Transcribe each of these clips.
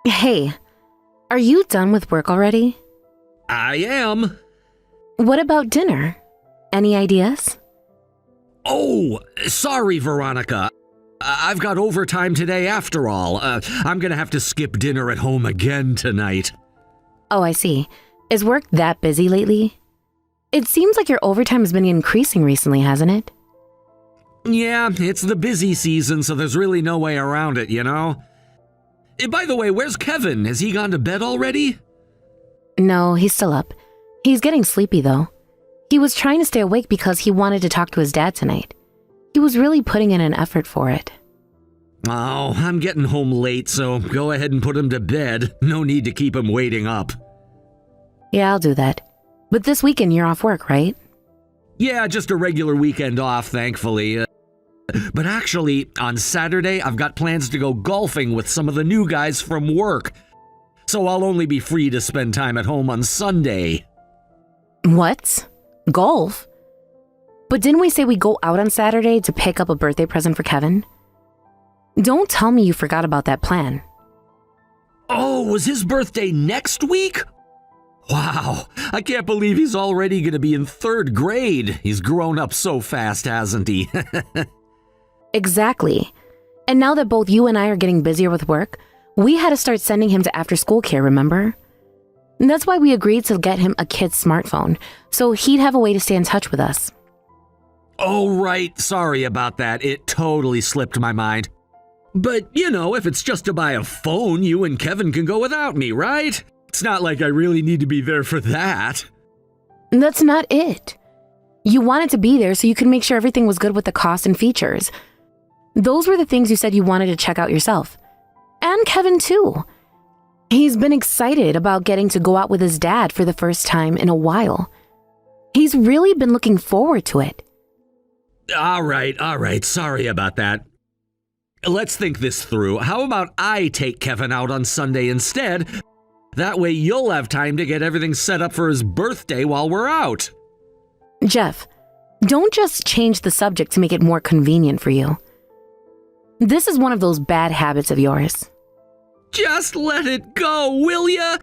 Hey, are you done with work already? I am. What about dinner? Any ideas? Oh, sorry, Veronica. I've got overtime today after all. I'm gonna have to skip dinner at home again tonight. Oh, I see. Is work that busy lately? It seems like your overtime has been increasing recently, hasn't it? Yeah, it's the busy season, so there's really no way around it, you know? By the way, where's Kevin? Has he gone to bed already? No, he's still up. He's getting sleepy, though. He was trying to stay awake because he wanted to talk to his dad tonight. He was really putting in an effort for it. Oh, I'm getting home late, so go ahead and put him to bed. No need to keep him waiting up. Yeah, I'll do that. But this weekend you're off work, right? Yeah, just a regular weekend off, thankfully. But actually, on Saturday, I've got plans to go golfing with some of the new guys from work. So I'll only be free to spend time at home on Sunday. What? Golf? But didn't we say we go out on Saturday to pick up a birthday present for Kevin? Don't tell me you forgot about that plan. Oh, was his birthday next week? Wow, I can't believe he's already going to be in 3rd grade. He's grown up so fast, hasn't he? Exactly. And now that both you and I are getting busier with work, we had to start sending him to after-school care, remember? And that's why we agreed to get him a kid's smartphone, so he'd have a way to stay in touch with us. Oh, right. Sorry about that. It totally slipped my mind. But, if it's just to buy a phone, you and Kevin can go without me, right? It's not like I really need to be there for that. That's not it. You wanted to be there so you could make sure everything was good with the cost and features. Those were the things you said you wanted to check out yourself. And Kevin, too. He's been excited about getting to go out with his dad for the first time in a while. He's really been looking forward to it. All right. Sorry about that. Let's think this through. How about I take Kevin out on Sunday instead? That way you'll have time to get everything set up for his birthday while we're out. Jeff, don't just change the subject to make it more convenient for you. This is one of those bad habits of yours. Just let it go, will ya?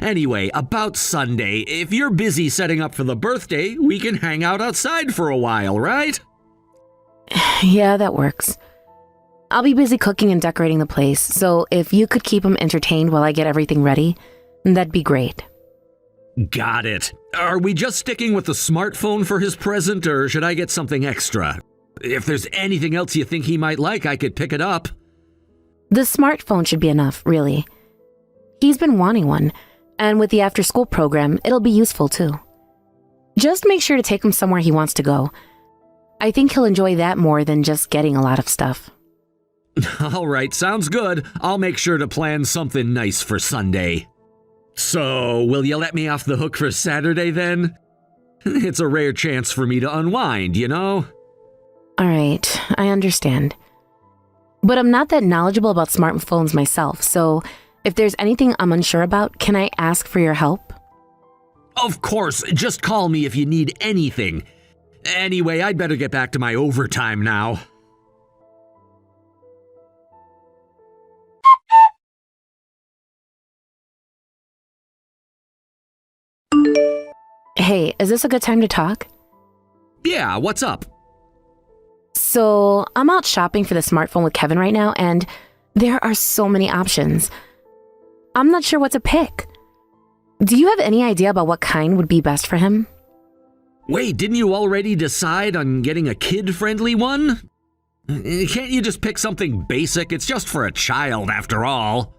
Anyway, about Sunday, if you're busy setting up for the birthday, we can hang out outside for a while, right? Yeah, that works. I'll be busy cooking and decorating the place, so if you could keep him entertained while I get everything ready, that'd be great. Got it. Are we just sticking with the smartphone for his present, or should I get something extra? If there's anything else you think he might like, I could pick it up. The smartphone should be enough, really. He's been wanting one, and with the after-school program, it'll be useful too. Just make sure to take him somewhere he wants to go. I think he'll enjoy that more than just getting a lot of stuff. All right, sounds good. I'll make sure to plan something nice for Sunday. So, will you let me off the hook for Saturday then? It's a rare chance for me to unwind, you know? All right, I understand. But I'm not that knowledgeable about smartphones myself, so if there's anything I'm unsure about, can I ask for your help? Of course, just call me if you need anything. Anyway, I'd better get back to my overtime now. Hey, is this a good time to talk? Yeah, what's up? So, I'm out shopping for the smartphone with Kevin right now, and there are so many options. I'm not sure what to pick. Do you have any idea about what kind would be best for him? Wait, didn't you already decide on getting a kid-friendly one? Can't you just pick something basic? It's just for a child, after all.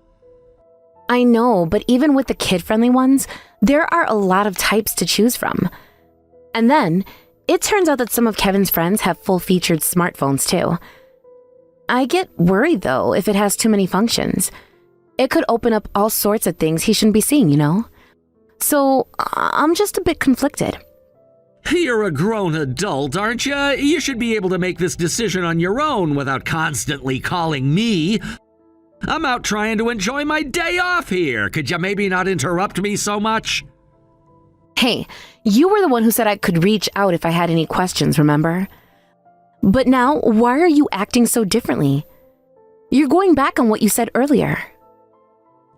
I know, but even with the kid-friendly ones, there are a lot of types to choose from. And then, it turns out that some of Kevin's friends have full-featured smartphones too. I get worried though if it has too many functions. It could open up all sorts of things he shouldn't be seeing, you know? So, I'm just a bit conflicted. You're a grown adult, aren't you? You should be able to make this decision on your own without constantly calling me. I'm out trying to enjoy my day off here. Could you maybe not interrupt me so much? Hey, you were the one who said I could reach out if I had any questions, remember? But now, why are you acting so differently? You're going back on what you said earlier.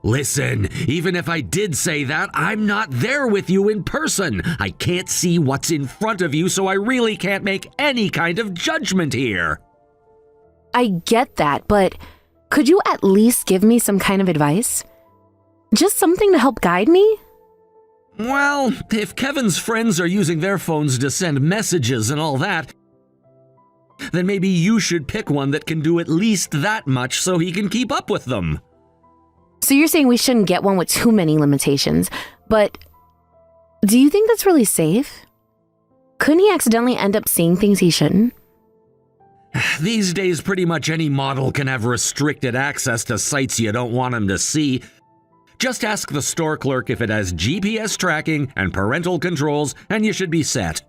Listen, even if I did say that, I'm not there with you in person. I can't see what's in front of you, so I really can't make any kind of judgment here. I get that, but could you at least give me some kind of advice? Just something to help guide me? Well, if Kevin's friends are using their phones to send messages and all that, then maybe you should pick one that can do at least that much so he can keep up with them. So you're saying we shouldn't get one with too many limitations, but do you think that's really safe? Couldn't he accidentally end up seeing things he shouldn't? These days, pretty much any model can have restricted access to sites you don't want him to see. Just ask the store clerk if it has GPS tracking and parental controls, and you should be set.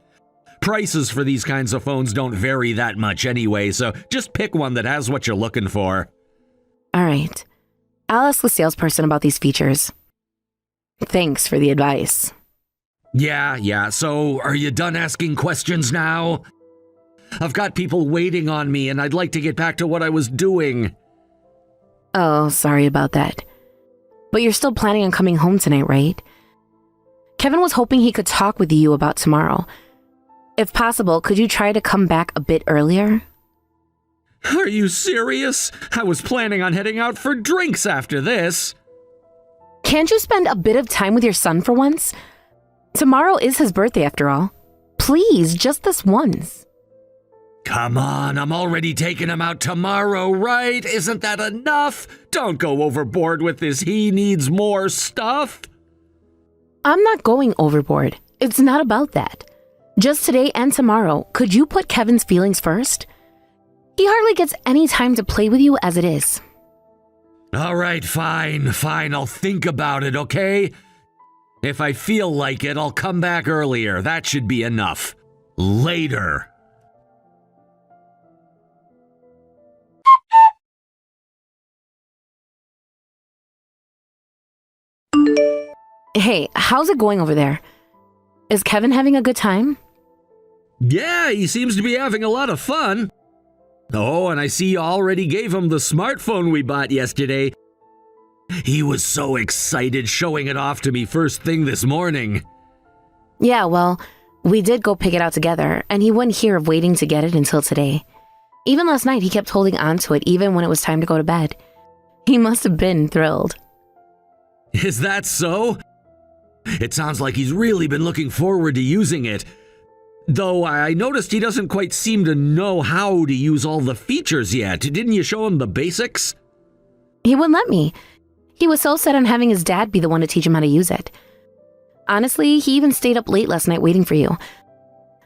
Prices for these kinds of phones don't vary that much anyway, so just pick one that has what you're looking for. All right. I'll ask the salesperson about these features. Thanks for the advice. Yeah, so are you done asking questions now? I've got people waiting on me, and I'd like to get back to what I was doing. Oh, sorry about that. But you're still planning on coming home tonight, right? Kevin was hoping he could talk with you about tomorrow. If possible, could you try to come back a bit earlier? Are you serious? I was planning on heading out for drinks after this. Can't you spend a bit of time with your son for once? Tomorrow is his birthday after all. Please, just this once. Come on, I'm already taking him out tomorrow, right? Isn't that enough? Don't go overboard with this he needs more stuff. I'm not going overboard. It's not about that. Just today and tomorrow, could you put Kevin's feelings first? He hardly gets any time to play with you as it is. All right, fine. I'll think about it, okay? If I feel like it, I'll come back earlier. That should be enough. Later. Hey, how's it going over there? Is Kevin having a good time? Yeah, he seems to be having a lot of fun. Oh, and I see you already gave him the smartphone we bought yesterday. He was so excited showing it off to me first thing this morning. Yeah, well, we did go pick it out together, and he wouldn't hear of waiting to get it until today. Even last night, he kept holding on to it even when it was time to go to bed. He must have been thrilled. Is that so? It sounds like he's really been looking forward to using it. Though I noticed he doesn't quite seem to know how to use all the features yet. Didn't you show him the basics? He wouldn't let me. He was so set on having his dad be the one to teach him how to use it. Honestly, he even stayed up late last night waiting for you.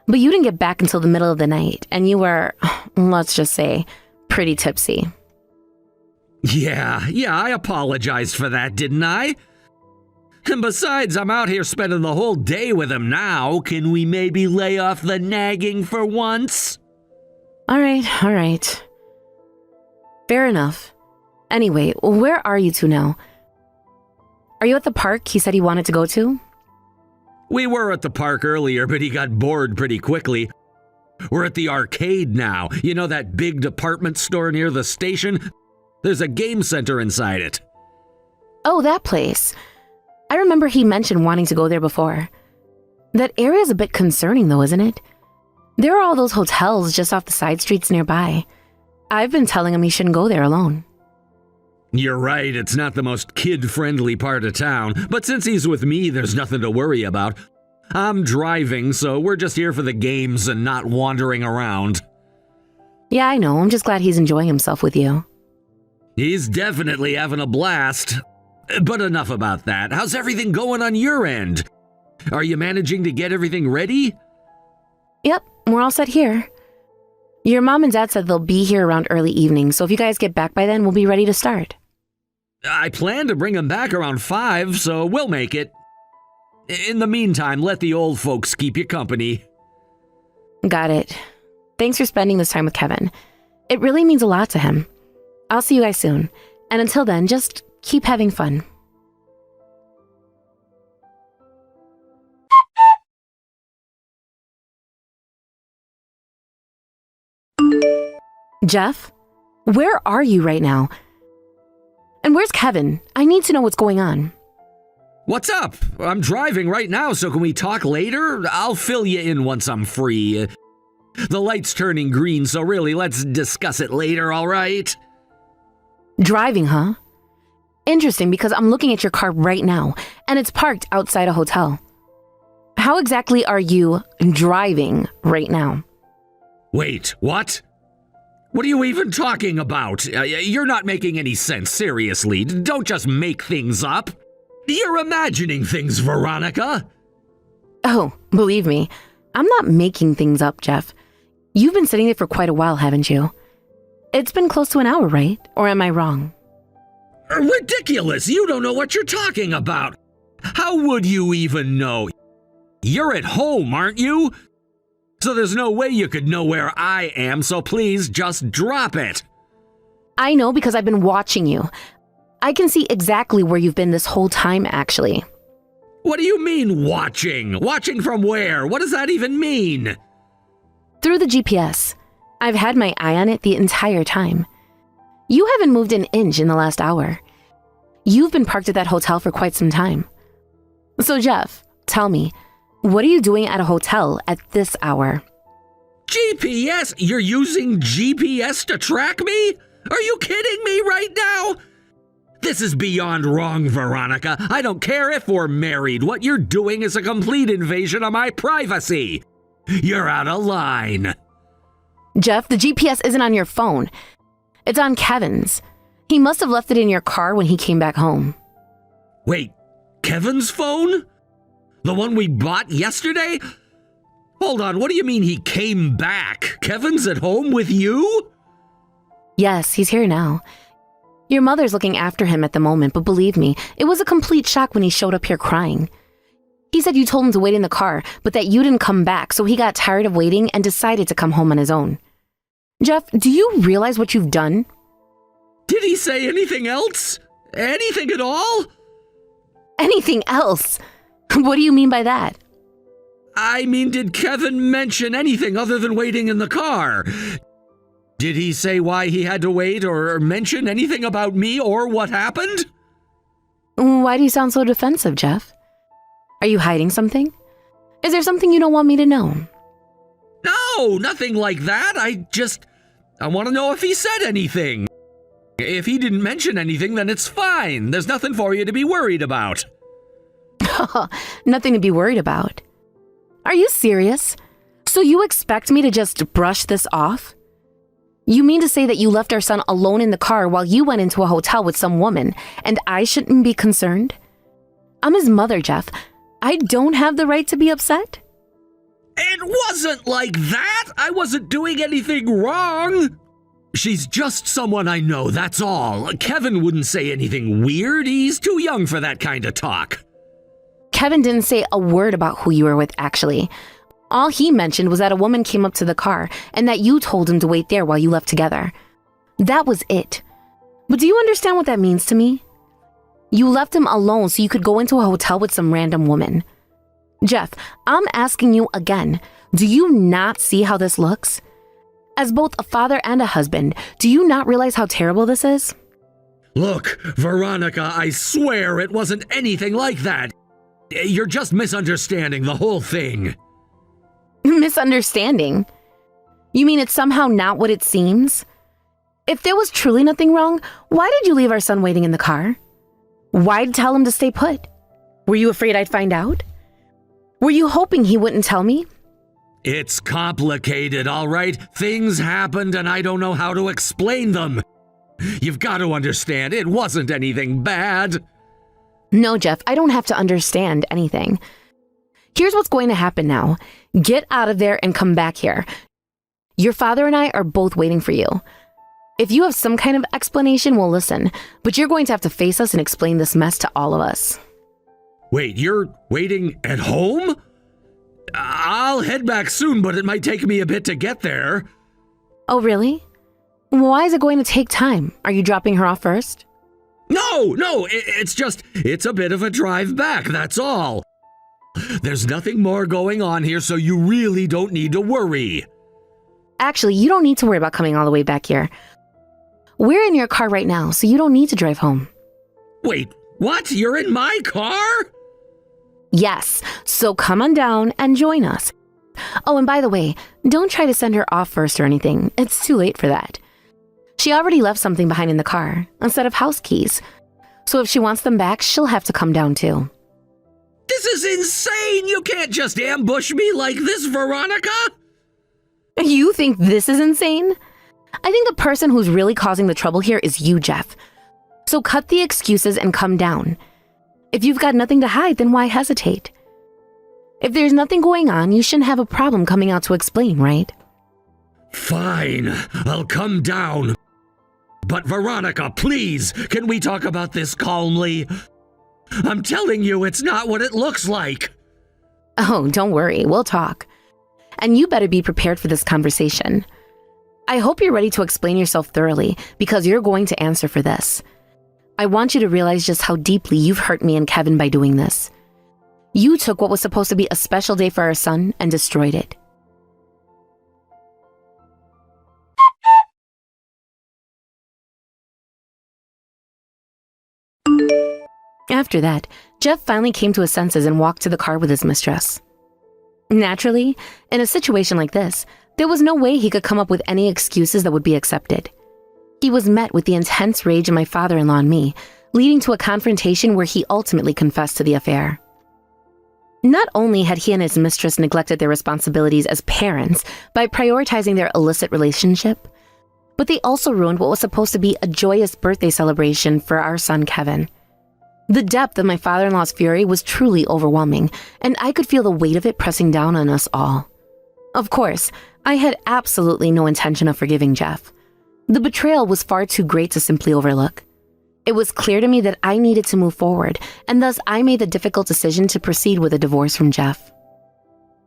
But you didn't get back until the middle of the night, and you were, let's just say, pretty tipsy. Yeah, I apologized for that, didn't I? And besides, I'm out here spending the whole day with him now. Can we maybe lay off the nagging for once? All right. Fair enough. Anyway, where are you two now? Are you at the park he said he wanted to go to? We were at the park earlier, but he got bored pretty quickly. We're at the arcade now. You know that big department store near the station? There's a game center inside it. Oh, that place. I remember he mentioned wanting to go there before. That area's a bit concerning though, isn't it? There are all those hotels just off the side streets nearby. I've been telling him he shouldn't go there alone. You're right, it's not the most kid-friendly part of town, but since he's with me, there's nothing to worry about. I'm driving, so we're just here for the games and not wandering around. Yeah, I know. I'm just glad he's enjoying himself with you. He's definitely having a blast. But enough about that. How's everything going on your end? Are you managing to get everything ready? Yep, we're all set here. Your mom and dad said they'll be here around early evening, so if you guys get back by then, we'll be ready to start. I plan to bring them back around 5, so we'll make it. In the meantime, let the old folks keep you company. Got it. Thanks for spending this time with Kevin. It really means a lot to him. I'll see you guys soon. And until then, just keep having fun. Jeff, where are you right now? And where's Kevin? I need to know what's going on. What's up? I'm driving right now, so can we talk later? I'll fill you in once I'm free. The light's turning green, so really, let's discuss it later, all right? Driving, huh? Interesting, because I'm looking at your car right now, and it's parked outside a hotel. How exactly are you driving right now? Wait, what? What are you even talking about? You're not making any sense, seriously. Don't just make things up. You're imagining things, Veronica. Oh, believe me, I'm not making things up, Jeff. You've been sitting there for quite a while, haven't you? It's been close to an hour, right? Or am I wrong? Ridiculous! You don't know what you're talking about. How would you even know? You're at home, aren't you? So there's no way you could know where I am, so please just drop it. I know because I've been watching you. I can see exactly where you've been this whole time, actually. What do you mean, watching? Watching from where? What does that even mean? Through the GPS. I've had my eye on it the entire time. You haven't moved an inch in the last hour. You've been parked at that hotel for quite some time. So, Jeff, tell me, what are you doing at a hotel at this hour? GPS? You're using GPS to track me? Are you kidding me right now? This is beyond wrong, Veronica. I don't care if we're married. What you're doing is a complete invasion of my privacy. You're out of line. Jeff, the GPS isn't on your phone. It's on Kevin's. He must have left it in your car when he came back home. Wait, Kevin's phone? The one we bought yesterday? Hold on, what do you mean he came back? Kevin's at home with you? Yes, he's here now. Your mother's looking after him at the moment, but believe me, it was a complete shock when he showed up here crying. He said you told him to wait in the car, but that you didn't come back, so he got tired of waiting and decided to come home on his own. Jeff, do you realize what you've done? Did he say anything else? Anything at all? Anything else? What do you mean by that? I mean, did Kevin mention anything other than waiting in the car? Did he say why he had to wait or mention anything about me or what happened? Why do you sound so defensive, Jeff? Are you hiding something? Is there something you don't want me to know? No, nothing like that. I want to know if he said anything. If he didn't mention anything, then it's fine. There's nothing for you to be worried about. Nothing to be worried about. Are you serious? So you expect me to just brush this off? You mean to say that you left our son alone in the car while you went into a hotel with some woman, and I shouldn't be concerned? I'm his mother, Jeff. I don't have the right to be upset? It wasn't like that. I wasn't doing anything wrong. She's just someone I know, that's all. Kevin wouldn't say anything weird. He's too young for that kind of talk. Kevin didn't say a word about who you were with, actually. All he mentioned was that a woman came up to the car and that you told him to wait there while you left together. That was it. But do you understand what that means to me? You left him alone so you could go into a hotel with some random woman. Jeff, I'm asking you again, do you not see how this looks? As both a father and a husband, do you not realize how terrible this is? Look, Veronica, I swear it wasn't anything like that. You're just misunderstanding the whole thing. Misunderstanding? You mean it's somehow not what it seems? If there was truly nothing wrong, why did you leave our son waiting in the car? Why'd tell him to stay put? Were you afraid I'd find out? Were you hoping he wouldn't tell me? It's complicated, all right? Things happened and I don't know how to explain them. You've got to understand, it wasn't anything bad. No, Jeff, I don't have to understand anything. Here's what's going to happen now. Get out of there and come back here. Your father and I are both waiting for you. If you have some kind of explanation, we'll listen, but you're going to have to face us and explain this mess to all of us. Wait, you're waiting at home? I'll head back soon, but it might take me a bit to get there. Oh, really? Why is it going to take time? Are you dropping her off first? No, it's a bit of a drive back, that's all. There's nothing more going on here, so you really don't need to worry. Actually, you don't need to worry about coming all the way back here. We're in your car right now, so you don't need to drive home. Wait, what? You're in my car? Yes, so come on down and join us. Oh, and by the way, don't try to send her off first or anything. It's too late for that. She already left something behind in the car, a set of house keys. So if she wants them back, she'll have to come down too. This is insane! You can't just ambush me like this, Veronica! You think this is insane? I think the person who's really causing the trouble here is you, Jeff. So cut the excuses and come down. If you've got nothing to hide, then why hesitate? If there's nothing going on, you shouldn't have a problem coming out to explain, right? Fine, I'll come down. But Veronica, please, can we talk about this calmly? I'm telling you, it's not what it looks like. Oh, don't worry, we'll talk. And you better be prepared for this conversation. I hope you're ready to explain yourself thoroughly, because you're going to answer for this. I want you to realize just how deeply you've hurt me and Kevin by doing this. You took what was supposed to be a special day for our son and destroyed it. After that, Jeff finally came to his senses and walked to the car with his mistress. Naturally, in a situation like this, there was no way he could come up with any excuses that would be accepted. He was met with the intense rage of my father-in-law and me, leading to a confrontation where he ultimately confessed to the affair. Not only had he and his mistress neglected their responsibilities as parents by prioritizing their illicit relationship, but they also ruined what was supposed to be a joyous birthday celebration for our son Kevin. The depth of my father-in-law's fury was truly overwhelming, and I could feel the weight of it pressing down on us all. Of course, I had absolutely no intention of forgiving Jeff. The betrayal was far too great to simply overlook. It was clear to me that I needed to move forward, and thus I made the difficult decision to proceed with a divorce from Jeff.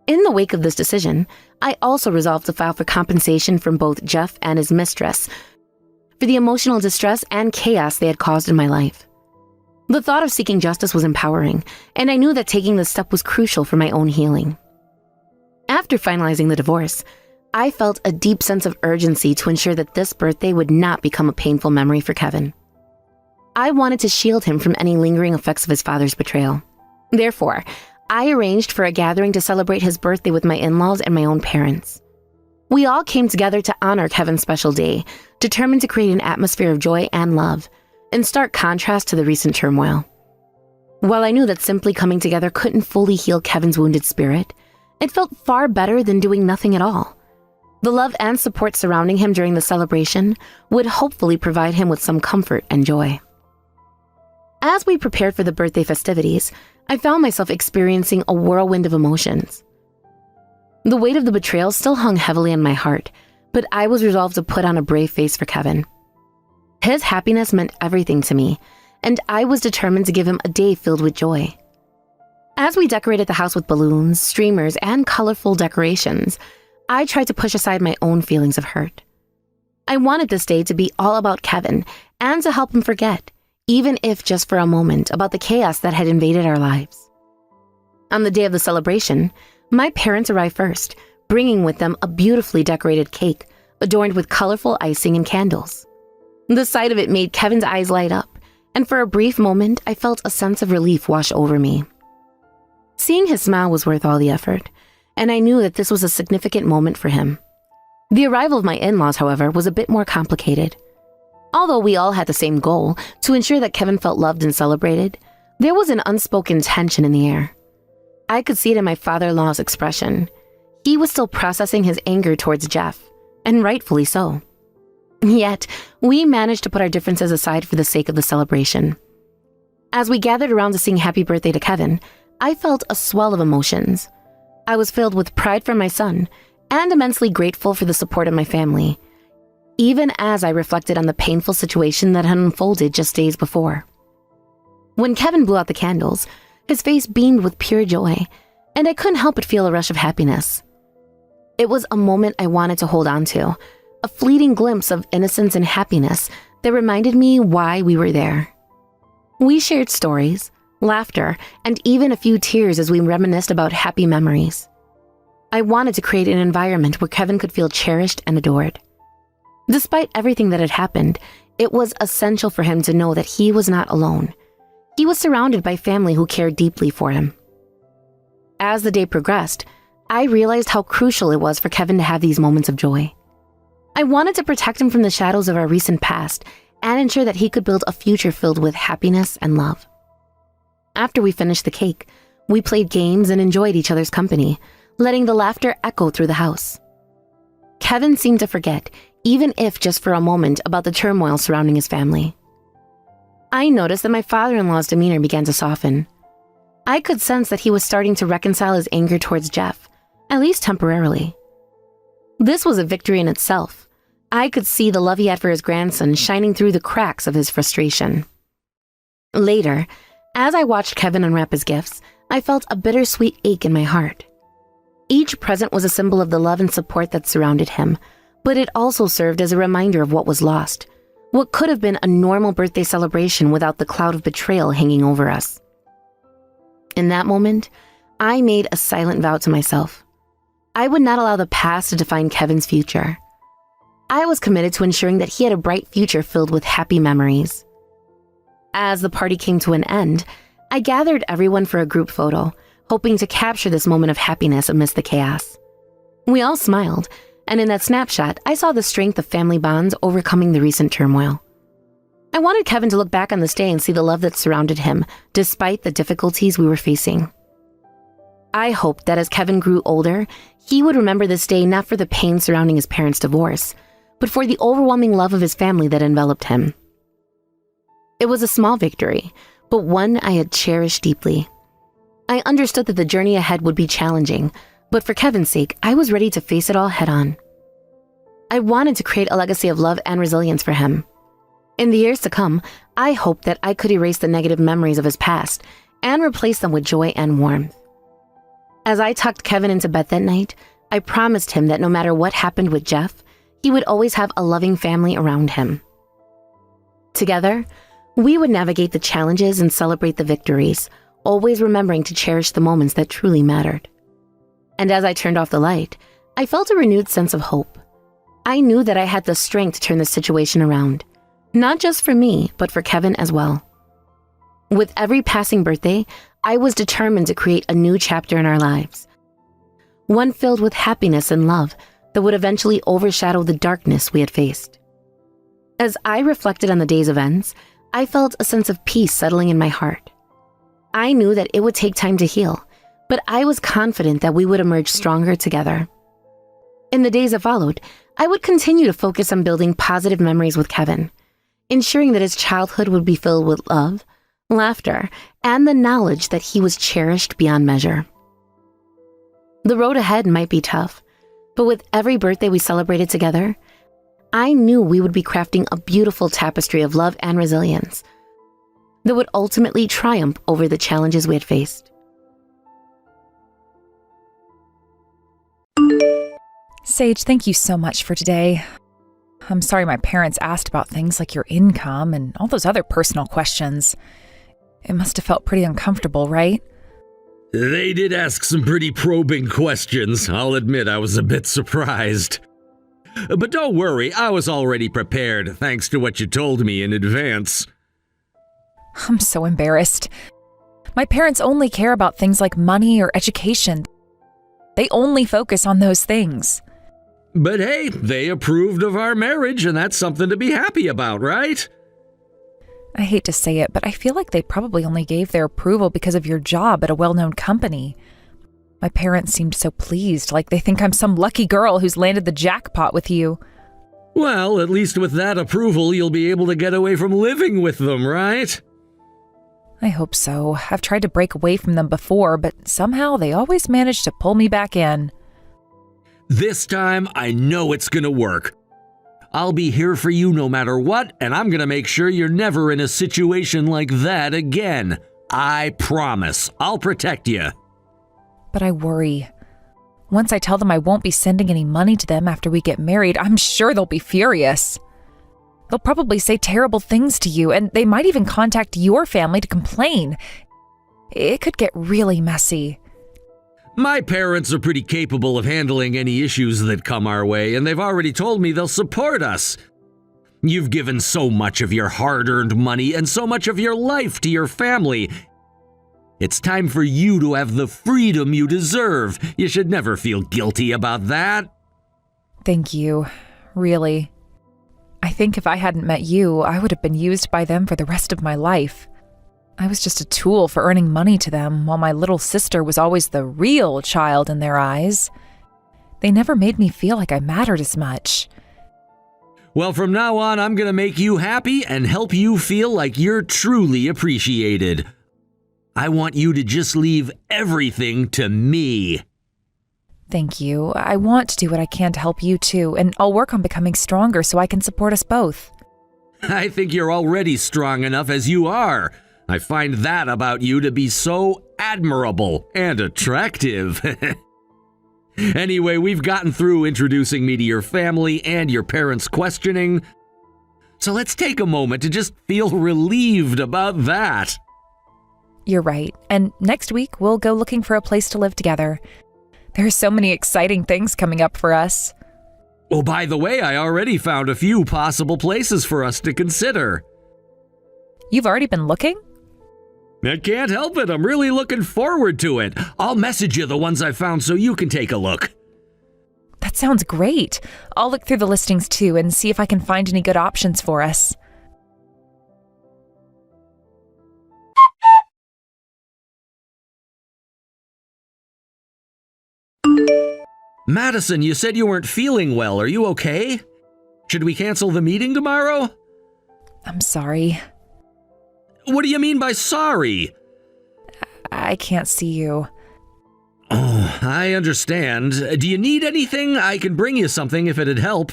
In the wake of this decision, I also resolved to file for compensation from both Jeff and his mistress for the emotional distress and chaos they had caused in my life. The thought of seeking justice was empowering, and I knew that taking this step was crucial for my own healing. After finalizing the divorce, I felt a deep sense of urgency to ensure that this birthday would not become a painful memory for Kevin. I wanted to shield him from any lingering effects of his father's betrayal. Therefore, I arranged for a gathering to celebrate his birthday with my in-laws and my own parents. We all came together to honor Kevin's special day, determined to create an atmosphere of joy and love, in stark contrast to the recent turmoil. While I knew that simply coming together couldn't fully heal Kevin's wounded spirit, it felt far better than doing nothing at all. The love and support surrounding him during the celebration would hopefully provide him with some comfort and joy. As we prepared for the birthday festivities, I found myself experiencing a whirlwind of emotions. The weight of the betrayal still hung heavily on my heart, but I was resolved to put on a brave face for Kevin. His happiness meant everything to me, and I was determined to give him a day filled with joy. As we decorated the house with balloons, streamers, and colorful decorations, I tried to push aside my own feelings of hurt. I wanted this day to be all about Kevin and to help him forget, even if just for a moment, about the chaos that had invaded our lives. On the day of the celebration, my parents arrived first, bringing with them a beautifully decorated cake adorned with colorful icing and candles. The sight of it made Kevin's eyes light up, and for a brief moment, I felt a sense of relief wash over me. Seeing his smile was worth all the effort, and I knew that this was a significant moment for him. The arrival of my in-laws, however, was a bit more complicated. Although we all had the same goal, to ensure that Kevin felt loved and celebrated, there was an unspoken tension in the air. I could see it in my father-in-law's expression. He was still processing his anger towards Jeff, and rightfully so. Yet, we managed to put our differences aside for the sake of the celebration. As we gathered around to sing happy birthday to Kevin, I felt a swell of emotions. I was filled with pride for my son and immensely grateful for the support of my family, even as I reflected on the painful situation that had unfolded just days before. When Kevin blew out the candles, his face beamed with pure joy, and I couldn't help but feel a rush of happiness. It was a moment I wanted to hold on to, a fleeting glimpse of innocence and happiness that reminded me why we were there. We shared stories, laughter, and even a few tears as we reminisced about happy memories. I wanted to create an environment where Kevin could feel cherished and adored. Despite everything that had happened, it was essential for him to know that he was not alone, he was surrounded by family who cared deeply for him. As the day progressed, I realized how crucial it was for Kevin to have these moments of joy. I wanted to protect him from the shadows of our recent past and ensure that he could build a future filled with happiness and love. After we finished the cake, we played games and enjoyed each other's company, letting the laughter echo through the house. Kevin seemed to forget, even if just for a moment, about the turmoil surrounding his family. I noticed that my father-in-law's demeanor began to soften. I could sense that he was starting to reconcile his anger towards Jeff, at least temporarily. This was a victory in itself. I could see the love he had for his grandson shining through the cracks of his frustration. Later, as I watched Kevin unwrap his gifts, I felt a bittersweet ache in my heart. Each present was a symbol of the love and support that surrounded him, but it also served as a reminder of what was lost, what could have been a normal birthday celebration without the cloud of betrayal hanging over us. In that moment, I made a silent vow to myself. I would not allow the past to define Kevin's future. I was committed to ensuring that he had a bright future filled with happy memories. As the party came to an end, I gathered everyone for a group photo, hoping to capture this moment of happiness amidst the chaos. We all smiled, and in that snapshot, I saw the strength of family bonds overcoming the recent turmoil. I wanted Kevin to look back on this day and see the love that surrounded him, despite the difficulties we were facing. I hoped that as Kevin grew older, he would remember this day not for the pain surrounding his parents' divorce, but for the overwhelming love of his family that enveloped him. It was a small victory, but one I had cherished deeply. I understood that the journey ahead would be challenging, but for Kevin's sake, I was ready to face it all head-on. I wanted to create a legacy of love and resilience for him. In the years to come, I hoped that I could erase the negative memories of his past and replace them with joy and warmth. As I tucked Kevin into bed that night, I promised him that no matter what happened with Jeff, he would always have a loving family around him. Together, we would navigate the challenges and celebrate the victories, always remembering to cherish the moments that truly mattered. And as I turned off the light, I felt a renewed sense of hope. I knew that I had the strength to turn the situation around, not just for me, but for Kevin as well. With every passing birthday, I was determined to create a new chapter in our lives, one filled with happiness and love that would eventually overshadow the darkness we had faced. As I reflected on the day's events, I felt a sense of peace settling in my heart. I knew that it would take time to heal, but I was confident that we would emerge stronger together. In the days that followed, I would continue to focus on building positive memories with Kevin, ensuring that his childhood would be filled with love, laughter, and the knowledge that he was cherished beyond measure. The road ahead might be tough, but with every birthday we celebrated together, I knew we would be crafting a beautiful tapestry of love and resilience that would ultimately triumph over the challenges we had faced. Sage, thank you so much for today. I'm sorry my parents asked about things like your income and all those other personal questions. It must have felt pretty uncomfortable, right? They did ask some pretty probing questions. I'll admit I was a bit surprised. But don't worry, I was already prepared, thanks to what you told me in advance. I'm so embarrassed. My parents only care about things like money or education. They only focus on those things. But hey, they approved of our marriage, and that's something to be happy about, right? I hate to say it, but I feel like they probably only gave their approval because of your job at a well-known company. My parents seemed so pleased, like they think I'm some lucky girl who's landed the jackpot with you. Well, at least with that approval, you'll be able to get away from living with them, right? I hope so. I've tried to break away from them before, but somehow they always manage to pull me back in. This time, I know it's gonna work. I'll be here for you no matter what, and I'm gonna make sure you're never in a situation like that again. I promise. I'll protect you. But I worry. Once I tell them I won't be sending any money to them after we get married, I'm sure they'll be furious. They'll probably say terrible things to you, and they might even contact your family to complain. It could get really messy. My parents are pretty capable of handling any issues that come our way, and they've already told me they'll support us. You've given so much of your hard-earned money and so much of your life to your family. It's time for you to have the freedom you deserve. You should never feel guilty about that. Thank you. Really. I think if I hadn't met you, I would have been used by them for the rest of my life. I was just a tool for earning money to them, while my little sister was always the real child in their eyes. They never made me feel like I mattered as much. Well, from now on, I'm going to make you happy and help you feel like you're truly appreciated. I want you to just leave everything to me. Thank you. I want to do what I can to help you too, and I'll work on becoming stronger so I can support us both. I think you're already strong enough as you are. I find that about you to be so admirable and attractive. Anyway, we've gotten through introducing me to your family and your parents' questioning. So let's take a moment to just feel relieved about that. You're right. And next week, we'll go looking for a place to live together. There are so many exciting things coming up for us. Oh, by the way, I already found a few possible places for us to consider. You've already been looking? I can't help it. I'm really looking forward to it. I'll message you the ones I found so you can take a look. That sounds great. I'll look through the listings too and see if I can find any good options for us. Madison, you said you weren't feeling well. Are you okay? Should we cancel the meeting tomorrow? I'm sorry. What do you mean by sorry? I can't see you. Oh, I understand. Do you need anything? I can bring you something if it'd help.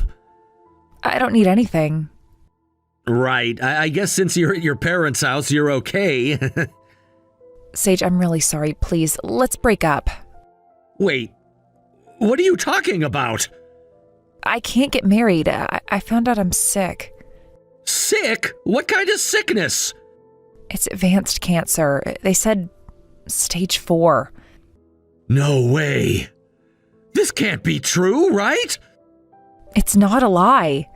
I don't need anything. Right. I guess since you're at your parents' house, you're okay. Sage, I'm really sorry. Please, let's break up. Wait. What are you talking about? I can't get married. I found out I'm sick. Sick? What kind of sickness? It's advanced cancer. They said stage 4. No way. This can't be true, right? It's not a lie.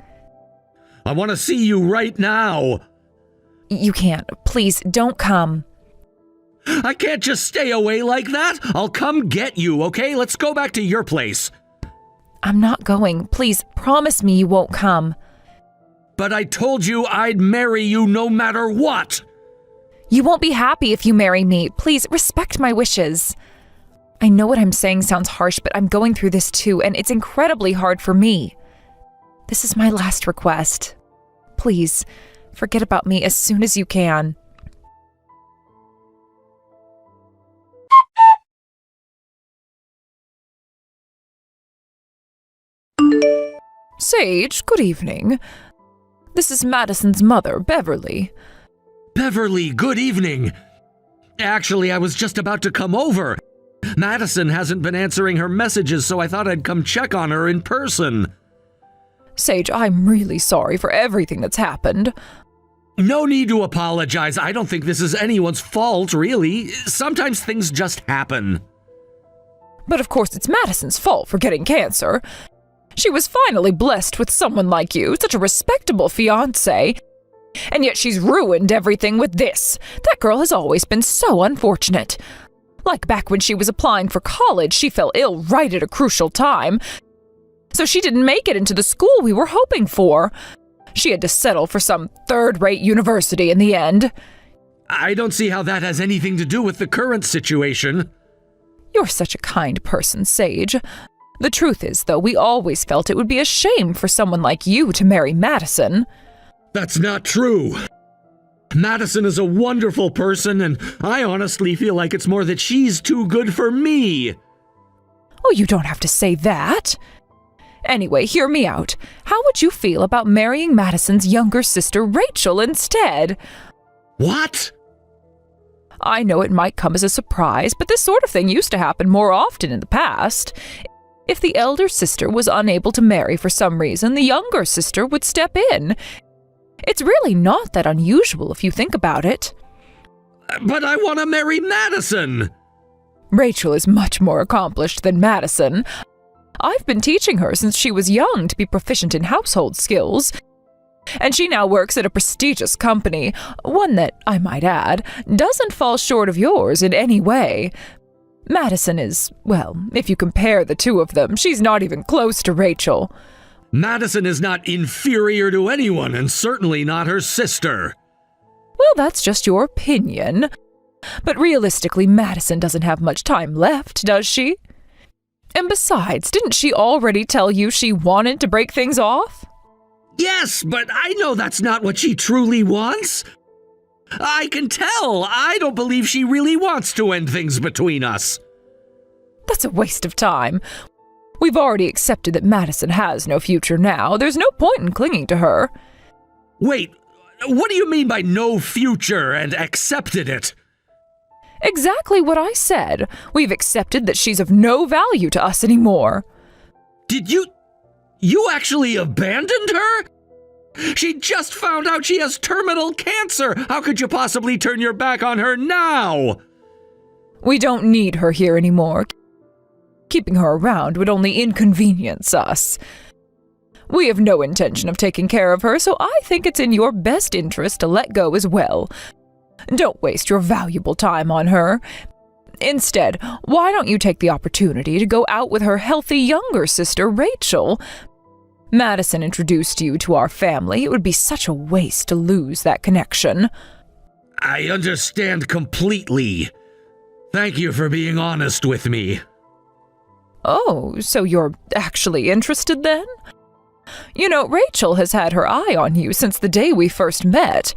I want to see you right now. You can't. Please, don't come. I can't just stay away like that. I'll come get you, okay? Let's go back to your place. I'm not going. Please, promise me you won't come. But I told you I'd marry you no matter what. You won't be happy if you marry me. Please, respect my wishes. I know what I'm saying sounds harsh, but I'm going through this too, and it's incredibly hard for me. This is my last request. Please, forget about me as soon as you can. Sage, good evening. This is Madison's mother, Beverly. Beverly, good evening. Actually, I was just about to come over. Madison hasn't been answering her messages, so I thought I'd come check on her in person. Sage, I'm really sorry for everything that's happened. No need to apologize. I don't think this is anyone's fault, really. Sometimes things just happen. But of course it's Madison's fault for getting cancer. She was finally blessed with someone like you, such a respectable fiancé. And yet she's ruined everything with this. That girl has always been so unfortunate. Like back when she was applying for college, she fell ill right at a crucial time. So she didn't make it into the school we were hoping for. She had to settle for some third-rate university in the end. I don't see how that has anything to do with the current situation. You're such a kind person, Sage. The truth is, though, we always felt it would be a shame for someone like you to marry Madison. That's not true. Madison is a wonderful person, and I honestly feel like it's more that she's too good for me. Oh, you don't have to say that. Anyway, hear me out. How would you feel about marrying Madison's younger sister, Rachel, instead? What? I know it might come as a surprise, but this sort of thing used to happen more often in the past. If the elder sister was unable to marry for some reason, the younger sister would step in. It's really not that unusual if you think about it. But I want to marry Madison! Rachel is much more accomplished than Madison. I've been teaching her since she was young to be proficient in household skills. And she now works at a prestigious company, one that, I might add, doesn't fall short of yours in any way. Madison is, well, if you compare the two of them, she's not even close to Rachel. Madison is not inferior to anyone, and certainly not her sister. Well, that's just your opinion. But realistically, Madison doesn't have much time left, does she? And besides, didn't she already tell you she wanted to break things off? Yes, but I know that's not what she truly wants. I can tell. I don't believe she really wants to end things between us. That's a waste of time. We've already accepted that Madison has no future now. There's no point in clinging to her. Wait, what do you mean by no future and accepted it? Exactly what I said. We've accepted that she's of no value to us anymore. Did you actually abandoned her? She just found out she has terminal cancer. How could you possibly turn your back on her now? We don't need her here anymore. Keeping her around would only inconvenience us. We have no intention of taking care of her, so I think it's in your best interest to let go as well. Don't waste your valuable time on her. Instead, why don't you take the opportunity to go out with her healthy younger sister, Rachel? Madison introduced you to our family. It would be such a waste to lose that connection. I understand completely. Thank you for being honest with me. Oh, so you're actually interested then? You know, Rachel has had her eye on you since the day we first met.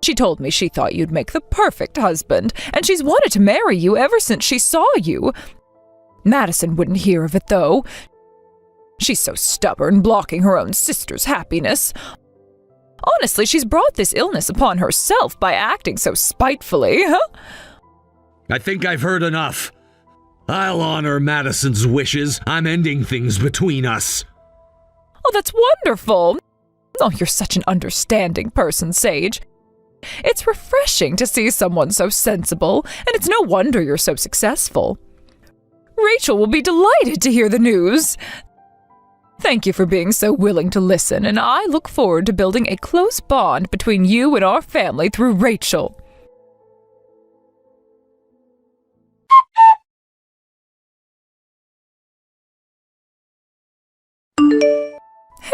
She told me she thought you'd make the perfect husband, and she's wanted to marry you ever since she saw you. Madison wouldn't hear of it, though. She's so stubborn, blocking her own sister's happiness. Honestly, she's brought this illness upon herself by acting so spitefully, huh? I think I've heard enough. I'll honor Madison's wishes. I'm ending things between us. Oh, that's wonderful. Oh, you're such an understanding person, Sage. It's refreshing to see someone so sensible, and it's no wonder you're so successful. Rachel will be delighted to hear the news. Thank you for being so willing to listen, and I look forward to building a close bond between you and our family through Rachel.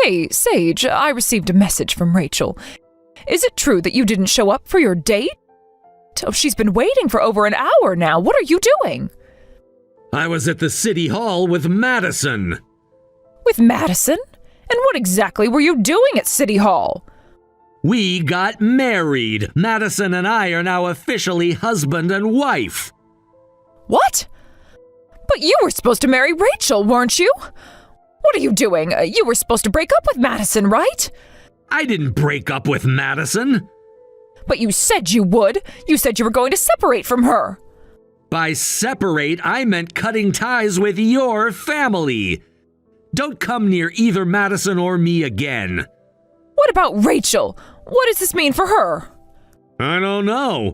Hey, Sage, I received a message from Rachel. Is it true that you didn't show up for your date? Oh, she's been waiting for over an hour now. What are you doing? I was at the city hall with Madison. With Madison? And what exactly were you doing at City Hall? We got married. Madison and I are now officially husband and wife. What? But you were supposed to marry Rachel, weren't you? What are you doing? You were supposed to break up with Madison, right? I didn't break up with Madison. But you said you would. You said you were going to separate from her. By separate, I meant cutting ties with your family. Don't come near either Madison or me again. What about Rachel? What does this mean for her? I don't know.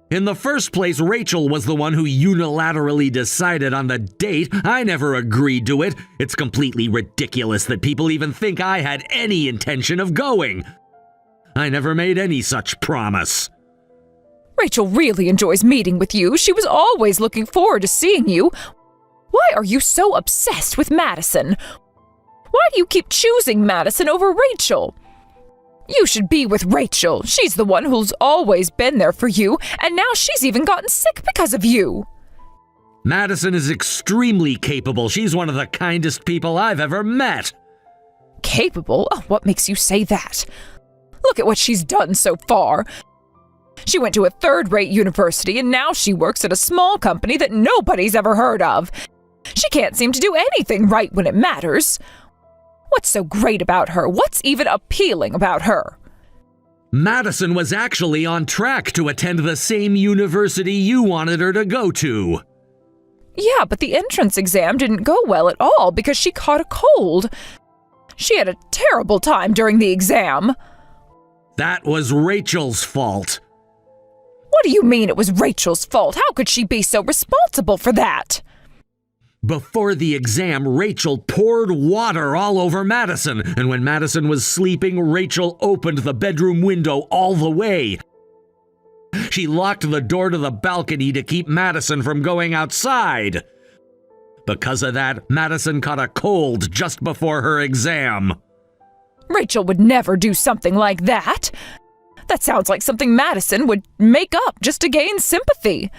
In the first place, Rachel was the one who unilaterally decided on the date. I never agreed to it. It's completely ridiculous that people even think I had any intention of going. I never made any such promise. Rachel really enjoys meeting with you. She was always looking forward to seeing you. Why are you so obsessed with Madison? Why do you keep choosing Madison over Rachel? You should be with Rachel. She's the one who's always been there for you, and now she's even gotten sick because of you. Madison is extremely capable. She's one of the kindest people I've ever met. Capable? Oh, what makes you say that? Look at what she's done so far. She went to a third-rate university, and now she works at a small company that nobody's ever heard of. She can't seem to do anything right when it matters. What's so great about her? What's even appealing about her? Madison was actually on track to attend the same university you wanted her to go to. Yeah, but the entrance exam didn't go well at all because she caught a cold. She had a terrible time during the exam. That was Rachel's fault. What do you mean it was Rachel's fault? How could she be so responsible for that? Before the exam, Rachel poured water all over Madison, and when Madison was sleeping, Rachel opened the bedroom window all the way. She locked the door to the balcony to keep Madison from going outside. Because of that, Madison caught a cold just before her exam. Rachel would never do something like that. That sounds like something Madison would make up just to gain sympathy.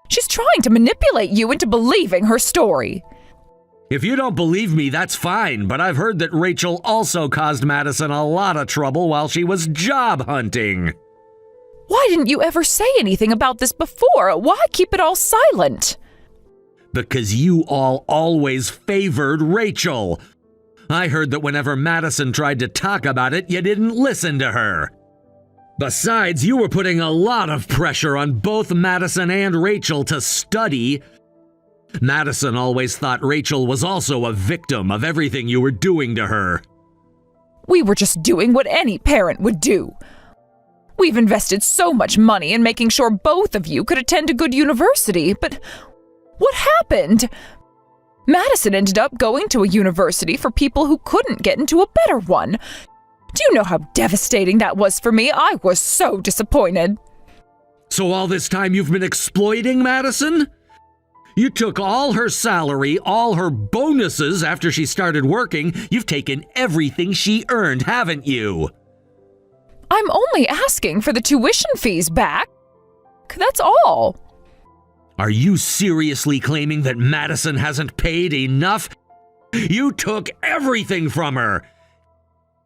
She's trying to manipulate you into believing her story. If you don't believe me, that's fine, but I've heard that Rachel also caused Madison a lot of trouble while she was job hunting. Why didn't you ever say anything about this before? Why keep it all silent? Because you all always favored Rachel. I heard that whenever Madison tried to talk about it, you didn't listen to her. Besides, you were putting a lot of pressure on both Madison and Rachel to study. Madison always thought Rachel was also a victim of everything you were doing to her. We were just doing what any parent would do. We've invested so much money in making sure both of you could attend a good university, but what happened? Madison ended up going to a university for people who couldn't get into a better one. Do you know how devastating that was for me? I was so disappointed. So all this time you've been exploiting Madison? You took all her salary, all her bonuses after she started working. You've taken everything she earned, haven't you? I'm only asking for the tuition fees back. That's all. Are you seriously claiming that Madison hasn't paid enough? You took everything from her.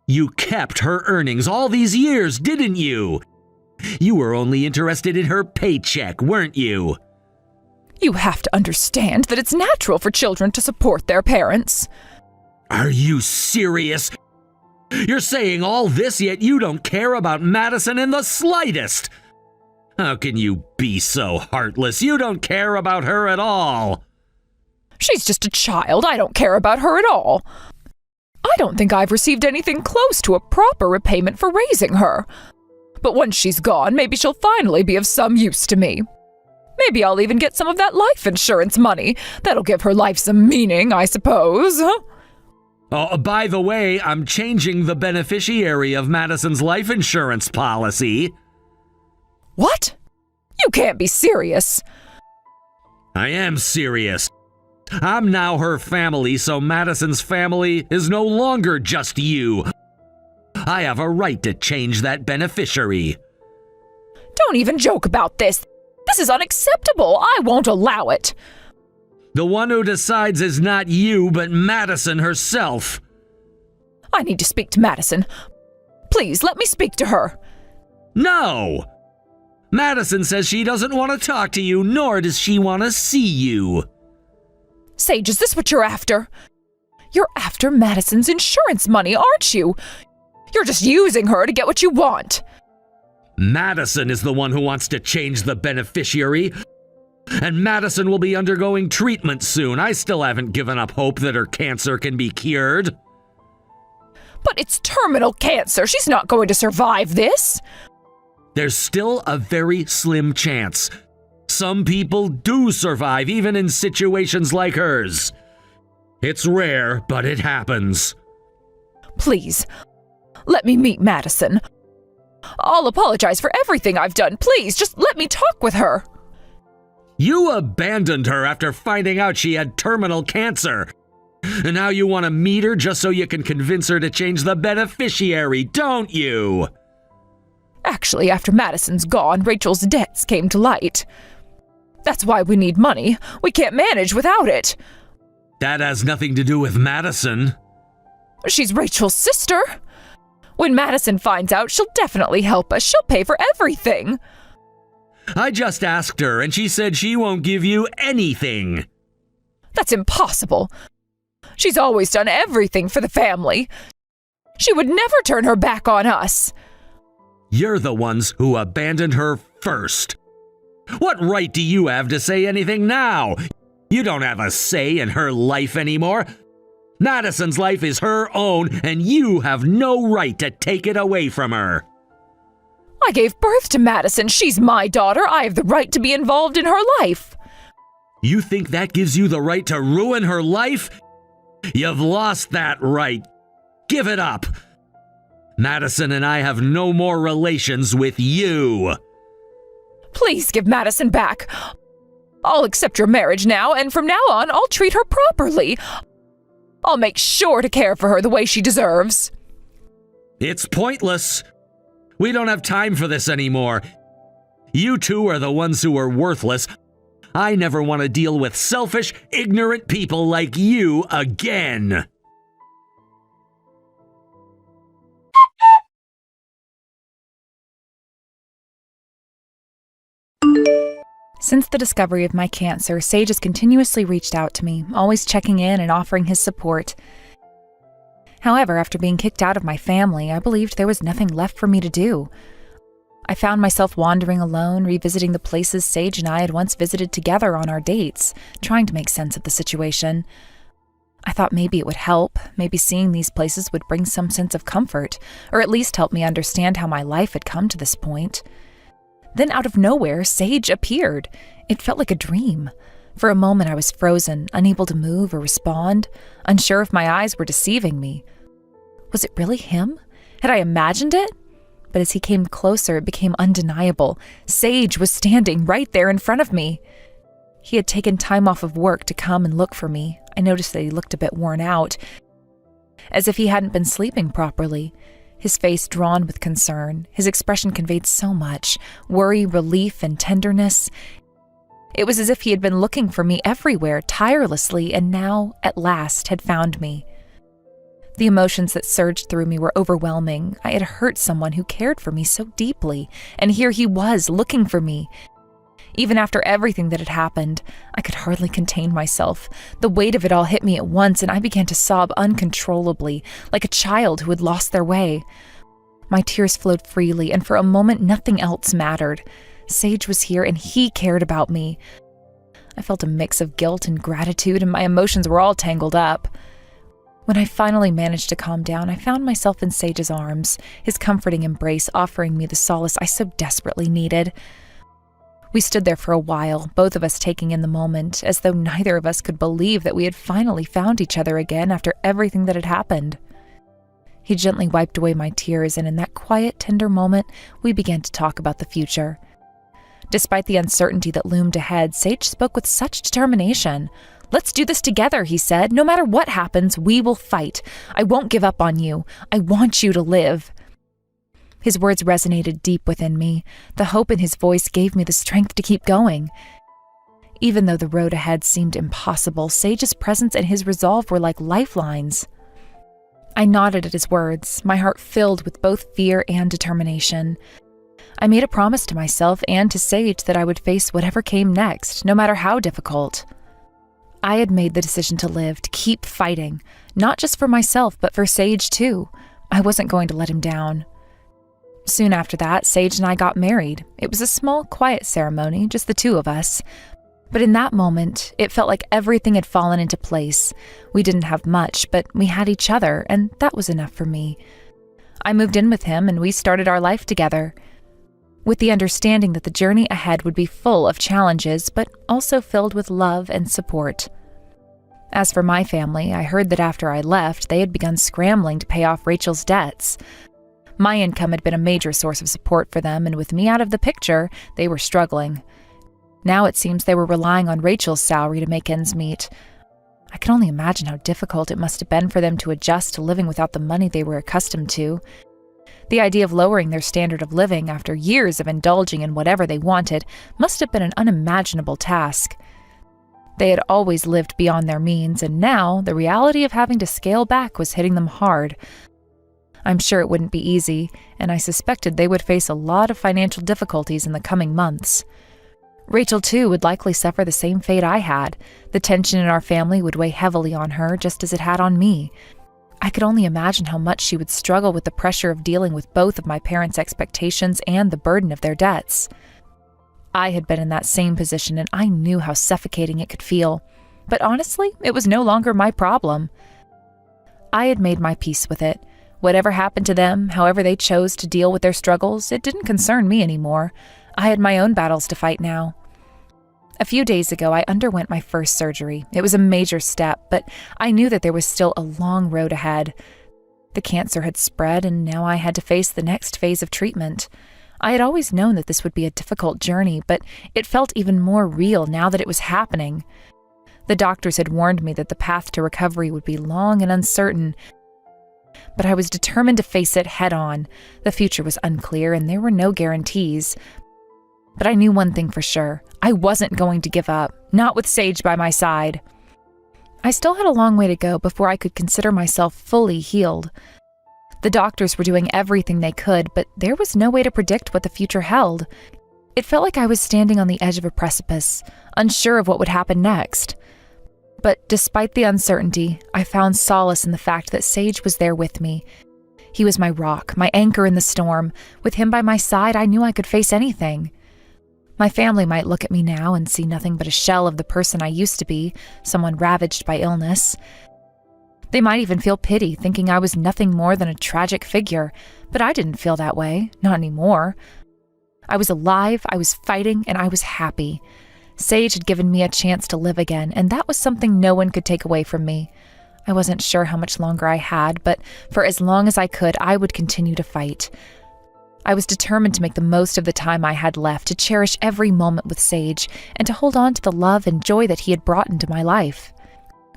You kept her earnings all these years, didn't you? You were only interested in her paycheck, weren't you? You have to understand that it's natural for children to support their parents. Are you serious? You're saying all this, yet you don't care about Madison in the slightest. How can you be so heartless? You don't care about her at all. She's just a child. I don't care about her at all. I don't think I've received anything close to a proper repayment for raising her. But once she's gone, maybe she'll finally be of some use to me. Maybe I'll even get some of that life insurance money. That'll give her life some meaning, I suppose. Oh, by the way, I'm changing the beneficiary of Madison's life insurance policy. What? You can't be serious. I am serious. I'm now her family, so Madison's family is no longer just you. I have a right to change that beneficiary. Don't even joke about this. This is unacceptable. I won't allow it. The one who decides is not you, but Madison herself. I need to speak to Madison. Please, let me speak to her. No! Madison says she doesn't want to talk to you, nor does she want to see you. Sage, is this what you're after? You're after Madison's insurance money, aren't you? You're just using her to get what you want. Madison is the one who wants to change the beneficiary. And Madison will be undergoing treatment soon. I still haven't given up hope that her cancer can be cured. But it's terminal cancer. She's not going to survive this. There's still a very slim chance. Some people do survive, even in situations like hers. It's rare, but it happens. Please, let me meet Madison. I'll apologize for everything I've done. Please, just let me talk with her. You abandoned her after finding out she had terminal cancer. And now you want to meet her just so you can convince her to change the beneficiary, don't you? Actually, after Madison's gone, Rachel's debts came to light. That's why we need money. We can't manage without it. That has nothing to do with Madison. She's Rachel's sister. When Madison finds out, she'll definitely help us. She'll pay for everything. I just asked her, and she said she won't give you anything. That's impossible. She's always done everything for the family. She would never turn her back on us. You're the ones who abandoned her first. What right do you have to say anything now? You don't have a say in her life anymore. Madison's life is her own, and you have no right to take it away from her. I gave birth to Madison. She's my daughter. I have the right to be involved in her life. You think that gives you the right to ruin her life? You've lost that right. Give it up. Madison and I have no more relations with you. Please give Madison back. I'll accept your marriage now, and from now on, I'll treat her properly. I'll make sure to care for her the way she deserves. It's pointless. We don't have time for this anymore. You two are the ones who are worthless. I never want to deal with selfish, ignorant people like you again. Since the discovery of my cancer, Sage has continuously reached out to me, always checking in and offering his support. However, after being kicked out of my family, I believed there was nothing left for me to do. I found myself wandering alone, revisiting the places Sage and I had once visited together on our dates, trying to make sense of the situation. I thought maybe it would help, maybe seeing these places would bring some sense of comfort, or at least help me understand how my life had come to this point. Then out of nowhere, Sage appeared. It felt like a dream. For a moment I was frozen, unable to move or respond, unsure if my eyes were deceiving me. Was it really him? Had I imagined it? But as he came closer, it became undeniable. Sage was standing right there in front of me. He had taken time off of work to come and look for me. I noticed that he looked a bit worn out, as if he hadn't been sleeping properly. His face drawn with concern, his expression conveyed so much, worry, relief, and tenderness. It was as if he had been looking for me everywhere, tirelessly, and now, at last, had found me. The emotions that surged through me were overwhelming. I had hurt someone who cared for me so deeply, and here he was, looking for me. Even after everything that had happened, I could hardly contain myself. The weight of it all hit me at once, and I began to sob uncontrollably, like a child who had lost their way. My tears flowed freely, and for a moment nothing else mattered. Sage was here, and he cared about me. I felt a mix of guilt and gratitude, and my emotions were all tangled up. When I finally managed to calm down, I found myself in Sage's arms, his comforting embrace offering me the solace I so desperately needed. We stood there for a while, both of us taking in the moment, as though neither of us could believe that we had finally found each other again after everything that had happened. He gently wiped away my tears, and in that quiet, tender moment, we began to talk about the future. Despite the uncertainty that loomed ahead, Sage spoke with such determination. "Let's do this together," he said. "No matter what happens, we will fight. I won't give up on you. I want you to live." His words resonated deep within me. The hope in his voice gave me the strength to keep going. Even though the road ahead seemed impossible, Sage's presence and his resolve were like lifelines. I nodded at his words, my heart filled with both fear and determination. I made a promise to myself and to Sage that I would face whatever came next, no matter how difficult. I had made the decision to live, to keep fighting, not just for myself, but for Sage too. I wasn't going to let him down. Soon after that, Sage and I got married. It was a small, quiet ceremony, just the two of us. But in that moment, it felt like everything had fallen into place. We didn't have much, but we had each other, and that was enough for me. I moved in with him, and we started our life together, with the understanding that the journey ahead would be full of challenges, but also filled with love and support. As for my family, I heard that after I left, they had begun scrambling to pay off Rachel's debts. My income had been a major source of support for them, and with me out of the picture, they were struggling. Now it seems they were relying on Rachel's salary to make ends meet. I can only imagine how difficult it must have been for them to adjust to living without the money they were accustomed to. The idea of lowering their standard of living after years of indulging in whatever they wanted must have been an unimaginable task. They had always lived beyond their means, and now the reality of having to scale back was hitting them hard. I'm sure it wouldn't be easy, and I suspected they would face a lot of financial difficulties in the coming months. Rachel, too, would likely suffer the same fate I had. The tension in our family would weigh heavily on her, just as it had on me. I could only imagine how much she would struggle with the pressure of dealing with both of my parents' expectations and the burden of their debts. I had been in that same position, and I knew how suffocating it could feel. But honestly, it was no longer my problem. I had made my peace with it. Whatever happened to them, however they chose to deal with their struggles, it didn't concern me anymore. I had my own battles to fight now. A few days ago, I underwent my first surgery. It was a major step, but I knew that there was still a long road ahead. The cancer had spread, and now I had to face the next phase of treatment. I had always known that this would be a difficult journey, but it felt even more real now that it was happening. The doctors had warned me that the path to recovery would be long and uncertain, but I was determined to face it head on. The future was unclear, and there were no guarantees. But I knew one thing for sure. I wasn't going to give up, not with Sage by my side. I still had a long way to go before I could consider myself fully healed. The doctors were doing everything they could, but there was no way to predict what the future held. It felt like I was standing on the edge of a precipice, unsure of what would happen next. But despite the uncertainty, I found solace in the fact that Sage was there with me. He was my rock, my anchor in the storm. With him by my side, I knew I could face anything. My family might look at me now and see nothing but a shell of the person I used to be, someone ravaged by illness. They might even feel pity, thinking I was nothing more than a tragic figure, but I didn't feel that way, not anymore. I was alive, I was fighting, and I was happy. Sage had given me a chance to live again, and that was something no one could take away from me. I wasn't sure how much longer I had, but for as long as I could, I would continue to fight. I was determined to make the most of the time I had left, to cherish every moment with Sage, and to hold on to the love and joy that he had brought into my life.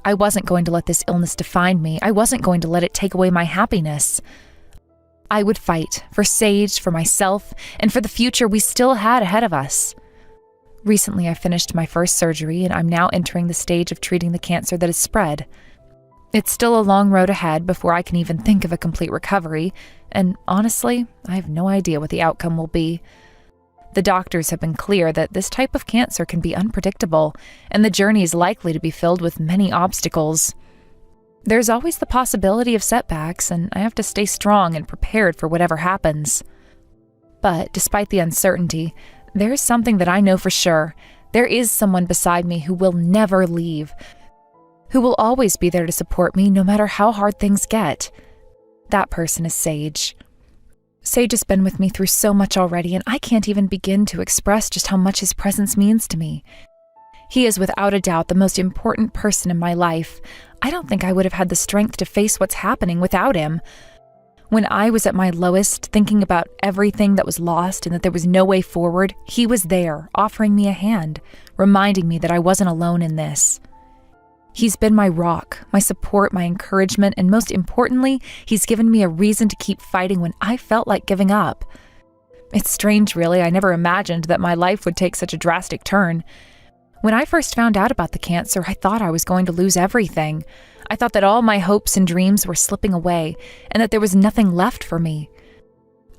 I wasn't going to let this illness define me. I wasn't going to let it take away my happiness. I would fight for Sage, for myself, and for the future we still had ahead of us. Recently, I finished my first surgery, and I'm now entering the stage of treating the cancer that has spread. It's still a long road ahead before I can even think of a complete recovery, and honestly, I have no idea what the outcome will be. The doctors have been clear that this type of cancer can be unpredictable, and the journey is likely to be filled with many obstacles. There's always the possibility of setbacks, and I have to stay strong and prepared for whatever happens. But despite the uncertainty, there is something that I know for sure. There is someone beside me who will never leave, who will always be there to support me no matter how hard things get. That person is Sage. Sage has been with me through so much already, and I can't even begin to express just how much his presence means to me. He is without a doubt the most important person in my life. I don't think I would have had the strength to face what's happening without him. When I was at my lowest, thinking about everything that was lost and that there was no way forward, he was there, offering me a hand, reminding me that I wasn't alone in this. He's been my rock, my support, my encouragement, and most importantly, he's given me a reason to keep fighting when I felt like giving up. It's strange, really. I never imagined that my life would take such a drastic turn. When I first found out about the cancer, I thought I was going to lose everything. I thought that all my hopes and dreams were slipping away, and that there was nothing left for me.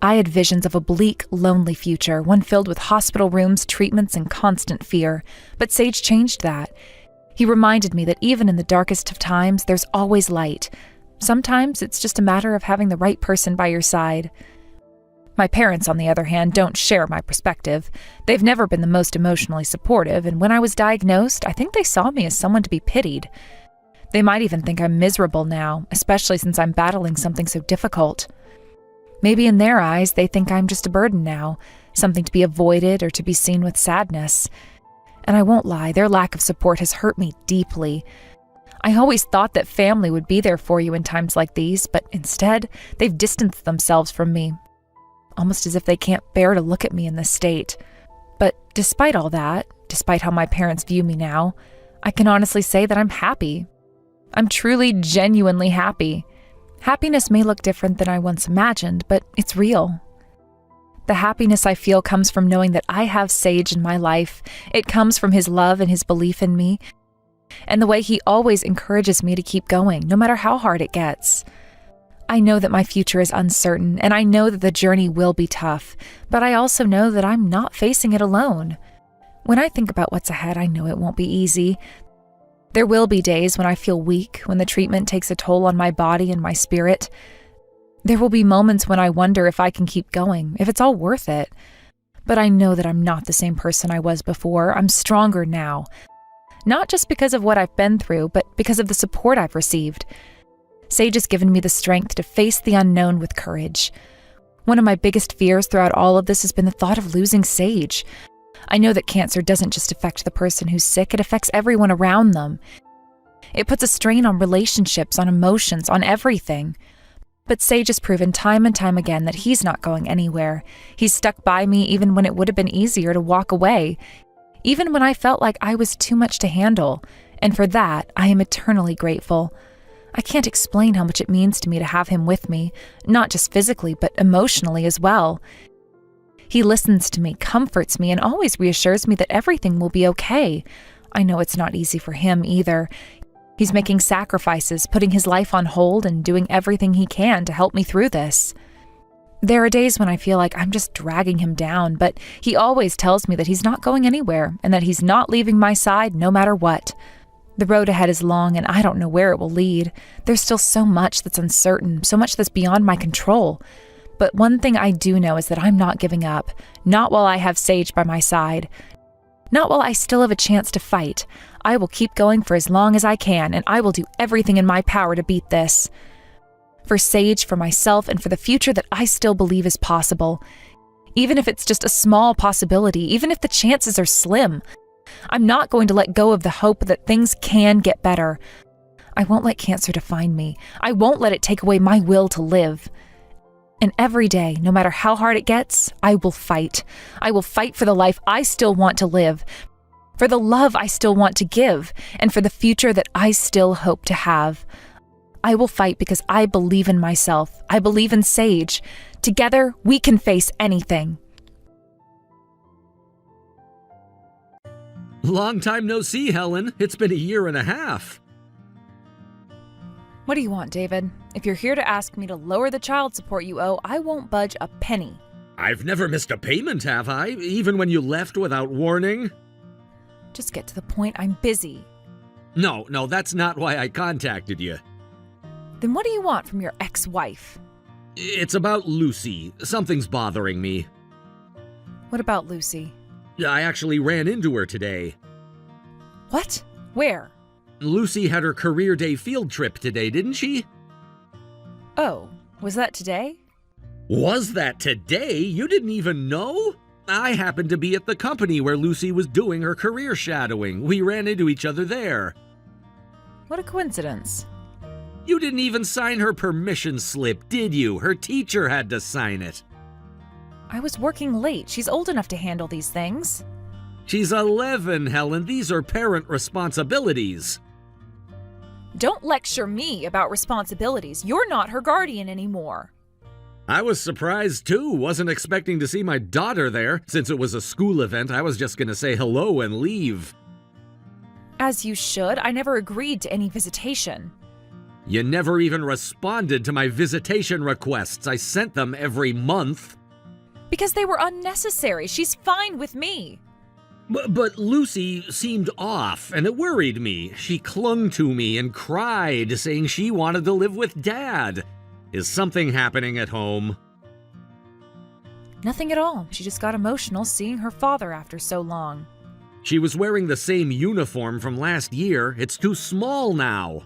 I had visions of a bleak, lonely future, one filled with hospital rooms, treatments, and constant fear. But Sage changed that. He reminded me that even in the darkest of times, there's always light. Sometimes it's just a matter of having the right person by your side. My parents, on the other hand, don't share my perspective. They've never been the most emotionally supportive, and when I was diagnosed, I think they saw me as someone to be pitied. They might even think I'm miserable now, especially since I'm battling something so difficult. Maybe in their eyes, they think I'm just a burden now, something to be avoided or to be seen with sadness. And I won't lie, their lack of support has hurt me deeply. I always thought that family would be there for you in times like these, but instead, they've distanced themselves from me, almost as if they can't bear to look at me in this state. But despite all that, despite how my parents view me now, I can honestly say that I'm happy. I'm truly, genuinely happy. Happiness may look different than I once imagined, but it's real. The happiness I feel comes from knowing that I have Sage in my life. It comes from his love and his belief in me, and the way he always encourages me to keep going, no matter how hard it gets. I know that my future is uncertain, and I know that the journey will be tough, but I also know that I'm not facing it alone. When I think about what's ahead, I know it won't be easy. There will be days when I feel weak, when the treatment takes a toll on my body and my spirit. There will be moments when I wonder if I can keep going, if it's all worth it. But I know that I'm not the same person I was before. I'm stronger now. Not just because of what I've been through, but because of the support I've received. Sage has given me the strength to face the unknown with courage. One of my biggest fears throughout all of this has been the thought of losing Sage. I know that cancer doesn't just affect the person who's sick, it affects everyone around them. It puts a strain on relationships, on emotions, on everything. But Sage has proven time and time again that he's not going anywhere. He's stuck by me even when it would have been easier to walk away, even when I felt like I was too much to handle. And for that, I am eternally grateful. I can't explain how much it means to me to have him with me, not just physically, but emotionally as well. He listens to me, comforts me, and always reassures me that everything will be okay. I know it's not easy for him either. He's making sacrifices, putting his life on hold, and doing everything he can to help me through this. There are days when I feel like I'm just dragging him down, but he always tells me that he's not going anywhere and that he's not leaving my side no matter what. The road ahead is long, and I don't know where it will lead. There's still so much that's uncertain, so much that's beyond my control. But one thing I do know is that I'm not giving up, not while I have Sage by my side. Not while I still have a chance to fight. I will keep going for as long as I can, and I will do everything in my power to beat this. For Sage, for myself, and for the future that I still believe is possible. Even if it's just a small possibility, even if the chances are slim, I'm not going to let go of the hope that things can get better. I won't let cancer define me. I won't let it take away my will to live. And every day, no matter how hard it gets, I will fight. I will fight for the life I still want to live, for the love I still want to give, and for the future that I still hope to have. I will fight because I believe in myself. I believe in Sage. Together, we can face anything. Long time no see, Helen. It's been a year and a half. What do you want, David? If you're here to ask me to lower the child support you owe, I won't budge a penny. I've never missed a payment, have I? Even when you left without warning? Just get to the point. I'm busy. No, that's not why I contacted you. Then what do you want from your ex-wife? It's about Lucy. Something's bothering me. What about Lucy? I actually ran into her today. What? Where? Lucy had her career day field trip today, didn't she? Oh, was that today? Was that today? You didn't even know? I happened to be at the company where Lucy was doing her career shadowing. We ran into each other there. What a coincidence. You didn't even sign her permission slip, did you? Her teacher had to sign it. I was working late. She's old enough to handle these things. She's 11, Helen. These are parent responsibilities. Don't lecture me about responsibilities. You're not her guardian anymore. I was surprised too. Wasn't expecting to see my daughter there. Since it was a school event, I was just going to say hello and leave. As you should. I never agreed to any visitation. You never even responded to my visitation requests. I sent them every month. Because they were unnecessary. She's fine with me. But Lucy seemed off, and it worried me. She clung to me and cried, saying she wanted to live with Dad. Is something happening at home? Nothing at all. She just got emotional seeing her father after so long. She was wearing the same uniform from last year. It's too small now.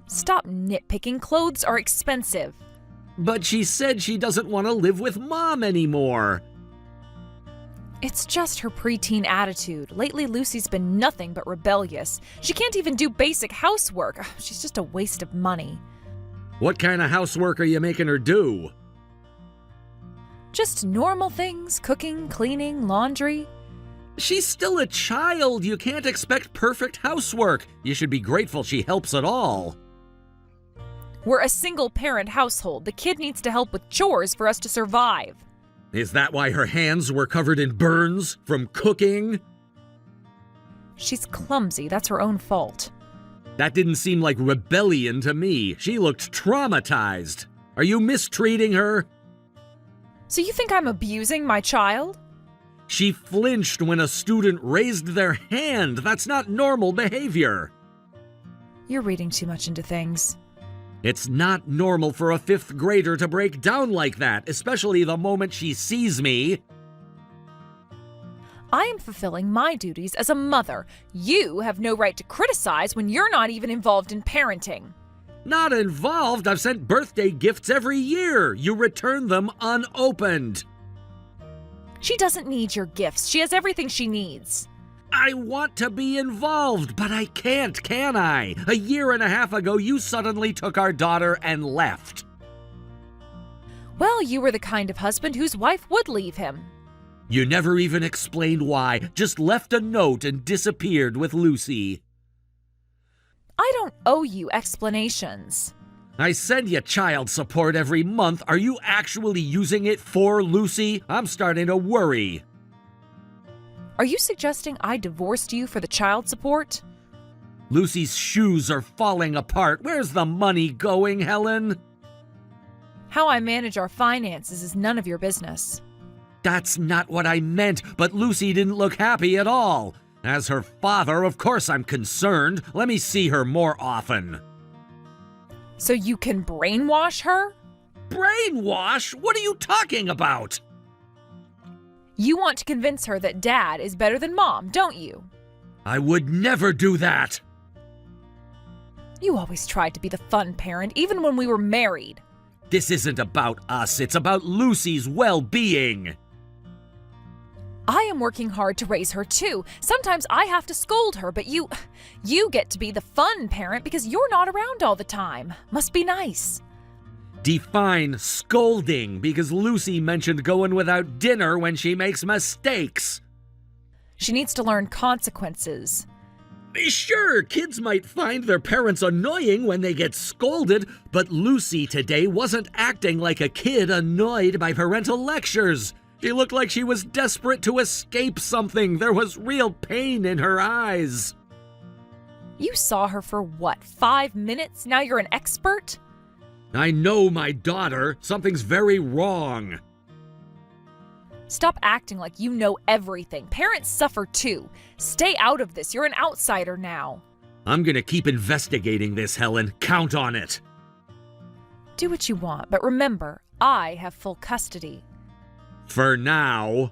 Stop nitpicking. Clothes are expensive. But she said she doesn't want to live with Mom anymore. It's just her preteen attitude. Lately, Lucy's been nothing but rebellious. She can't even do basic housework. She's just a waste of money. What kind of housework are you making her do? Just normal things. Cooking, cleaning, laundry. She's still a child. You can't expect perfect housework. You should be grateful she helps at all. We're a single-parent household. The kid needs to help with chores for us to survive. Is that why her hands were covered in burns from cooking? She's clumsy. That's her own fault. That didn't seem like rebellion to me. She looked traumatized. Are you mistreating her? So you think I'm abusing my child? She flinched when a student raised their hand. That's not normal behavior. You're reading too much into things. It's not normal for a 5th grader to break down like that, especially the moment she sees me. I am fulfilling my duties as a mother. You have no right to criticize when you're not even involved in parenting. Not involved. I've sent birthday gifts every year. You return them unopened. She doesn't need your gifts. She has everything she needs. I want to be involved, but I can't, can I? A year and a half ago, you suddenly took our daughter and left. Well, you were the kind of husband whose wife would leave him. You never even explained why, just left a note and disappeared with Lucy. I don't owe you explanations. I send you child support every month. Are you actually using it for Lucy? I'm starting to worry. Are you suggesting I divorced you for the child support? Lucy's shoes are falling apart. Where's the money going, Helen? How I manage our finances is none of your business. That's not what I meant, but Lucy didn't look happy at all. As her father, of course I'm concerned. Let me see her more often. So you can brainwash her? Brainwash? What are you talking about? You want to convince her that Dad is better than Mom, don't you? I would never do that. You always tried to be the fun parent, even when we were married. This isn't about us. It's about Lucy's well-being. I am working hard to raise her too. Sometimes I have to scold her, but you get to be the fun parent because you're not around all the time. Must be nice. Define scolding, because Lucy mentioned going without dinner when she makes mistakes. She needs to learn consequences. Sure, kids might find their parents annoying when they get scolded, but Lucy today wasn't acting like a kid annoyed by parental lectures. She looked like she was desperate to escape something. There was real pain in her eyes. You saw her for what, 5 minutes? Now you're an expert? I know my daughter. Something's very wrong. Stop acting like you know everything. Parents suffer too. Stay out of this. You're an outsider now. I'm gonna keep investigating this, Helen. Count on it. Do what you want, but remember, I have full custody. For now.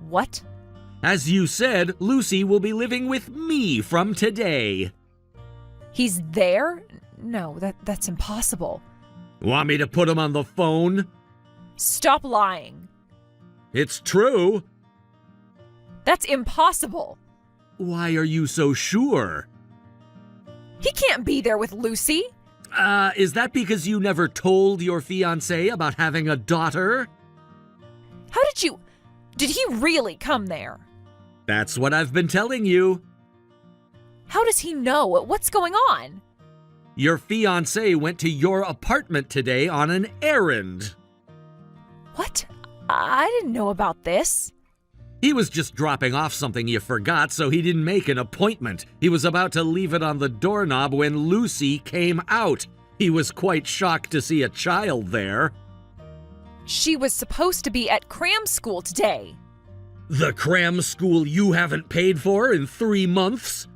What? As you said, Lucy will be living with me from today. He's there? No, that's impossible. Want me to put him on the phone? Stop lying. It's true. That's impossible. Why are you so sure? He can't be there with Lucy. Is that because you never told your fiancé about having a daughter? How did he really come there? That's what I've been telling you. How does he know? What's going on? Your fiancé went to your apartment today on an errand. What? I didn't know about this. He was just dropping off something you forgot, so he didn't make an appointment. He was about to leave it on the doorknob when Lucy came out. He was quite shocked to see a child there. She was supposed to be at cram school today. The cram school you haven't paid for in 3 months?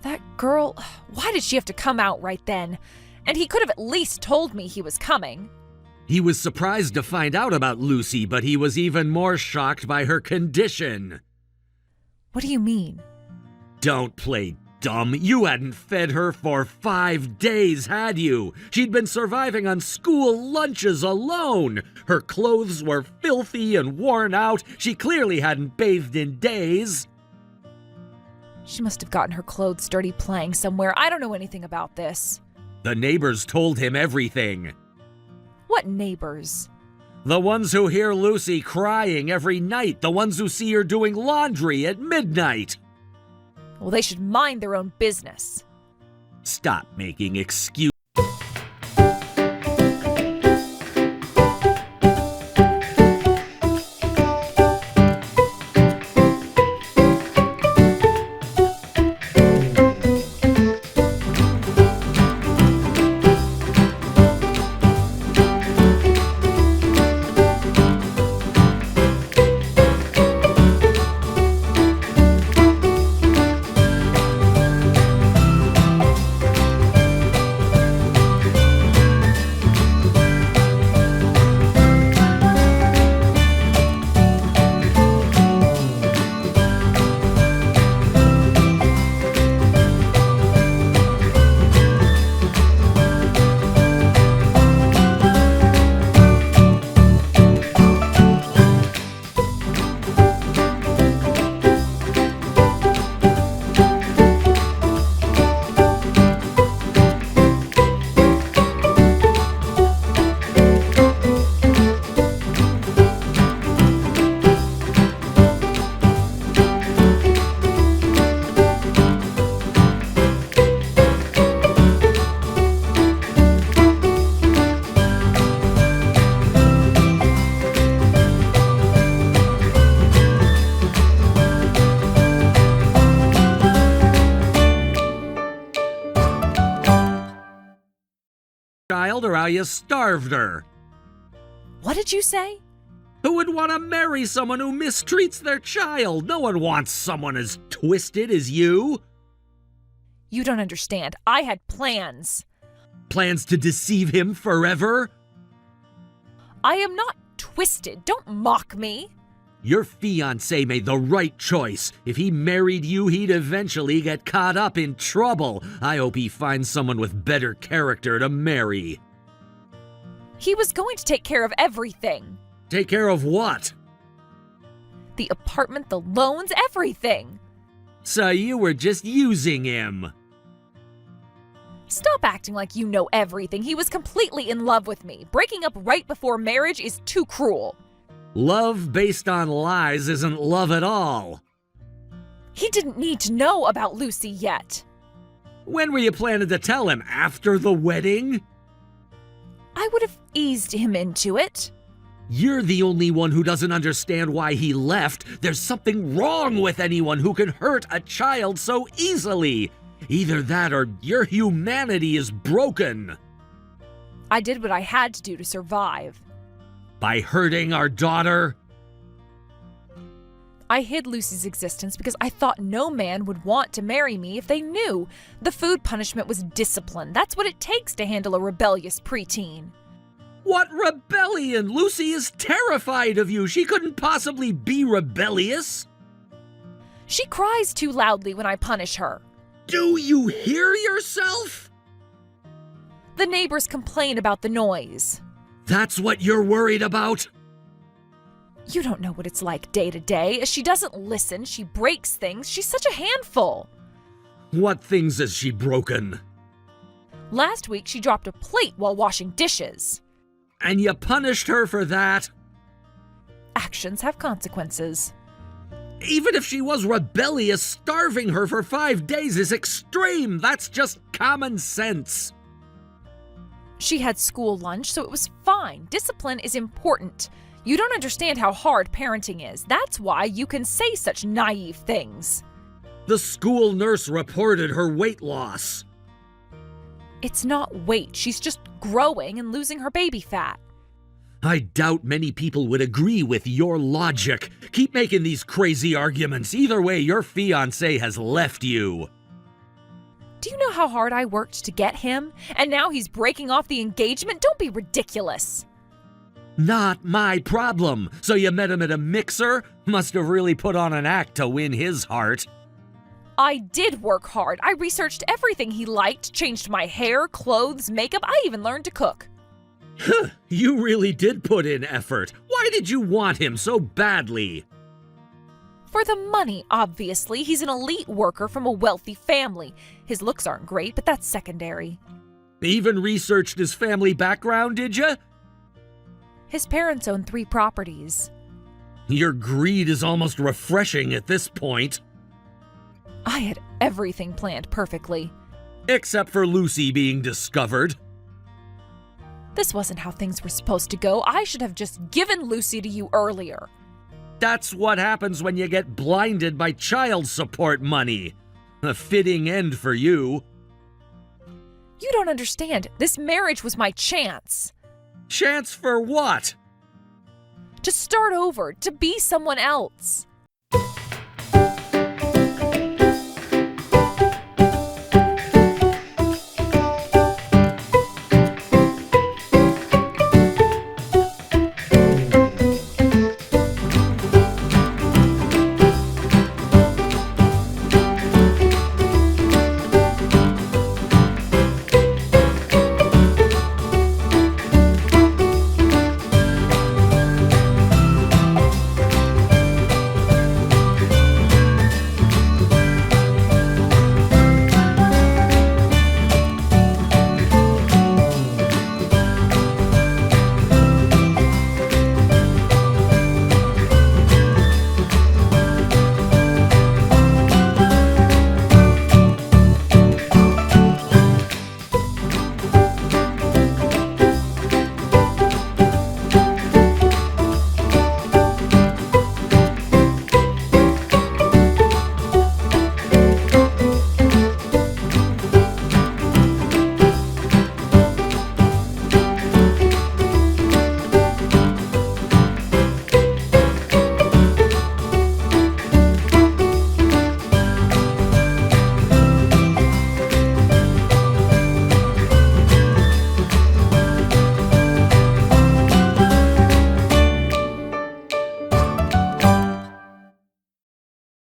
That girl, why did she have to come out right then? And he could have at least told me he was coming. He was surprised to find out about Lucy, but he was even more shocked by her condition. What do you mean? Don't play dumb. You hadn't fed her for 5 days, had you? She'd been surviving on school lunches alone. Her clothes were filthy and worn out. She clearly hadn't bathed in days. She must have gotten her clothes dirty playing somewhere. I don't know anything about this. The neighbors told him everything. What neighbors? The ones who hear Lucy crying every night. The ones who see her doing laundry at midnight. Well, they should mind their own business. Stop making excuses. Child, or how you starved her. What did you say? Who would want to marry someone who mistreats their child? No one wants someone as twisted as you. You don't understand. I had plans. Plans to deceive him forever? I am not twisted. Don't mock me. Your fiancé made the right choice. If he married you, he'd eventually get caught up in trouble. I hope he finds someone with better character to marry. He was going to take care of everything. Take care of what? The apartment, the loans, everything. So you were just using him. Stop acting like you know everything. He was completely in love with me. Breaking up right before marriage is too cruel. Love based on lies isn't love at all. He didn't need to know about Lucy yet. When were you planning to tell him? After the wedding? I would have eased him into it. You're the only one who doesn't understand why he left. There's something wrong with anyone who can hurt a child so easily. Either that or your humanity is broken. I did what I had to do to survive. By hurting our daughter? I hid Lucy's existence because I thought no man would want to marry me if they knew. The food punishment was discipline. That's what it takes to handle a rebellious preteen. What rebellion? Lucy is terrified of you. She couldn't possibly be rebellious. She cries too loudly when I punish her. Do you hear yourself? The neighbors complain about the noise. That's what you're worried about? You don't know what it's like day to day. She doesn't listen. She breaks things. She's such a handful. What things has she broken? Last week, she dropped a plate while washing dishes. And you punished her for that? Actions have consequences. Even if she was rebellious, starving her for 5 days is extreme. That's just common sense. She had school lunch, so it was fine. Discipline is important. You don't understand how hard parenting is. That's why you can say such naive things. The school nurse reported her weight loss. It's not weight. She's just growing and losing her baby fat. I doubt many people would agree with your logic. Keep making these crazy arguments. Either way, your fiancé has left you. Do you know how hard I worked to get him? And now he's breaking off the engagement? Don't be ridiculous. Not my problem. So you met him at a mixer? Must have really put on an act to win his heart. I did work hard. I researched everything he liked, changed my hair, clothes, makeup. I even learned to cook. You really did put in effort. Why did you want him so badly? For the money, obviously. He's an elite worker from a wealthy family. His looks aren't great, but that's secondary. Even researched his family background, did you? His parents own 3 properties. Your greed is almost refreshing at this point. I had everything planned perfectly. Except for Lucy being discovered. This wasn't how things were supposed to go. I should have just given Lucy to you earlier. That's what happens when you get blinded by child support money. A fitting end for you. You don't understand. This marriage was my chance. Chance for what? To start over, to be someone else.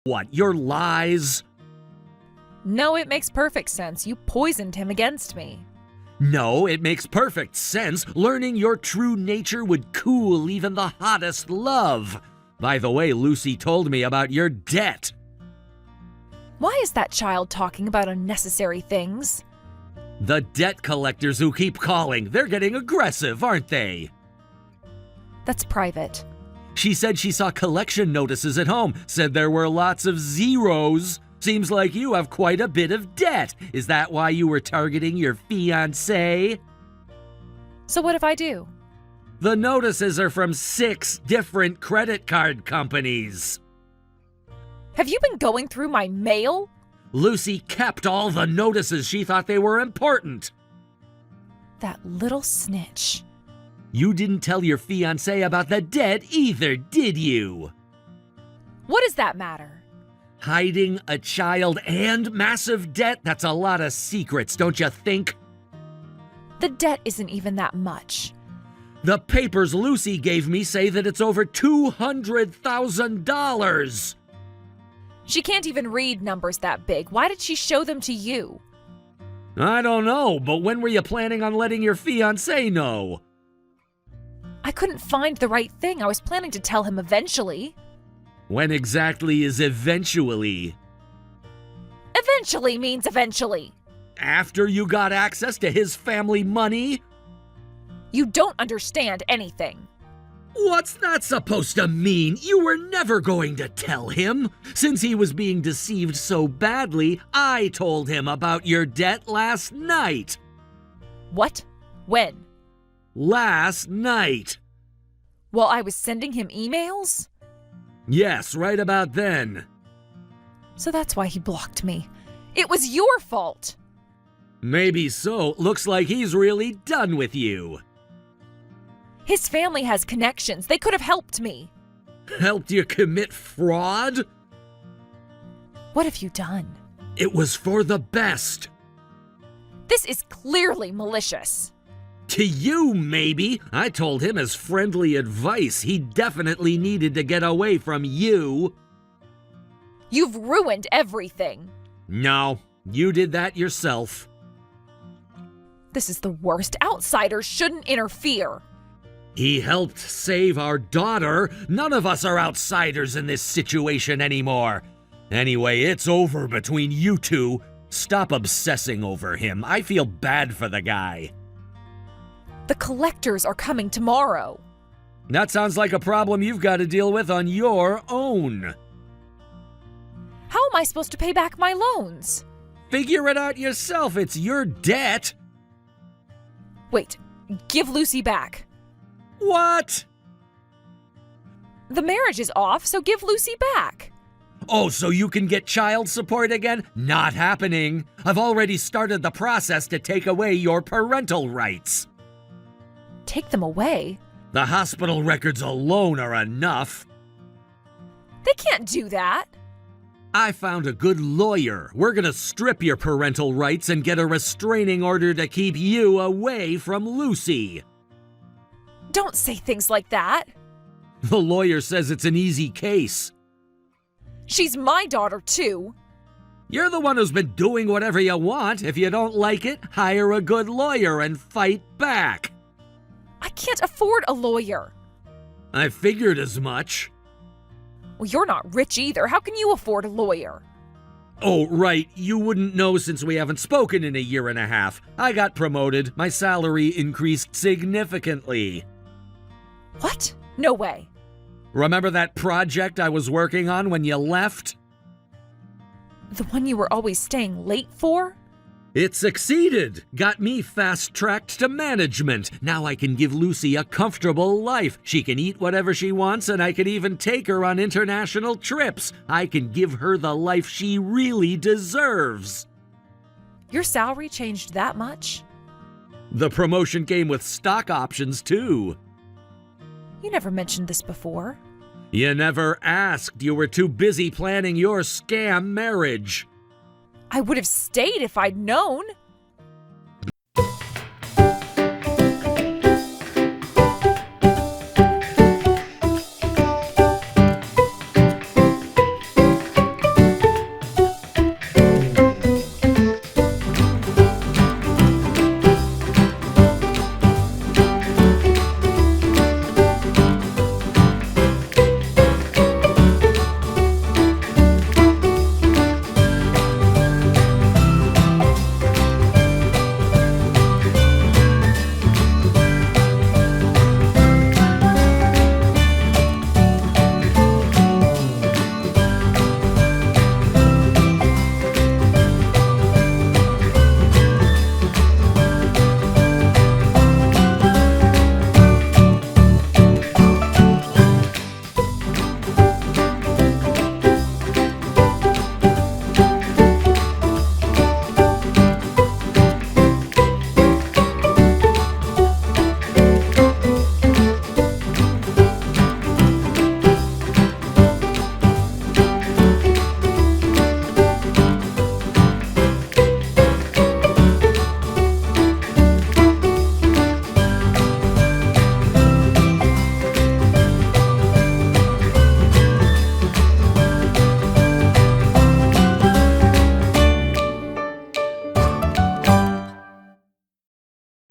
What, your lies? No, it makes perfect sense. You poisoned him against me. No, it makes perfect sense. Learning your true nature would cool even the hottest love. By the way, Lucy told me about your debt. Why is that child talking about unnecessary things? The debt collectors who keep calling, they're getting aggressive, aren't they? That's private. She said she saw collection notices at home, said there were lots of zeros. Seems like you have quite a bit of debt. Is that why you were targeting your fiancé? So what if I do? The notices are from 6 different credit card companies. Have you been going through my mail? Lucy kept all the notices. She thought they were important. That little snitch. You didn't tell your fiancé about the debt either, did you? What does that matter? Hiding a child and massive debt? That's a lot of secrets, don't you think? The debt isn't even that much. The papers Lucy gave me say that it's over $200,000. She can't even read numbers that big. Why did she show them to you? I don't know, but when were you planning on letting your fiancé know? I couldn't find the right thing. I was planning to tell him eventually. When exactly is eventually? Eventually means eventually. After you got access to his family money? You don't understand anything. What's that supposed to mean? You were never going to tell him. Since he was being deceived so badly, I told him about your debt last night. What? When? Last night. While I was sending him emails? Yes, right about then. So that's why he blocked me. It was your fault. Maybe so. Looks like he's really done with you. His family has connections. They could have helped me. Helped you commit fraud? What have you done? It was for the best. This is clearly malicious. To you, maybe. I told him as friendly advice he definitely needed to get away from you. You've ruined everything. No, you did that yourself. This is the worst. Outsiders shouldn't interfere. He helped save our daughter. None of us are outsiders in this situation anymore. Anyway, it's over between you two. Stop obsessing over him. I feel bad for the guy. The collectors are coming tomorrow. That sounds like a problem you've got to deal with on your own. How am I supposed to pay back my loans? Figure it out yourself. It's your debt. Wait, give Lucy back. What? The marriage is off, so give Lucy back. Oh, so you can get child support again? Not happening. I've already started the process to take away your parental rights. Take them away? The hospital records alone are enough. They can't do that. I found a good lawyer. We're gonna strip your parental rights and get a restraining order to keep you away from Lucy. Don't say things like that. The lawyer says it's an easy case. She's my daughter, too. You're the one who's been doing whatever you want. If you don't like it, hire a good lawyer and fight back. I can't afford a lawyer. I figured as much. Well, you're not rich either. How can you afford a lawyer? Oh, right. You wouldn't know since we haven't spoken in a year and a half. I got promoted. My salary increased significantly. What? No way. Remember that project I was working on when you left? The one you were always staying late for? It succeeded. Got me fast-tracked to management. Now I can give Lucy a comfortable life. She can eat whatever she wants, and I can even take her on international trips. I can give her the life she really deserves. Your salary changed that much? The promotion came with stock options, too. You never mentioned this before. You never asked. You were too busy planning your scam marriage. I would have stayed if I'd known.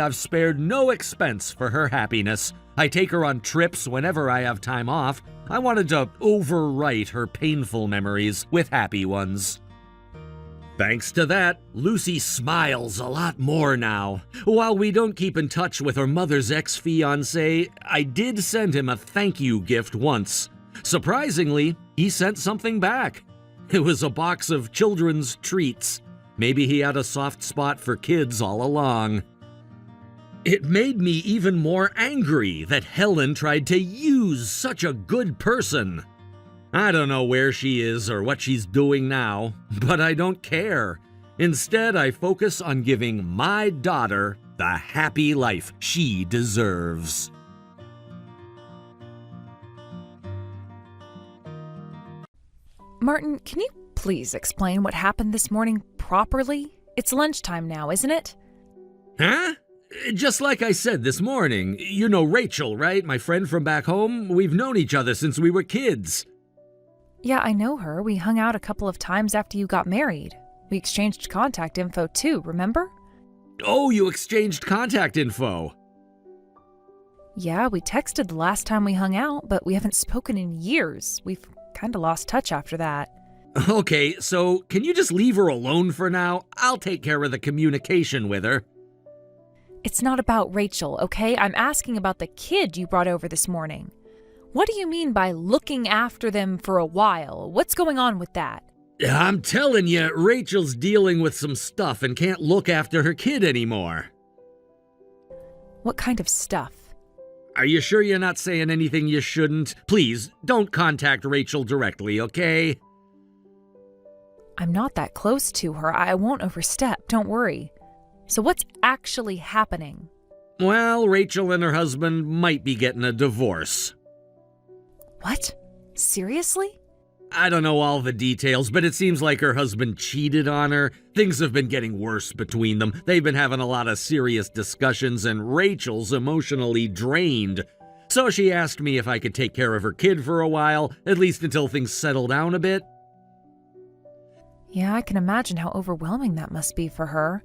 I've spared no expense for her happiness. I take her on trips whenever I have time off. I wanted to overwrite her painful memories with happy ones. Thanks to that, Lucy smiles a lot more now. While we don't keep in touch with her mother's ex-fiancé, I did send him a thank you gift once. Surprisingly, he sent something back. It was a box of children's treats. Maybe he had a soft spot for kids all along. It made me even more angry that Helen tried to use such a good person. I don't know where she is or what she's doing now, but I don't care. Instead, I focus on giving my daughter the happy life she deserves. Martin, can you please explain what happened this morning properly? It's lunchtime now, isn't it? Huh? Just like I said this morning, you know Rachel, right? My friend from back home? We've known each other since we were kids. Yeah, I know her. We hung out a couple of times after you got married. We exchanged contact info too, remember? Oh, you exchanged contact info. Yeah, we texted the last time we hung out, but we haven't spoken in years. We've kind of lost touch after that. Okay, so can you just leave her alone for now? I'll take care of the communication with her. It's not about Rachel, okay? I'm asking about the kid you brought over this morning. What do you mean by looking after them for a while? What's going on with that? I'm telling you, Rachel's dealing with some stuff and can't look after her kid anymore. What kind of stuff? Are you sure you're not saying anything you shouldn't? Please, don't contact Rachel directly, okay? I'm not that close to her. I won't overstep, don't worry. So what's actually happening? Well, Rachel and her husband might be getting a divorce. What? Seriously? I don't know all the details, but it seems like her husband cheated on her. Things have been getting worse between them. They've been having a lot of serious discussions, and Rachel's emotionally drained. So she asked me if I could take care of her kid for a while, at least until things settle down a bit. Yeah, I can imagine how overwhelming that must be for her.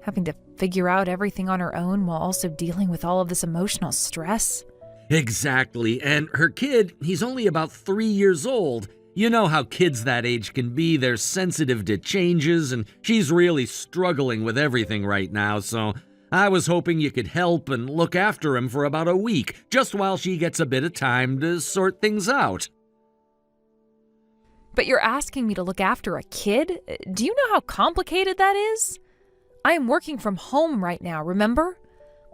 Having to figure out everything on her own while also dealing with all of this emotional stress. Exactly, and her kid, he's only about 3 years old. You know how kids that age can be. They're sensitive to changes, and she's really struggling with everything right now, so I was hoping you could help and look after him for about a week, just while she gets a bit of time to sort things out. But you're asking me to look after a kid? Do you know how complicated that is? I am working from home right now, remember?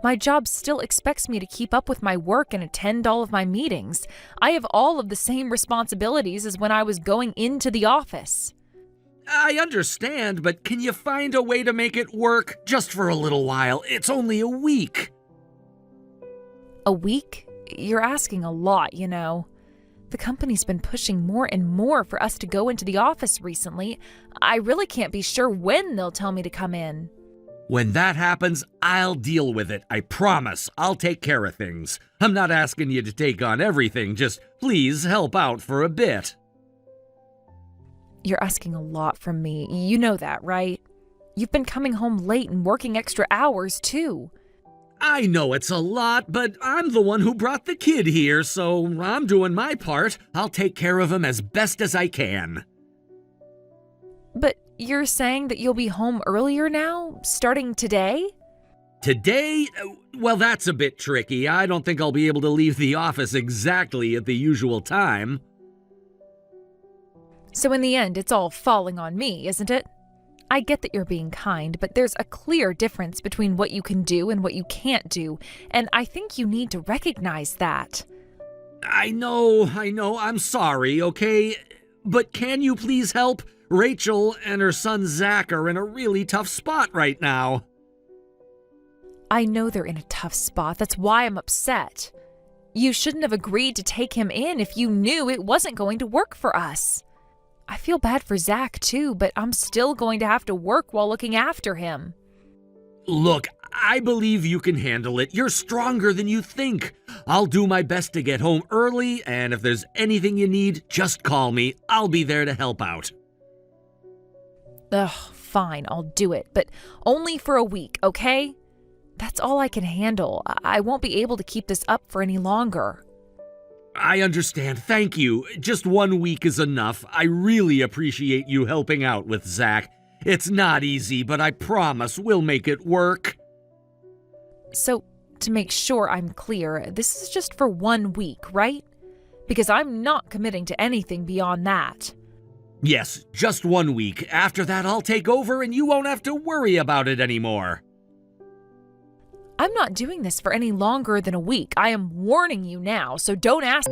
My job still expects me to keep up with my work and attend all of my meetings. I have all of the same responsibilities as when I was going into the office. I understand, but can you find a way to make it work? Just for a little while. It's only a week. A week? You're asking a lot, you know. The company's been pushing more and more for us to go into the office recently. I really can't be sure when they'll tell me to come in. When that happens, I'll deal with it. I promise. I'll take care of things. I'm not asking you to take on everything. Just please help out for a bit. You're asking a lot from me. You know that, right? You've been coming home late and working extra hours, too. I know it's a lot, but I'm the one who brought the kid here, so I'm doing my part. I'll take care of him as best as I can. But you're saying that you'll be home earlier now, starting today? Today? Well, that's a bit tricky. I don't think I'll be able to leave the office exactly at the usual time. So in the end, it's all falling on me, isn't it? I get that you're being kind, but there's a clear difference between what you can do and what you can't do, and I think you need to recognize that. I know, I'm sorry, okay? But can you please help? Rachel and her son Zach are in a really tough spot right now. I know they're in a tough spot. That's why I'm upset. You shouldn't have agreed to take him in if you knew it wasn't going to work for us. I feel bad for Zach too, but I'm still going to have to work while looking after him. Look, I believe you can handle it. You're stronger than you think. I'll do my best to get home early, and if there's anything you need, just call me. I'll be there to help out. Ugh, fine, I'll do it, but only for a week, okay? That's all I can handle. I won't be able to keep this up for any longer. I understand. Thank you. Just 1 week is enough. I really appreciate you helping out with Zach. It's not easy, but I promise we'll make it work. So, to make sure I'm clear, this is just for 1 week, right? Because I'm not committing to anything beyond that. Yes, just 1 week. After that, I'll take over and you won't have to worry about it anymore. I'm not doing this for any longer than a week. I am warning you now, so don't ask.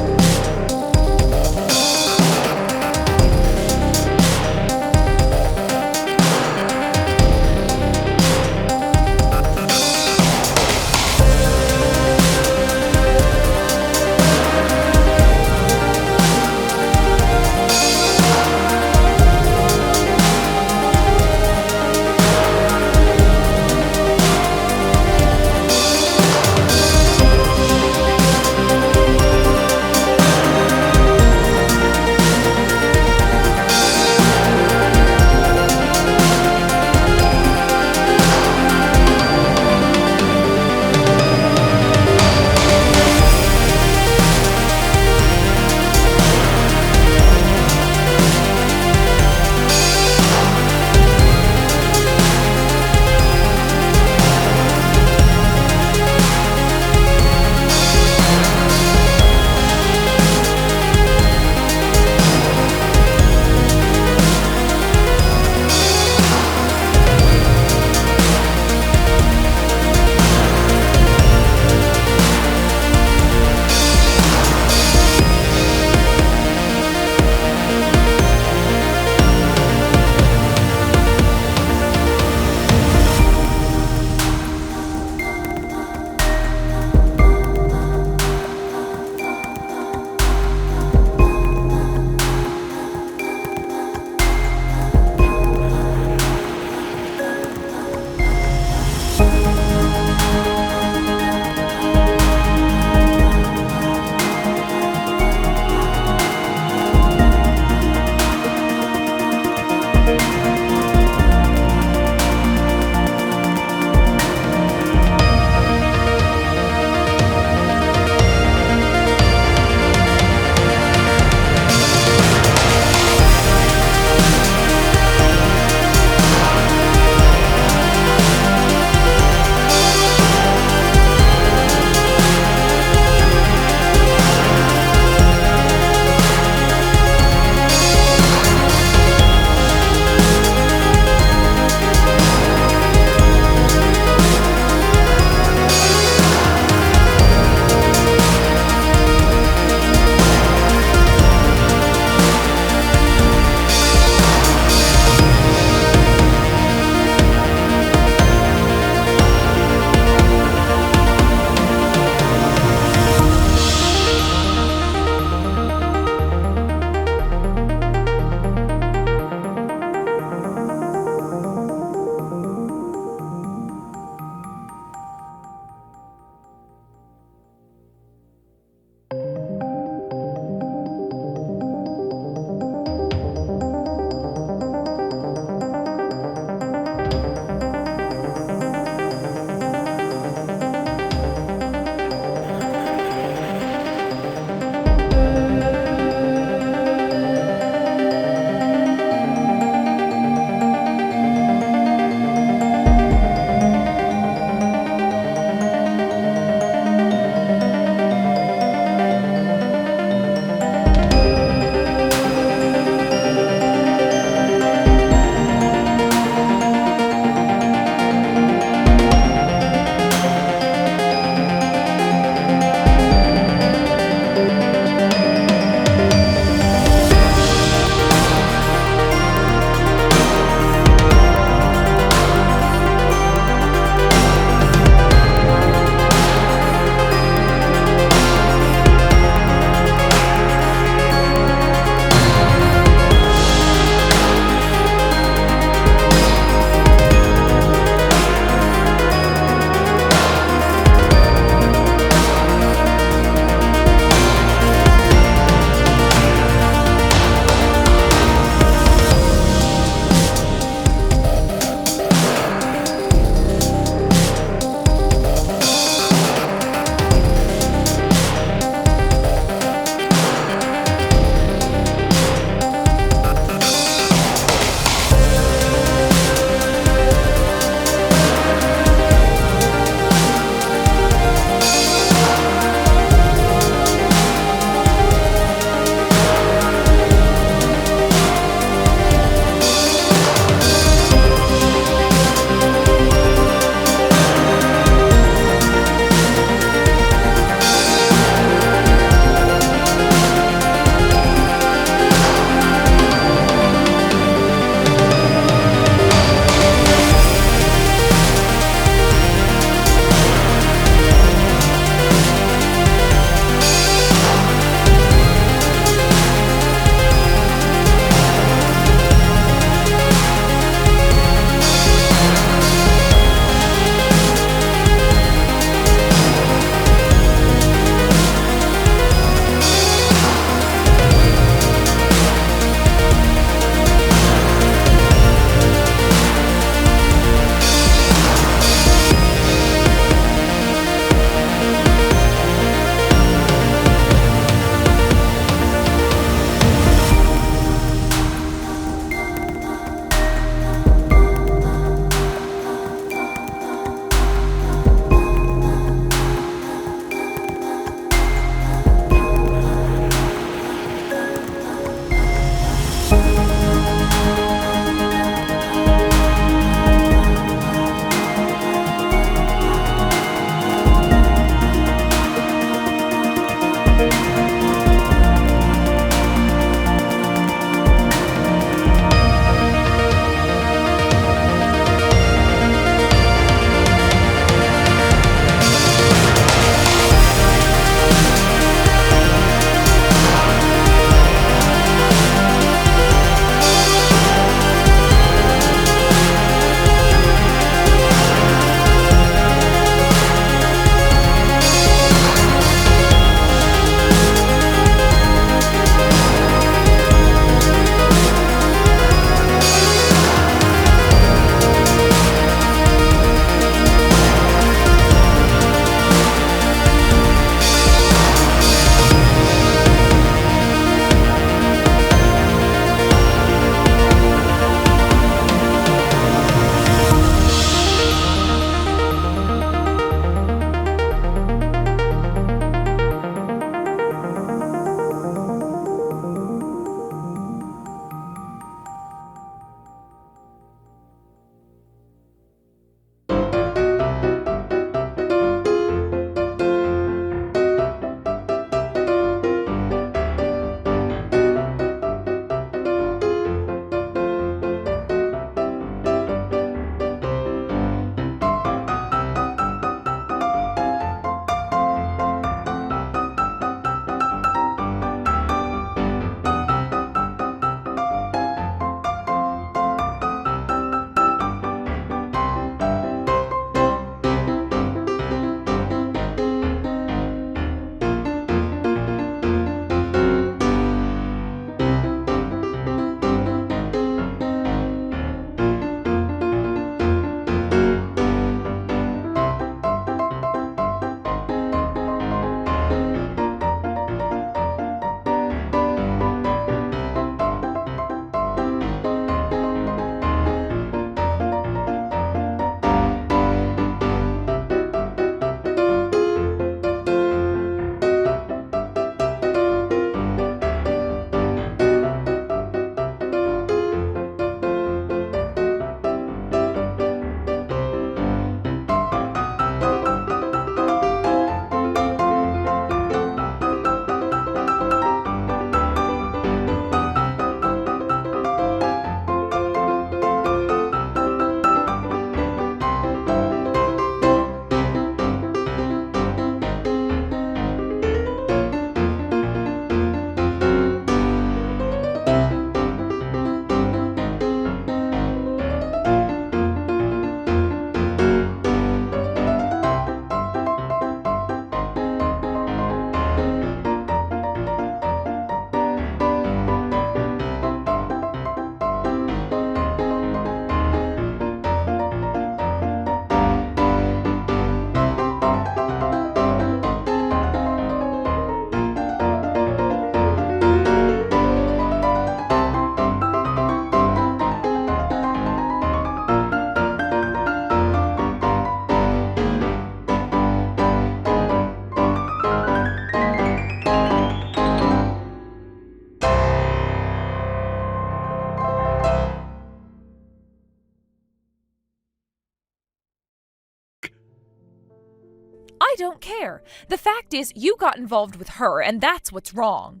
I don't care. The fact is, you got involved with her, and that's what's wrong.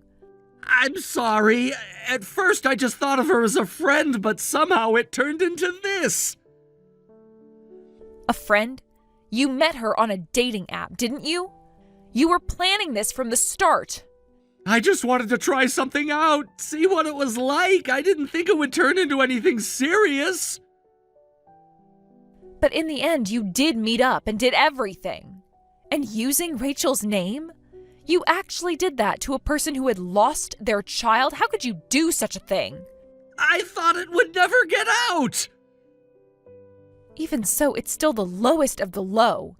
I'm sorry. At first I just thought of her as a friend, but somehow it turned into this. A friend? You met her on a dating app, didn't you? You were planning this from the start. I just wanted to try something out, see what it was like. I didn't think it would turn into anything serious. But in the end, you did meet up and did everything. And using Rachel's name? You actually did that to a person who had lost their child? How could you do such a thing? I thought it would never get out. Even so, it's still the lowest of the low.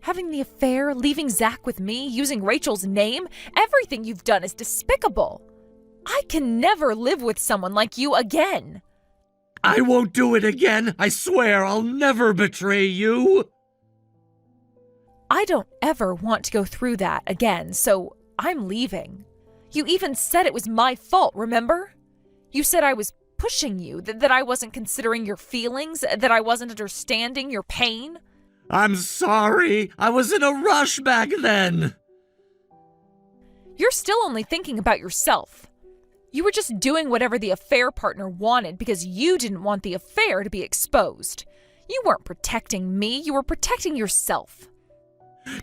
Having the affair, leaving Zach with me, using Rachel's name, everything you've done is despicable. I can never live with someone like you again. I won't do it again. I swear I'll never betray you. I don't ever want to go through that again, so I'm leaving. You even said it was my fault, remember? You said I was pushing you, that I wasn't considering your feelings, that I wasn't understanding your pain. I'm sorry. I was in a rush back then. You're still only thinking about yourself. You were just doing whatever the affair partner wanted because you didn't want the affair to be exposed. You weren't protecting me, you were protecting yourself.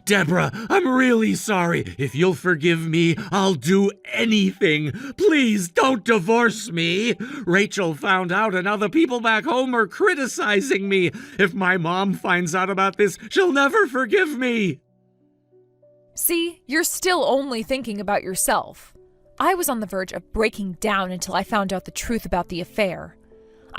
Deborah, I'm really sorry. If you'll forgive me, I'll do anything. Please don't divorce me. Rachel found out and now the people back home are criticizing me. If my mom finds out about this, she'll never forgive me. See, you're still only thinking about yourself. I was on the verge of breaking down until I found out the truth about the affair.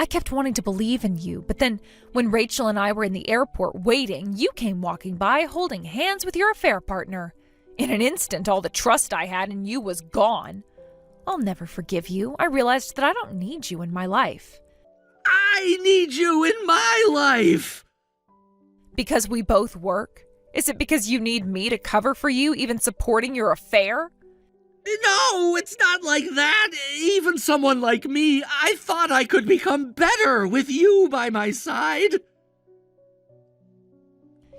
I kept wanting to believe in you, but then when Rachel and I were in the airport waiting, you came walking by holding hands with your affair partner. In an instant, all the trust I had in you was gone. I'll never forgive you. I realized that I don't need you in my life. I need you in my life. Because we both work? Is it because you need me to cover for you, even supporting your affair? No, it's not like that. Even someone like me, I thought I could become better with you by my side.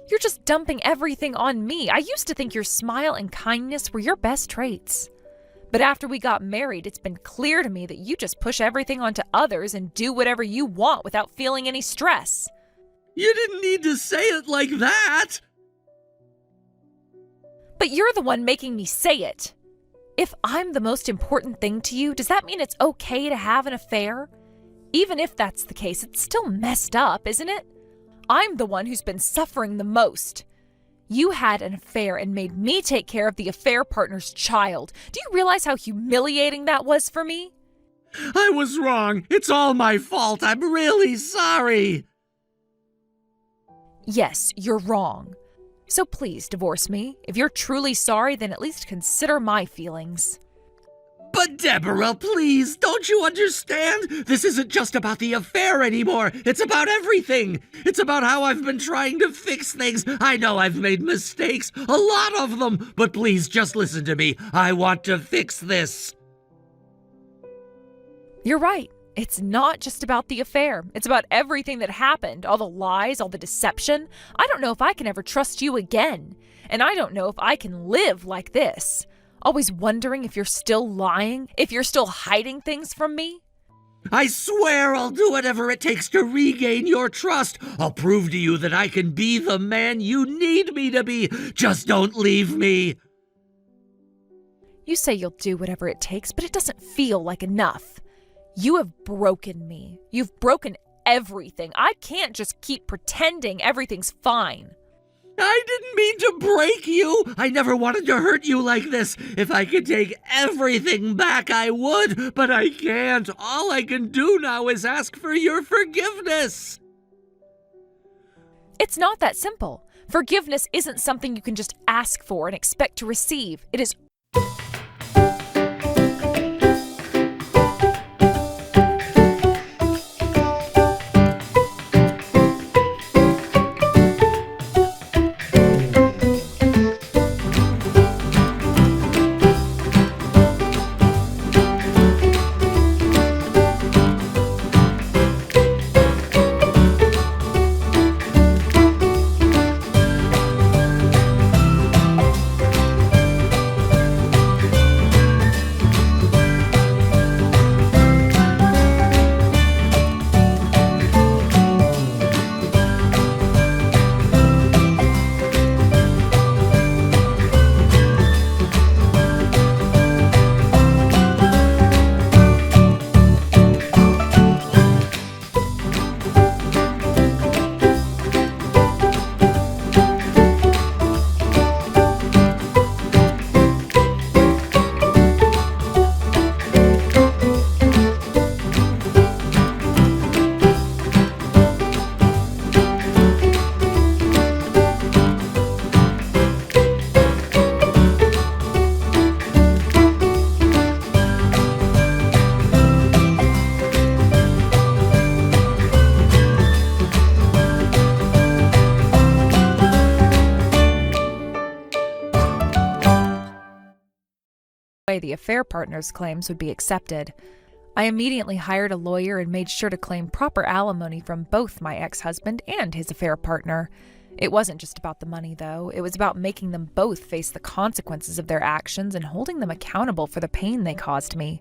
You're just dumping everything on me. I used to think your smile and kindness were your best traits. But after we got married, it's been clear to me that you just push everything onto others and do whatever you want without feeling any stress. You didn't need to say it like that. But you're the one making me say it. If I'm the most important thing to you, does that mean it's okay to have an affair? Even if that's the case, it's still messed up, isn't it? I'm the one who's been suffering the most. You had an affair and made me take care of the affair partner's child. Do you realize how humiliating that was for me? I was wrong. It's all my fault. I'm really sorry. Yes, you're wrong. So please divorce me. If you're truly sorry, then at least consider my feelings. But Deborah, please, don't you understand? This isn't just about the affair anymore. It's about everything. It's about how I've been trying to fix things. I know I've made mistakes, a lot of them, but please just listen to me. I want to fix this. You're right. It's not just about the affair. It's about everything that happened, all the lies, all the deception. I don't know if I can ever trust you again. And I don't know if I can live like this. Always wondering if you're still lying, if you're still hiding things from me. I swear I'll do whatever it takes to regain your trust. I'll prove to you that I can be the man you need me to be. Just don't leave me. You say you'll do whatever it takes, but it doesn't feel like enough. You have broken me. You've broken everything. I can't just keep pretending everything's fine. I didn't mean to break you. I never wanted to hurt you like this. If I could take everything back, I would, but I can't. All I can do now is ask for your forgiveness. It's not that simple. Forgiveness isn't something you can just ask for and expect to receive. It is way the affair partner's claims would be accepted. I immediately hired a lawyer and made sure to claim proper alimony from both my ex-husband and his affair partner. It wasn't just about the money, though. It was about making them both face the consequences of their actions and holding them accountable for the pain they caused me.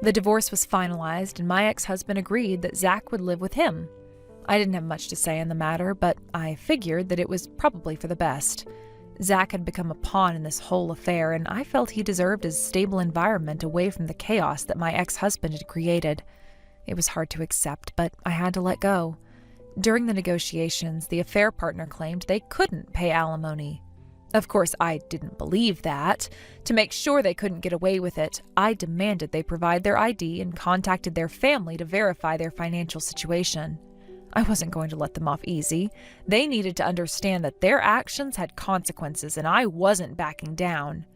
The divorce was finalized, and my ex-husband agreed that Zach would live with him. I didn't have much to say in the matter, but I figured that it was probably for the best. Zach had become a pawn in this whole affair, and I felt he deserved a stable environment away from the chaos that my ex-husband had created. It was hard to accept, but I had to let go. During the negotiations, the affair partner claimed they couldn't pay alimony. Of course, I didn't believe that. To make sure they couldn't get away with it, I demanded they provide their ID and contacted their family to verify their financial situation. I wasn't going to let them off easy. They needed to understand that their actions had consequences, and I wasn't backing down.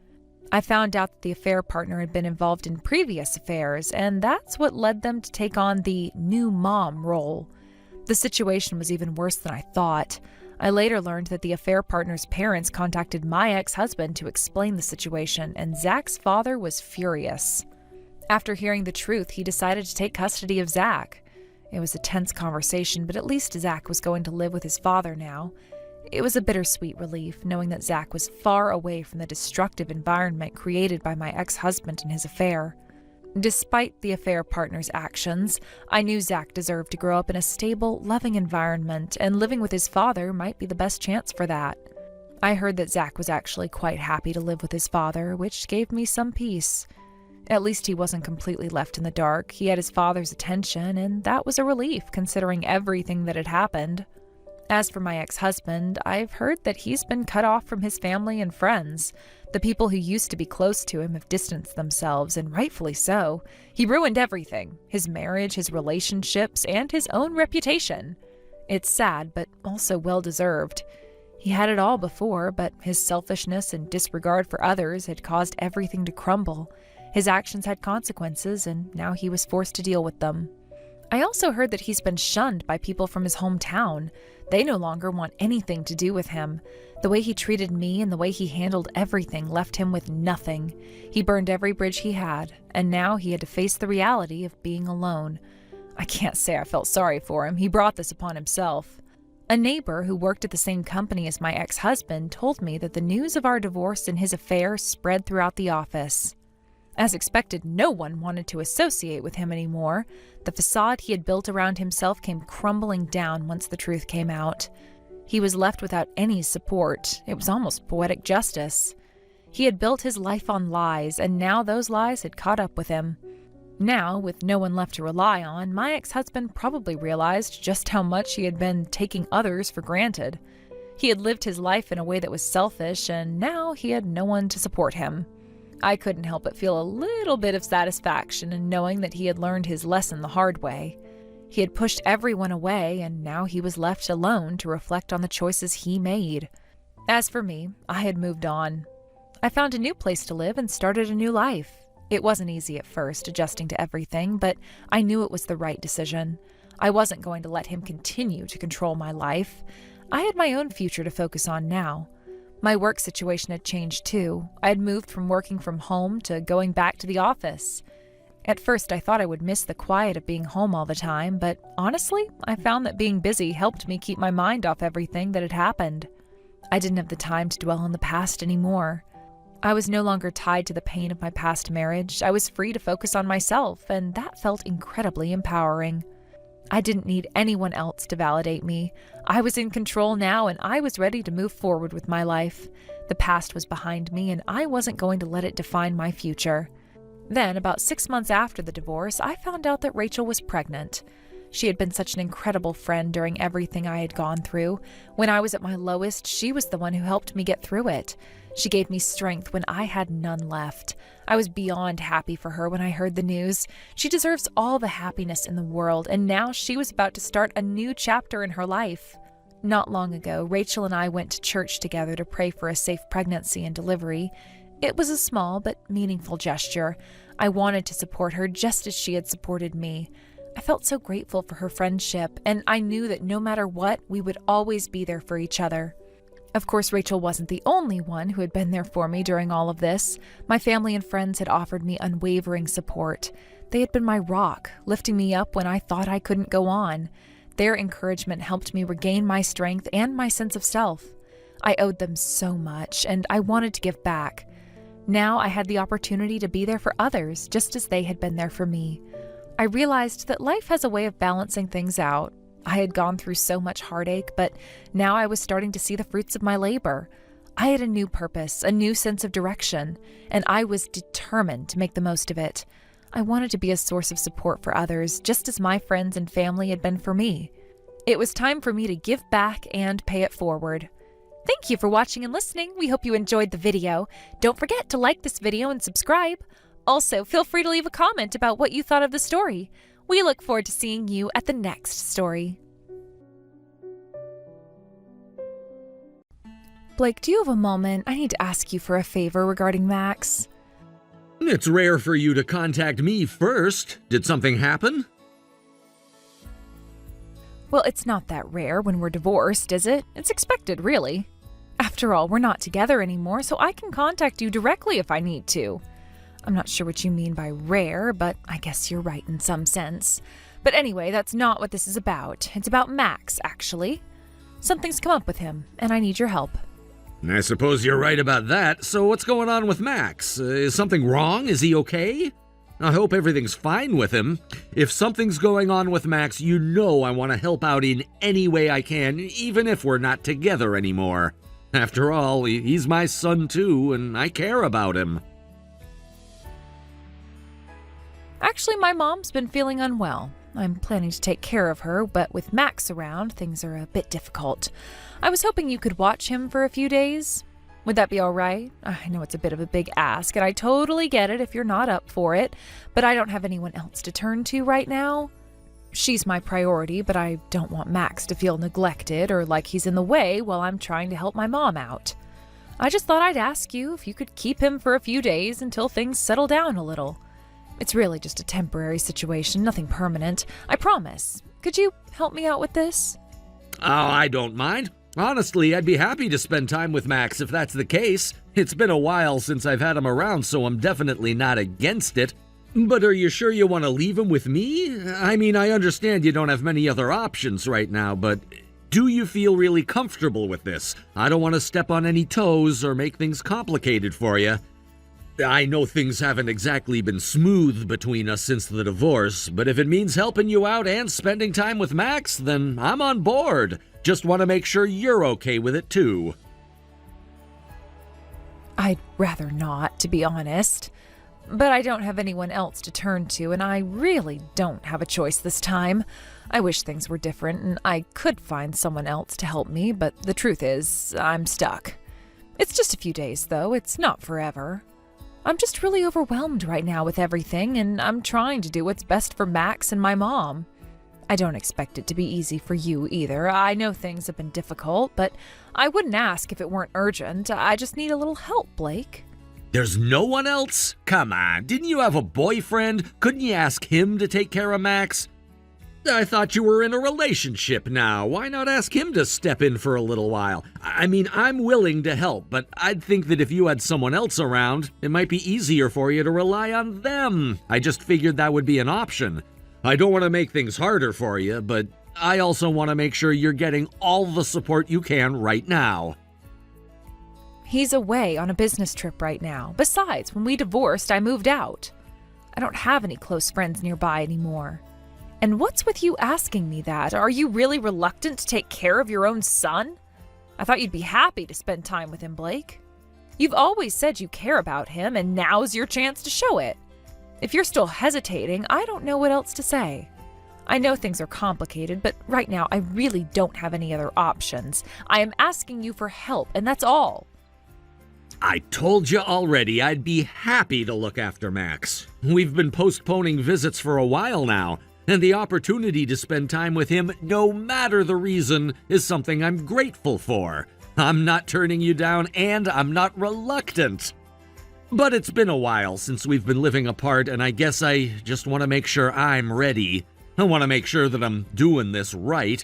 I found out that the affair partner had been involved in previous affairs, and that's what led them to take on the new mom role. The situation was even worse than I thought. I later learned that the affair partner's parents contacted my ex-husband to explain the situation, and Zach's father was furious. After hearing the truth, he decided to take custody of Zach. It was a tense conversation, but at least Zach was going to live with his father now. It was a bittersweet relief, knowing that Zach was far away from the destructive environment created by my ex-husband and his affair. Despite the affair partner's actions, I knew Zach deserved to grow up in a stable, loving environment, and living with his father might be the best chance for that. I heard that Zach was actually quite happy to live with his father, which gave me some peace. At least he wasn't completely left in the dark. He had his father's attention, and that was a relief considering everything that had happened. As for my ex-husband, I've heard that he's been cut off from his family and friends. The people who used to be close to him have distanced themselves, and rightfully so. He ruined everything: his marriage, his relationships, and his own reputation. It's sad, but also well-deserved. He had it all before, but his selfishness and disregard for others had caused everything to crumble. His actions had consequences, and now he was forced to deal with them. I also heard that he's been shunned by people from his hometown. They no longer want anything to do with him. The way he treated me and the way he handled everything left him with nothing. He burned every bridge he had, and now he had to face the reality of being alone. I can't say I felt sorry for him. He brought this upon himself. A neighbor who worked at the same company as my ex-husband told me that the news of our divorce and his affair spread throughout the office. As expected, no one wanted to associate with him anymore. The facade he had built around himself came crumbling down once the truth came out. He was left without any support. It was almost poetic justice. He had built his life on lies, and now those lies had caught up with him. Now, with no one left to rely on, my ex-husband probably realized just how much he had been taking others for granted. He had lived his life in a way that was selfish, and now he had no one to support him. I couldn't help but feel a little bit of satisfaction in knowing that he had learned his lesson the hard way. He had pushed everyone away, and now he was left alone to reflect on the choices he made. As for me, I had moved on. I found a new place to live and started a new life. It wasn't easy at first, adjusting to everything, but I knew it was the right decision. I wasn't going to let him continue to control my life. I had my own future to focus on now. My work situation had changed too. I had moved from working from home to going back to the office. At first, I thought I would miss the quiet of being home all the time, but honestly, I found that being busy helped me keep my mind off everything that had happened. I didn't have the time to dwell on the past anymore. I was no longer tied to the pain of my past marriage. I was free to focus on myself, and that felt incredibly empowering. I didn't need anyone else to validate me. I was in control now, and I was ready to move forward with my life. The past was behind me, and I wasn't going to let it define my future. Then, about 6 months after the divorce, I found out that Rachel was pregnant. She had been such an incredible friend during everything I had gone through. When I was at my lowest, she was the one who helped me get through it. She gave me strength when I had none left. I was beyond happy for her when I heard the news. She deserves all the happiness in the world, and now she was about to start a new chapter in her life. Not long ago, Rachel and I went to church together to pray for a safe pregnancy and delivery. It was a small but meaningful gesture. I wanted to support her just as she had supported me. I felt so grateful for her friendship, and I knew that no matter what, we would always be there for each other. Of course, Rachel wasn't the only one who had been there for me during all of this. My family and friends had offered me unwavering support. They had been my rock, lifting me up when I thought I couldn't go on. Their encouragement helped me regain my strength and my sense of self. I owed them so much, and I wanted to give back. Now I had the opportunity to be there for others, just as they had been there for me. I realized that life has a way of balancing things out. I had gone through so much heartache, but now I was starting to see the fruits of my labor. I had a new purpose, a new sense of direction, and I was determined to make the most of it. I wanted to be a source of support for others, just as my friends and family had been for me. It was time for me to give back and pay it forward. Thank you for watching and listening. We hope you enjoyed the video. Don't forget to like this video and subscribe. Also, feel free to leave a comment about what you thought of the story. We look forward to seeing you at the next story. Blake, do you have a moment? I need to ask you for a favor regarding Max. It's rare for you to contact me first. Did something happen? Well, it's not that rare when we're divorced, is it? It's expected, really. After all, we're not together anymore, so I can contact you directly if I need to. I'm not sure what you mean by rare, but I guess you're right in some sense. But anyway, that's not what this is about. It's about Max, actually. Something's come up with him, and I need your help. I suppose you're right about that. So what's going on with Max? Is something wrong? Is he okay? I hope everything's fine with him. If something's going on with Max, you know I want to help out in any way I can, even if we're not together anymore. After all, he's my son too, and I care about him. Actually, my mom's been feeling unwell. I'm planning to take care of her, but with Max around, things are a bit difficult. I was hoping you could watch him for a few days. Would that be all right? I know it's a bit of a big ask, and I totally get it if you're not up for it, but I don't have anyone else to turn to right now. She's my priority, but I don't want Max to feel neglected or like he's in the way while I'm trying to help my mom out. I just thought I'd ask you if you could keep him for a few days until things settle down a little. It's really just a temporary situation, nothing permanent. I promise. Could you help me out with this? Oh, I don't mind. Honestly, I'd be happy to spend time with Max if that's the case. It's been a while since I've had him around, so I'm definitely not against it. But are you sure you want to leave him with me? I mean, I understand you don't have many other options right now, but do you feel really comfortable with this? I don't want to step on any toes or make things complicated for you. I know things haven't exactly been smooth between us since the divorce, but if it means helping you out and spending time with Max, then I'm on board. Just want to make sure you're okay with it too. I'd rather not, to be honest. But I don't have anyone else to turn to, and I really don't have a choice this time. I wish things were different and I could find someone else to help me, but the truth is, I'm stuck. It's just a few days, though. It's not forever. I'm just really overwhelmed right now with everything, and I'm trying to do what's best for Max and my mom. I don't expect it to be easy for you either. I know things have been difficult, but I wouldn't ask if it weren't urgent. I just need a little help, Blake. There's no one else? Come on, didn't you have a boyfriend? Couldn't you ask him to take care of Max? I thought you were in a relationship now. Why not ask him to step in for a little while? I mean, I'm willing to help, but I'd think that if you had someone else around, it might be easier for you to rely on them. I just figured that would be an option. I don't want to make things harder for you, but I also want to make sure you're getting all the support you can right now. He's away on a business trip right now. Besides, when we divorced, I moved out. I don't have any close friends nearby anymore. And what's with you asking me that? Are you really reluctant to take care of your own son? I thought you'd be happy to spend time with him, Blake. You've always said you care about him, and now's your chance to show it. If you're still hesitating, I don't know what else to say. I know things are complicated, but right now I really don't have any other options. I am asking you for help, and that's all. I told you already I'd be happy to look after Max. We've been postponing visits for a while now, and the opportunity to spend time with him, no matter the reason, is something I'm grateful for. I'm not turning you down, and I'm not reluctant. But it's been a while since we've been living apart, and I guess I just want to make sure I'm ready. I want to make sure that I'm doing this right.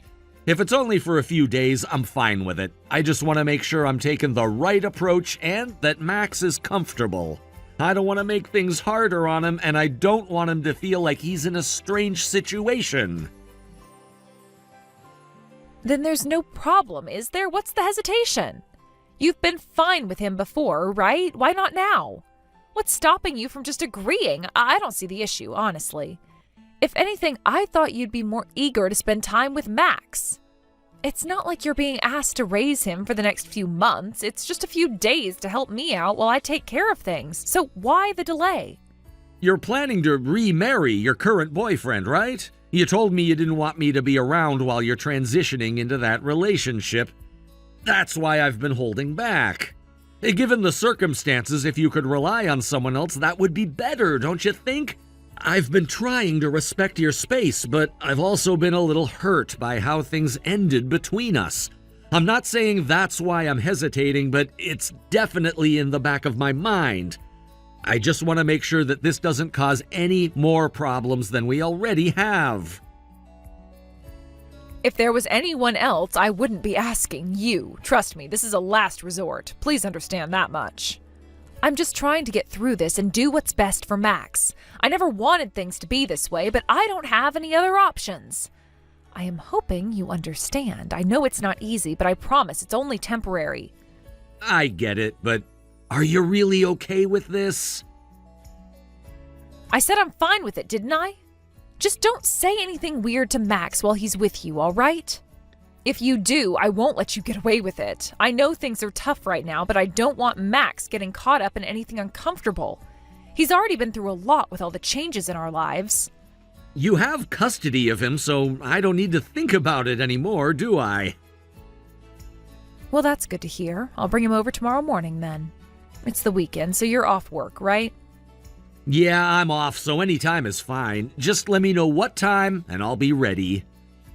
If it's only for a few days, I'm fine with it. I just want to make sure I'm taking the right approach and that Max is comfortable. I don't want to make things harder on him, and I don't want him to feel like he's in a strange situation. Then there's no problem, is there? What's the hesitation? You've been fine with him before, right? Why not now? What's stopping you from just agreeing? I don't see the issue, honestly. If anything, I thought you'd be more eager to spend time with Max. It's not like you're being asked to raise him for the next few months. It's just a few days to help me out while I take care of things. So why the delay? You're planning to remarry your current boyfriend, right? You told me you didn't want me to be around while you're transitioning into that relationship. That's why I've been holding back. Given the circumstances, if you could rely on someone else, that would be better, don't you think? I've been trying to respect your space, but I've also been a little hurt by how things ended between us. I'm not saying that's why I'm hesitating, but it's definitely in the back of my mind. I just want to make sure that this doesn't cause any more problems than we already have. If there was anyone else, I wouldn't be asking you. Trust me, this is a last resort. Please understand that much. I'm just trying to get through this and do what's best for Max. I never wanted things to be this way, but I don't have any other options. I am hoping you understand. I know it's not easy, but I promise it's only temporary. I get it, but are you really okay with this? I said I'm fine with it, didn't I? Just don't say anything weird to Max while he's with you, all right? If you do, I won't let you get away with it. I know things are tough right now, but I don't want Max getting caught up in anything uncomfortable. He's already been through a lot with all the changes in our lives. You have custody of him, so I don't need to think about it anymore, do I? Well, that's good to hear. I'll bring him over tomorrow morning then. It's the weekend, so you're off work, right? Yeah, I'm off, so any time is fine. Just let me know what time, and I'll be ready.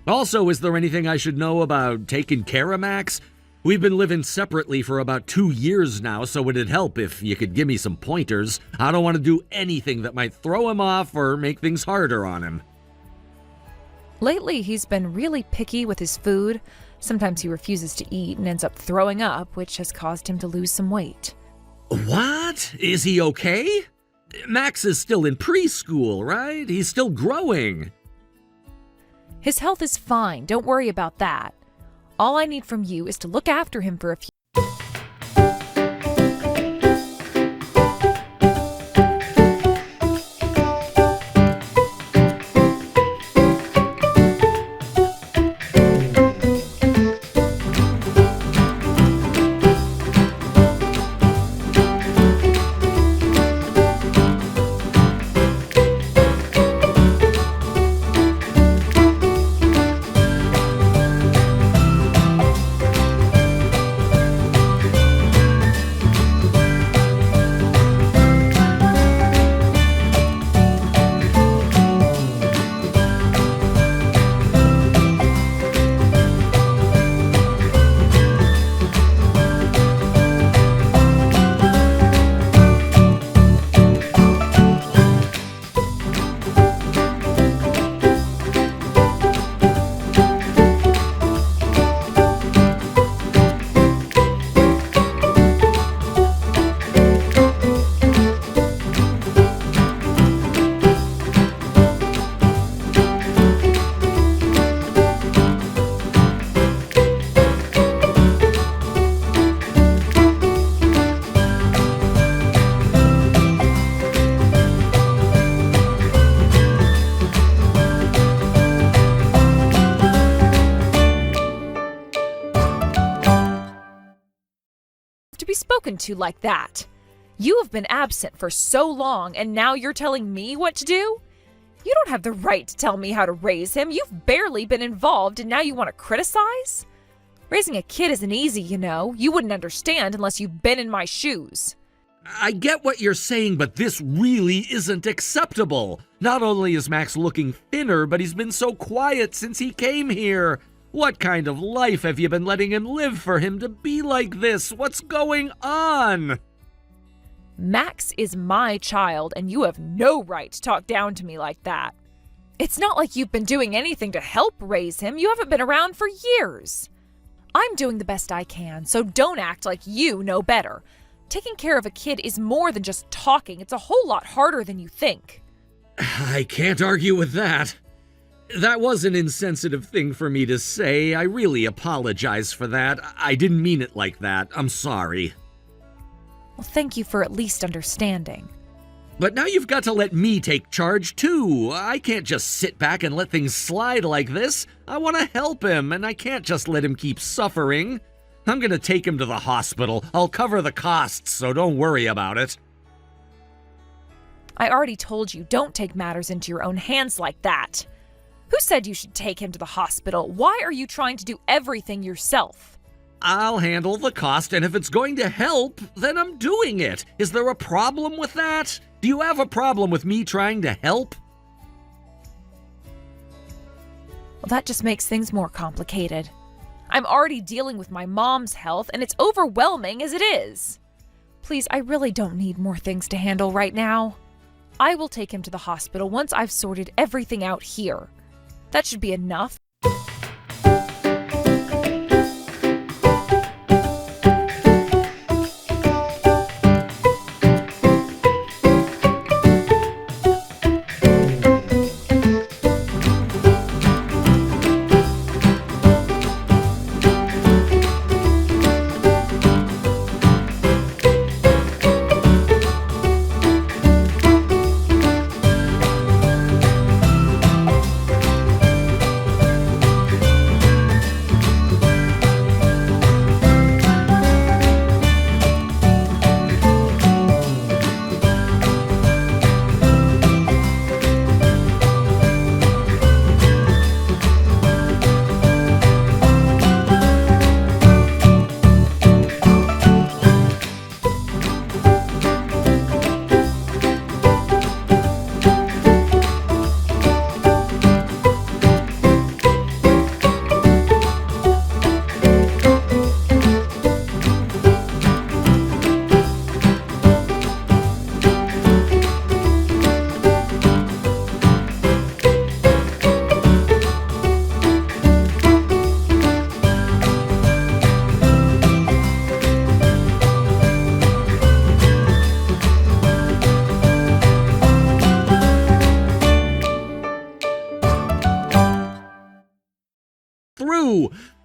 Also, is there anything I should know about taking care of Max? We've been living separately for about 2 years now, so it'd help if you could give me some pointers. I don't want to do anything that might throw him off or make things harder on him. Lately, he's been really picky with his food. Sometimes he refuses to eat and ends up throwing up, which has caused him to lose some weight. What? Is he okay? Max is still in preschool, right? He's still growing. His health is fine. Don't worry about that. All I need from you is to look after him for a few. To be spoken to like that. You have been absent for so long, and now you're telling me what to do? You don't have the right to tell me how to raise him. You've barely been involved, and now you want to criticize? Raising a kid isn't easy, you know. You wouldn't understand unless you've been in my shoes. I get what you're saying, but this really isn't acceptable. Not only is Max looking thinner, but he's been so quiet since he came here. What kind of life have you been letting him live for him to be like this? What's going on? Max is my child, and you have no right to talk down to me like that. It's not like you've been doing anything to help raise him. You haven't been around for years. I'm doing the best I can, so don't act like you know better. Taking care of a kid is more than just talking. It's a whole lot harder than you think. I can't argue with that. That was an insensitive thing for me to say. I really apologize for that. I didn't mean it like that. I'm sorry. Well, thank you for at least understanding. But now you've got to let me take charge, too. I can't just sit back and let things slide like this. I want to help him, and I can't just let him keep suffering. I'm going to take him to the hospital. I'll cover the costs, so don't worry about it. I already told you, don't take matters into your own hands like that. Who said you should take him to the hospital? Why are you trying to do everything yourself? I'll handle the cost, and if it's going to help, then I'm doing it. Is there a problem with that? Do you have a problem with me trying to help? Well, that just makes things more complicated. I'm already dealing with my mom's health, and it's overwhelming as it is. Please, I really don't need more things to handle right now. I will take him to the hospital once I've sorted everything out here. That should be enough.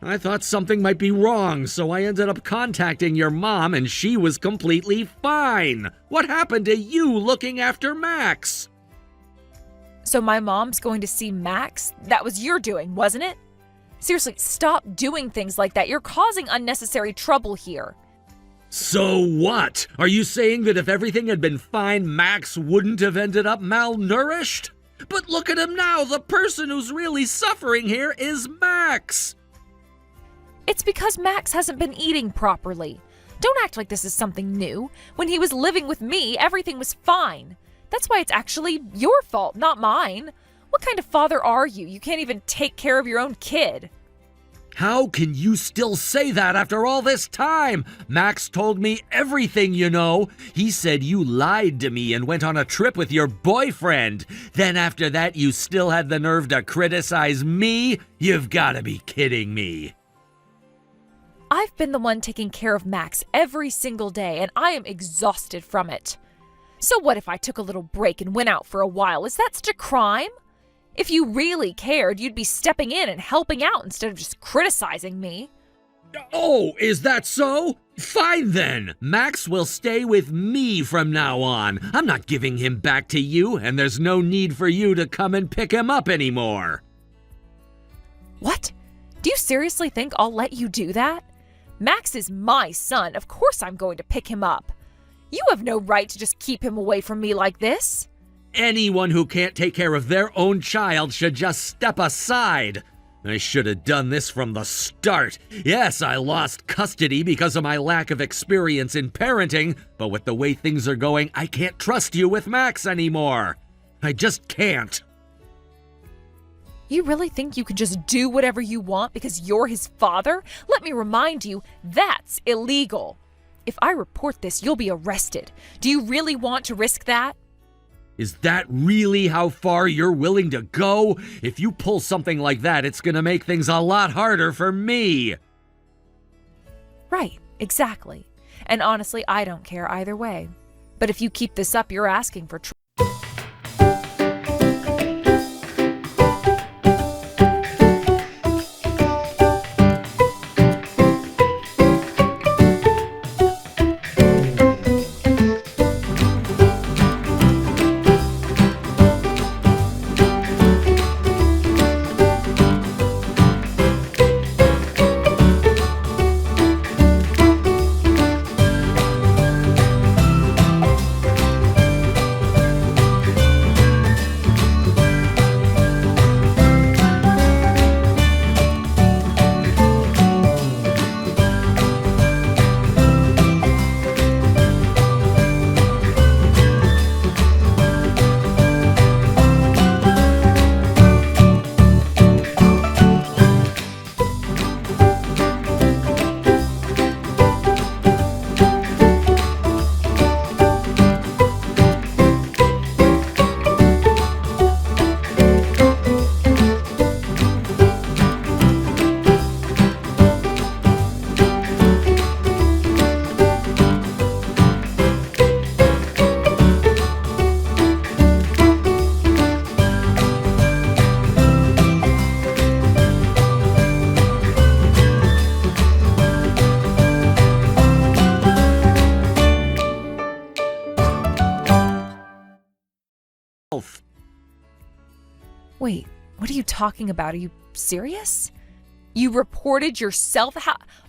I thought something might be wrong, so I ended up contacting your mom, and she was completely fine. What happened to you looking after Max? So my mom's going to see Max? That was your doing, wasn't it? Seriously, stop doing things like that. You're causing unnecessary trouble here. So what? Are you saying that if everything had been fine, Max wouldn't have ended up malnourished? But look at him now. The person who's really suffering here is Max. It's because Max hasn't been eating properly. Don't act like this is something new. When he was living with me, everything was fine. That's why it's actually your fault, not mine. What kind of father are you? You can't even take care of your own kid. How can you still say that after all this time? Max told me everything, you know. He said you lied to me and went on a trip with your boyfriend. Then after that, you still had the nerve to criticize me? You've got to be kidding me. I've been the one taking care of Max every single day, and I am exhausted from it. So what if I took a little break and went out for a while? Is that such a crime? If you really cared, you'd be stepping in and helping out instead of just criticizing me. Oh, is that so? Fine then. Max will stay with me from now on. I'm not giving him back to you, and there's no need for you to come and pick him up anymore. What? Do you seriously think I'll let you do that? Max is my son. Of course I'm going to pick him up. You have no right to just keep him away from me like this. Anyone who can't take care of their own child should just step aside. I should have done this from the start. Yes, I lost custody because of my lack of experience in parenting, but with the way things are going, I can't trust you with Max anymore. I just can't. You really think you can just do whatever you want because you're his father? Let me remind you, that's illegal. If I report this, you'll be arrested. Do you really want to risk that? Is that really how far you're willing to go? If you pull something like that, it's gonna make things a lot harder for me. Right, exactly. And honestly, I don't care either way. But if you keep this up, you're asking for trouble. Wait, what are you talking about? Are you serious? You reported yourself?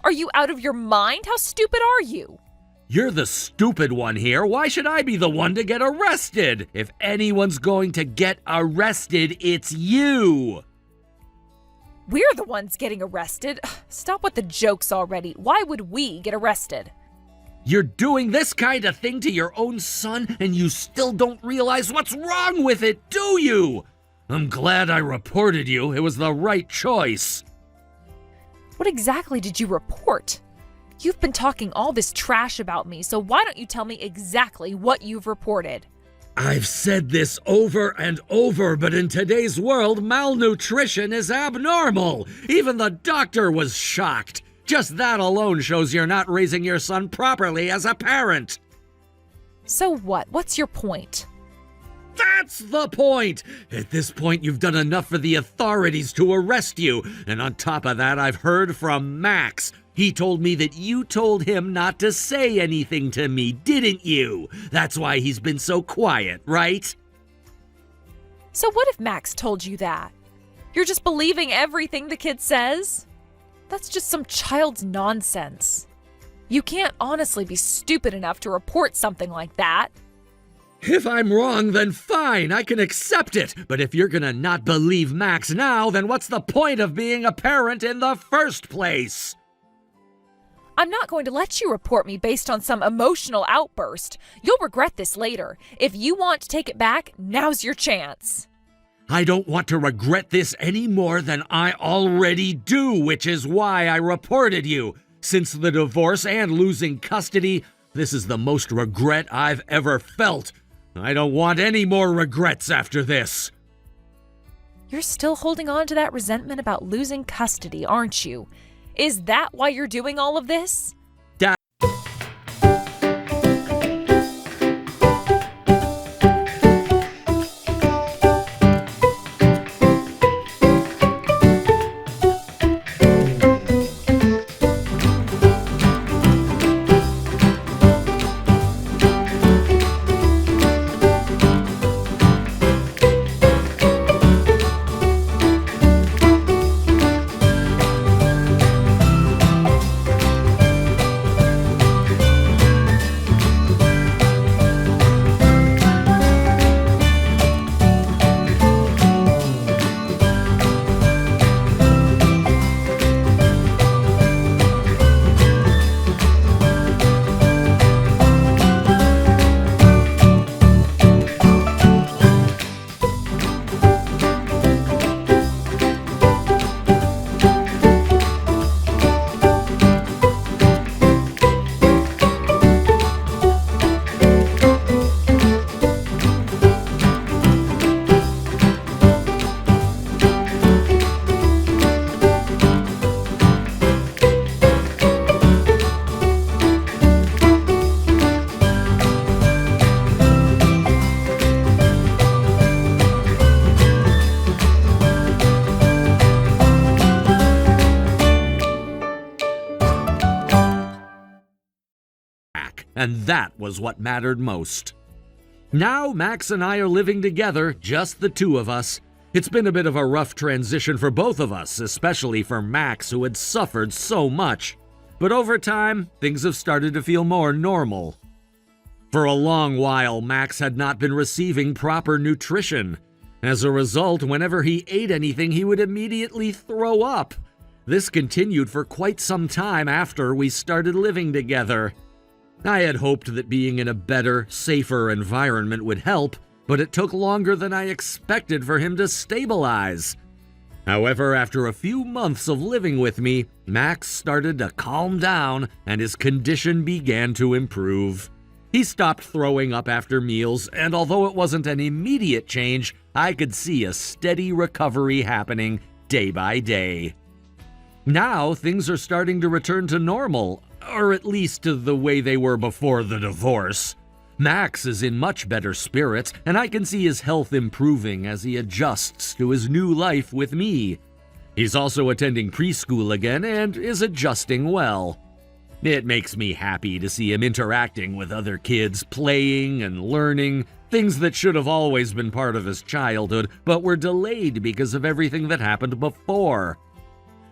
Are you out of your mind? How stupid are you? You're the stupid one here. Why should I be the one to get arrested? If anyone's going to get arrested, it's you. We're the ones getting arrested. Stop with the jokes already. Why would we get arrested? You're doing this kind of thing to your own son, and you still don't realize what's wrong with it, do you? I'm glad I reported you. It was the right choice. What exactly did you report? You've been talking all this trash about me, so why don't you tell me exactly what you've reported? I've said this over and over, but in today's world, malnutrition is abnormal. Even the doctor was shocked. Just that alone shows you're not raising your son properly as a parent. So what? What's your point? That's the point! At this point, you've done enough for the authorities to arrest you. And on top of that, I've heard from Max. He told me that you told him not to say anything to me, didn't you? That's why he's been so quiet, right? So what if Max told you that? You're just believing everything the kid says? That's just some child's nonsense. You can't honestly be stupid enough to report something like that. If I'm wrong, then fine, I can accept it. But if you're gonna not believe Max now, then what's the point of being a parent in the first place? I'm not going to let you report me based on some emotional outburst. You'll regret this later. If you want to take it back, now's your chance. I don't want to regret this any more than I already do, which is why I reported you. Since the divorce and losing custody, this is the most regret I've ever felt. I don't want any more regrets after this. You're still holding on to that resentment about losing custody, aren't you? Is that why you're doing all of this? and that was what mattered most. Now Max and I are living together, just the two of us. It's been a bit of a rough transition for both of us, especially for Max, who had suffered so much. But over time, things have started to feel more normal. For a long while, Max had not been receiving proper nutrition. As a result, whenever he ate anything, he would immediately throw up. This continued for quite some time after we started living together. I had hoped that being in a better, safer environment would help, but it took longer than I expected for him to stabilize. However, after a few months of living with me, Max started to calm down and his condition began to improve. He stopped throwing up after meals, and although it wasn't an immediate change, I could see a steady recovery happening day by day. Now, things are starting to return to normal, or at least to the way they were before the divorce. Max is in much better spirits, and I can see his health improving as he adjusts to his new life with me. He's also attending preschool again and is adjusting well. It makes me happy to see him interacting with other kids, playing and learning, things that should have always been part of his childhood, but were delayed because of everything that happened before.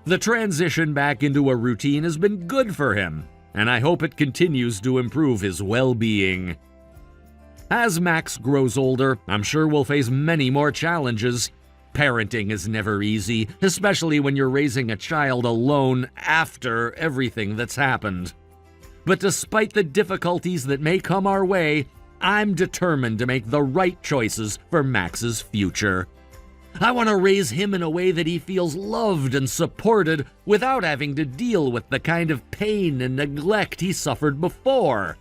The transition back into a routine has been good for him, and I hope it continues to improve his well-being. As Max grows older, I'm sure we'll face many more challenges. Parenting is never easy, especially when you're raising a child alone after everything that's happened. But despite the difficulties that may come our way, I'm determined to make the right choices for Max's future. I want to raise him in a way that he feels loved and supported without having to deal with the kind of pain and neglect he suffered before.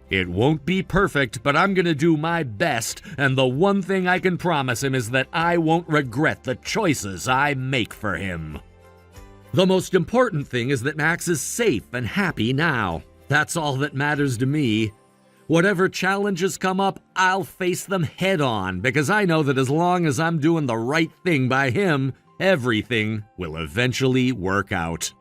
It won't be perfect, but I'm going to do my best, and the one thing I can promise him is that I won't regret the choices I make for him. The most important thing is that Max is safe and happy now. That's all that matters to me. Whatever challenges come up, I'll face them head on, because I know that as long as I'm doing the right thing by him, everything will eventually work out.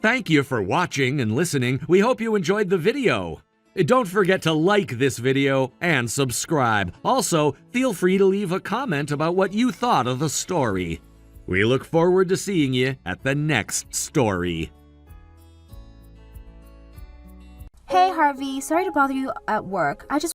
Thank you for watching and listening. We hope you enjoyed the video. Don't forget to like this video and subscribe. Also, feel free to leave a comment about what you thought of the story. We look forward to seeing you at the next story. Hey Harvey, sorry to bother you at work. I just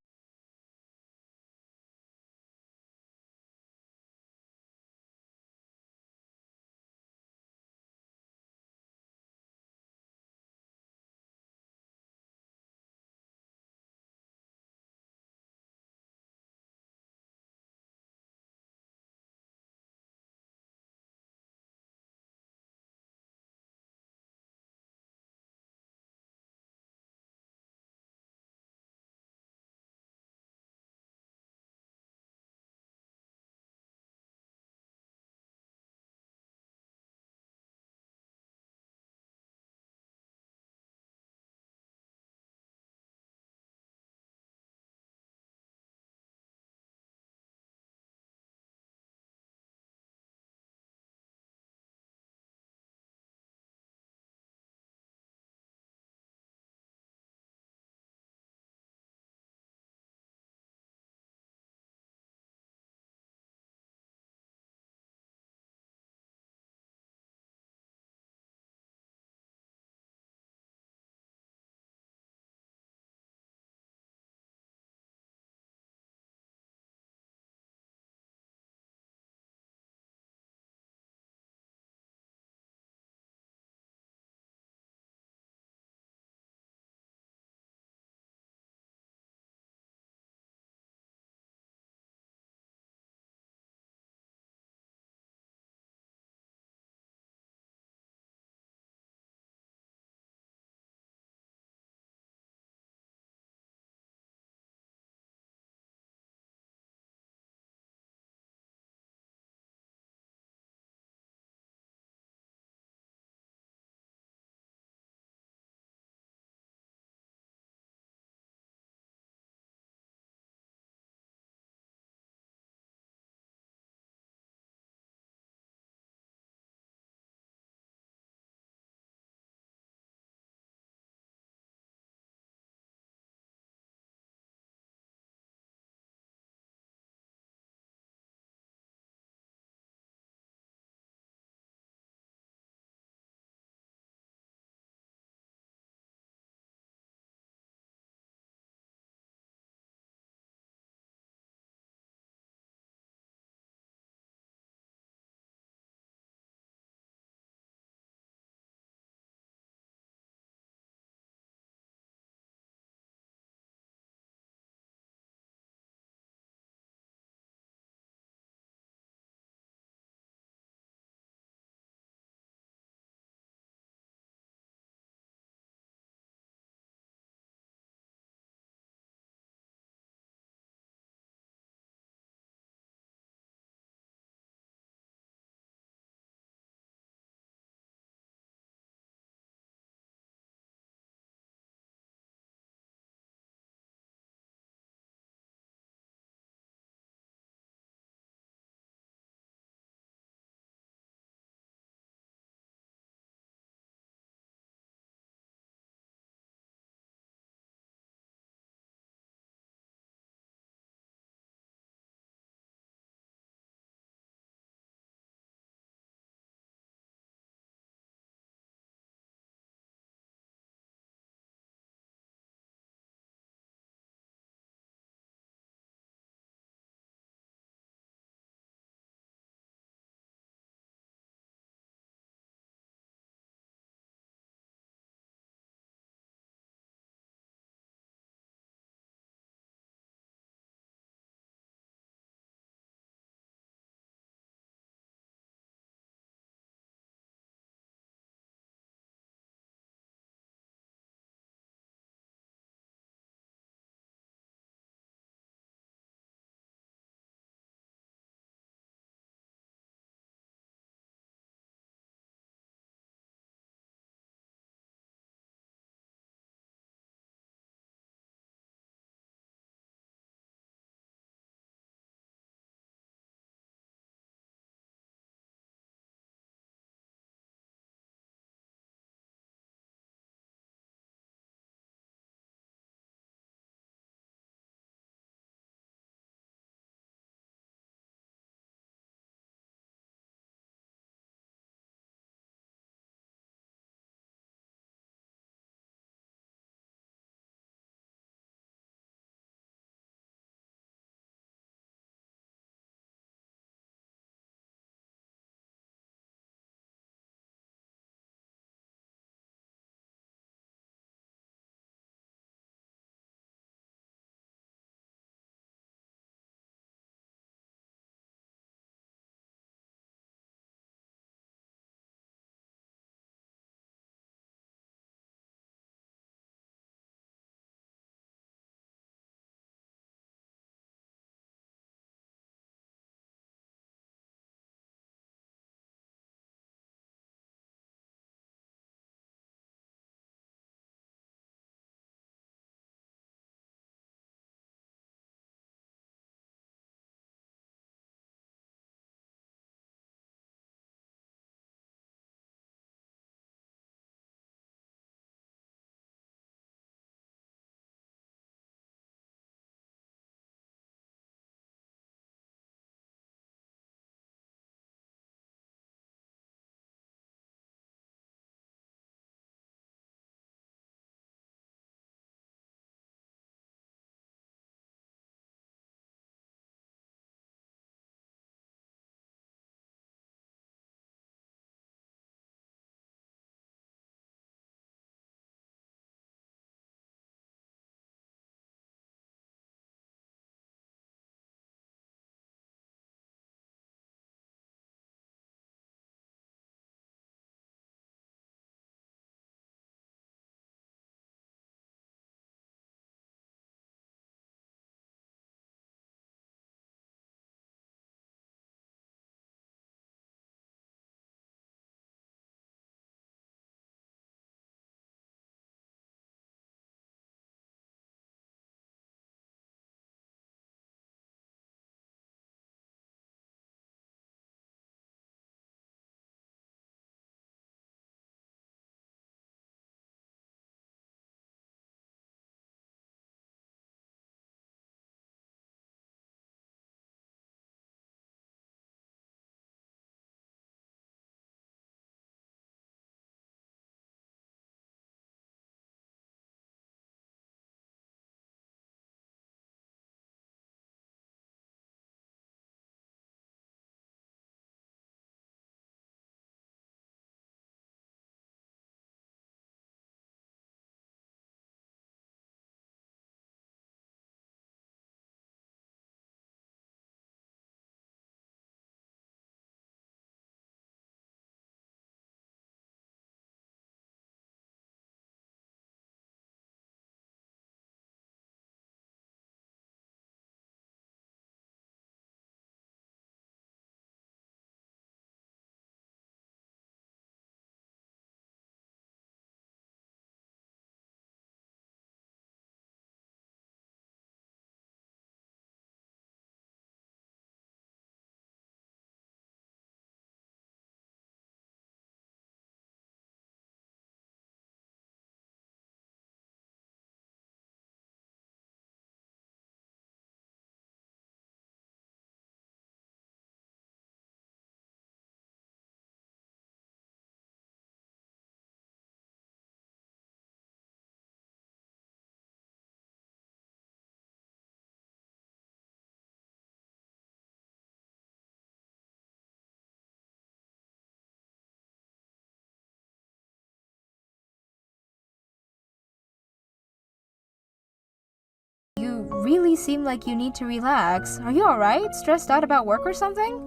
seem like you need to relax. Are you alright? Stressed out about work or something?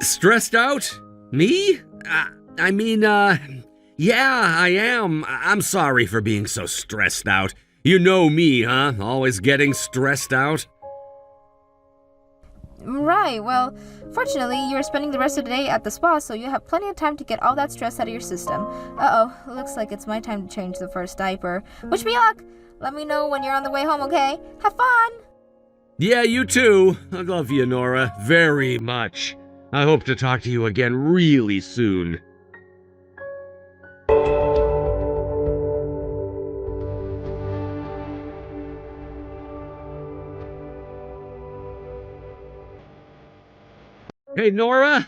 Stressed out? Me? Yeah, I am. I'm sorry for being so stressed out. You know me, huh? Always getting stressed out. Right, well, fortunately, you're spending the rest of the day at the spa, so you have plenty of time to get all that stress out of your system. Uh-oh, looks like it's my time to change the first diaper. Wish me luck! Let me know when you're on the way home, okay? Have fun! Yeah, you too. I love you, Nora, very much. I hope to talk to you again really soon. Hey, Nora?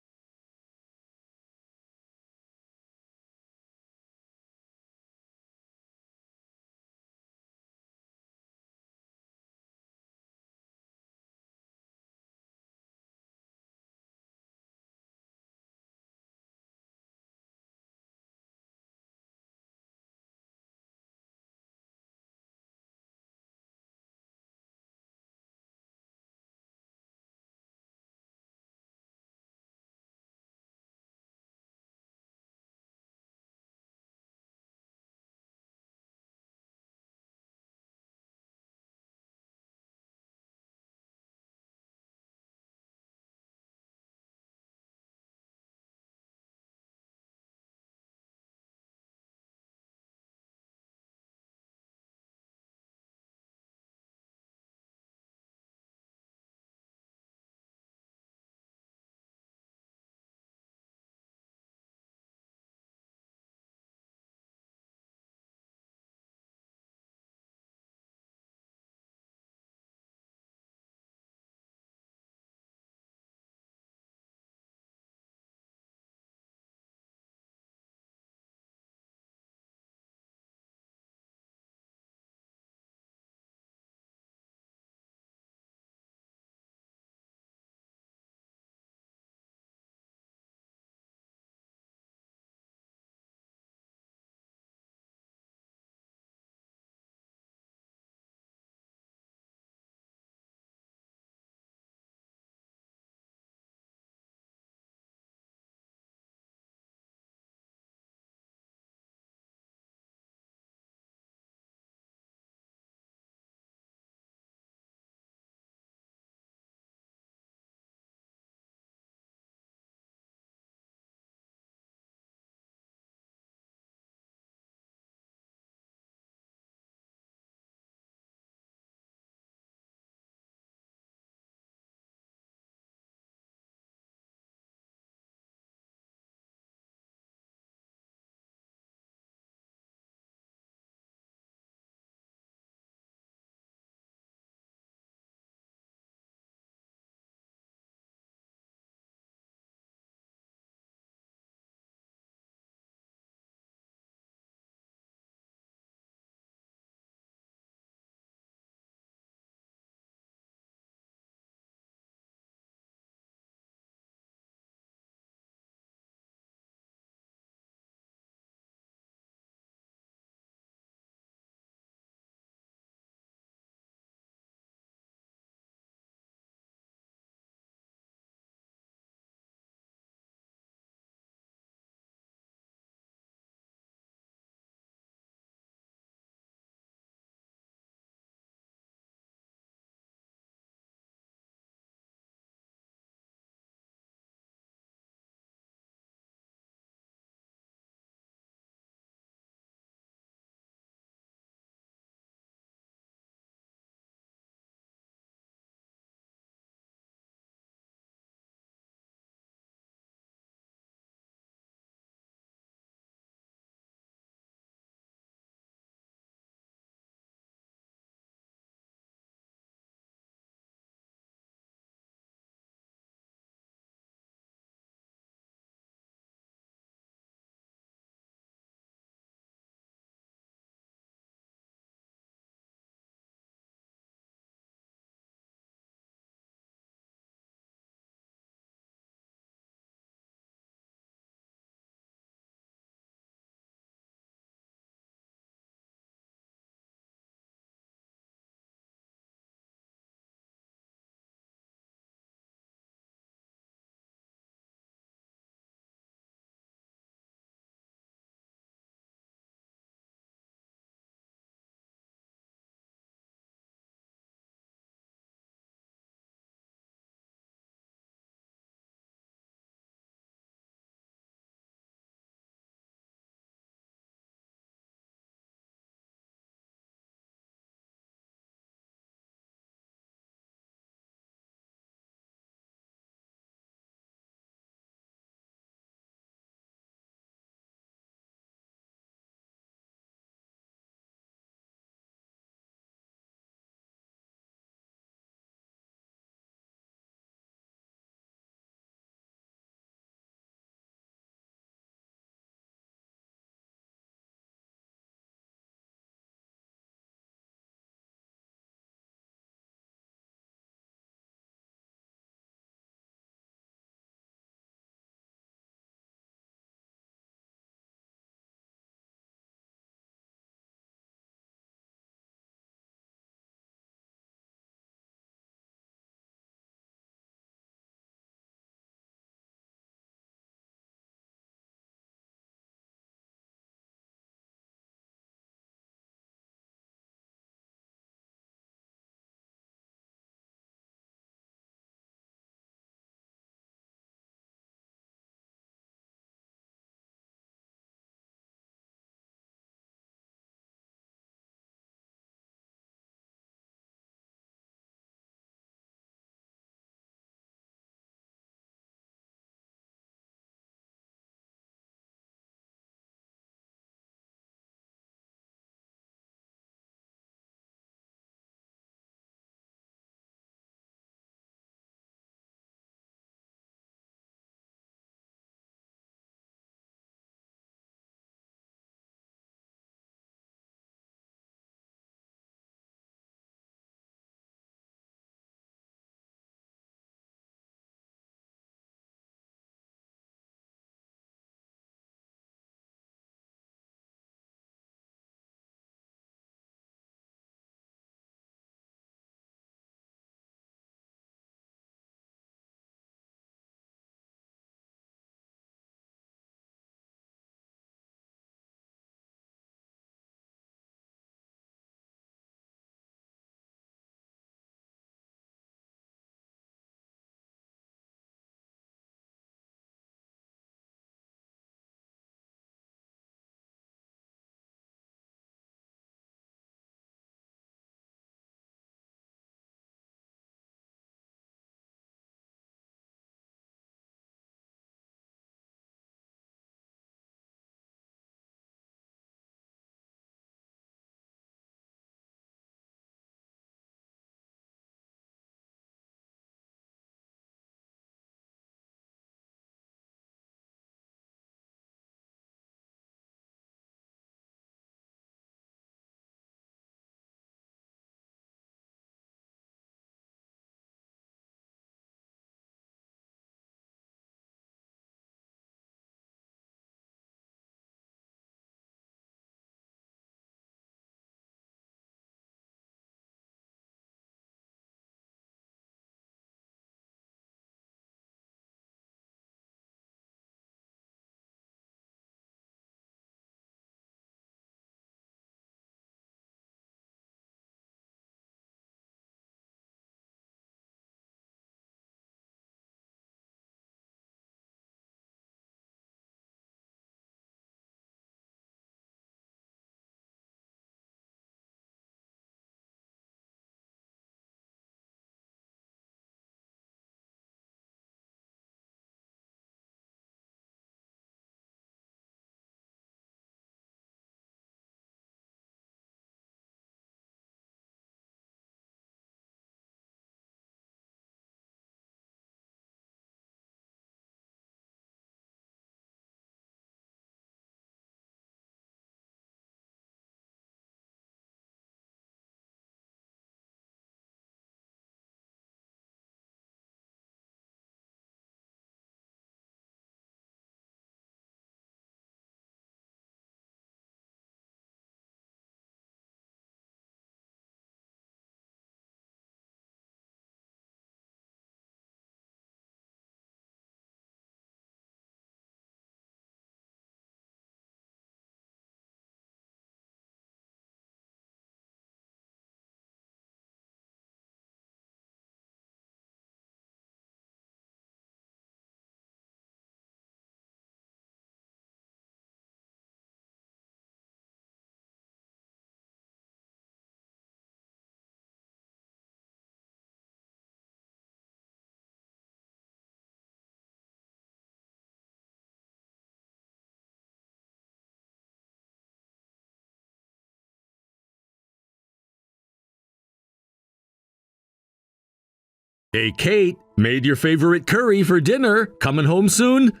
Hey, Kate, made your favorite curry for dinner. Coming home soon?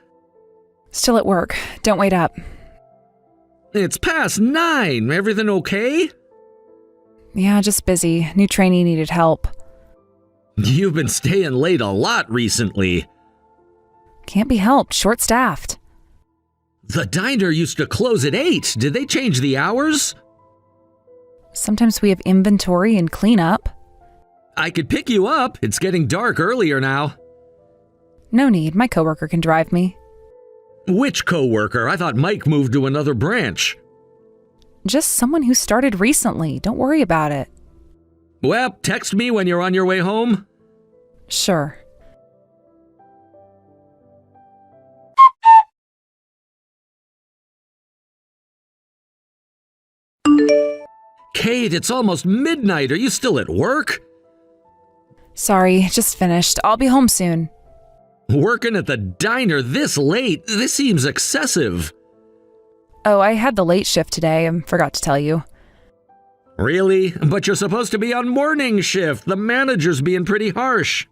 Still at work. Don't wait up. It's past 9. Everything okay? Yeah, just busy. New trainee needed help. You've been staying late a lot recently. Can't be helped. Short-staffed. The diner used to close at 8. Did they change the hours? Sometimes we have inventory and cleanup. I could pick you up. It's getting dark earlier now. No need. My coworker can drive me. Which coworker? I thought Mike moved to another branch. Just someone who started recently. Don't worry about it. Well, text me when you're on your way home. Sure. Kate, it's almost midnight. Are you still at work? Sorry, just finished. I'll be home soon. Working at the diner this late? This seems excessive. Oh, I had the late shift today. I forgot to tell you. Really? But you're supposed to be on morning shift. The manager's being pretty harsh.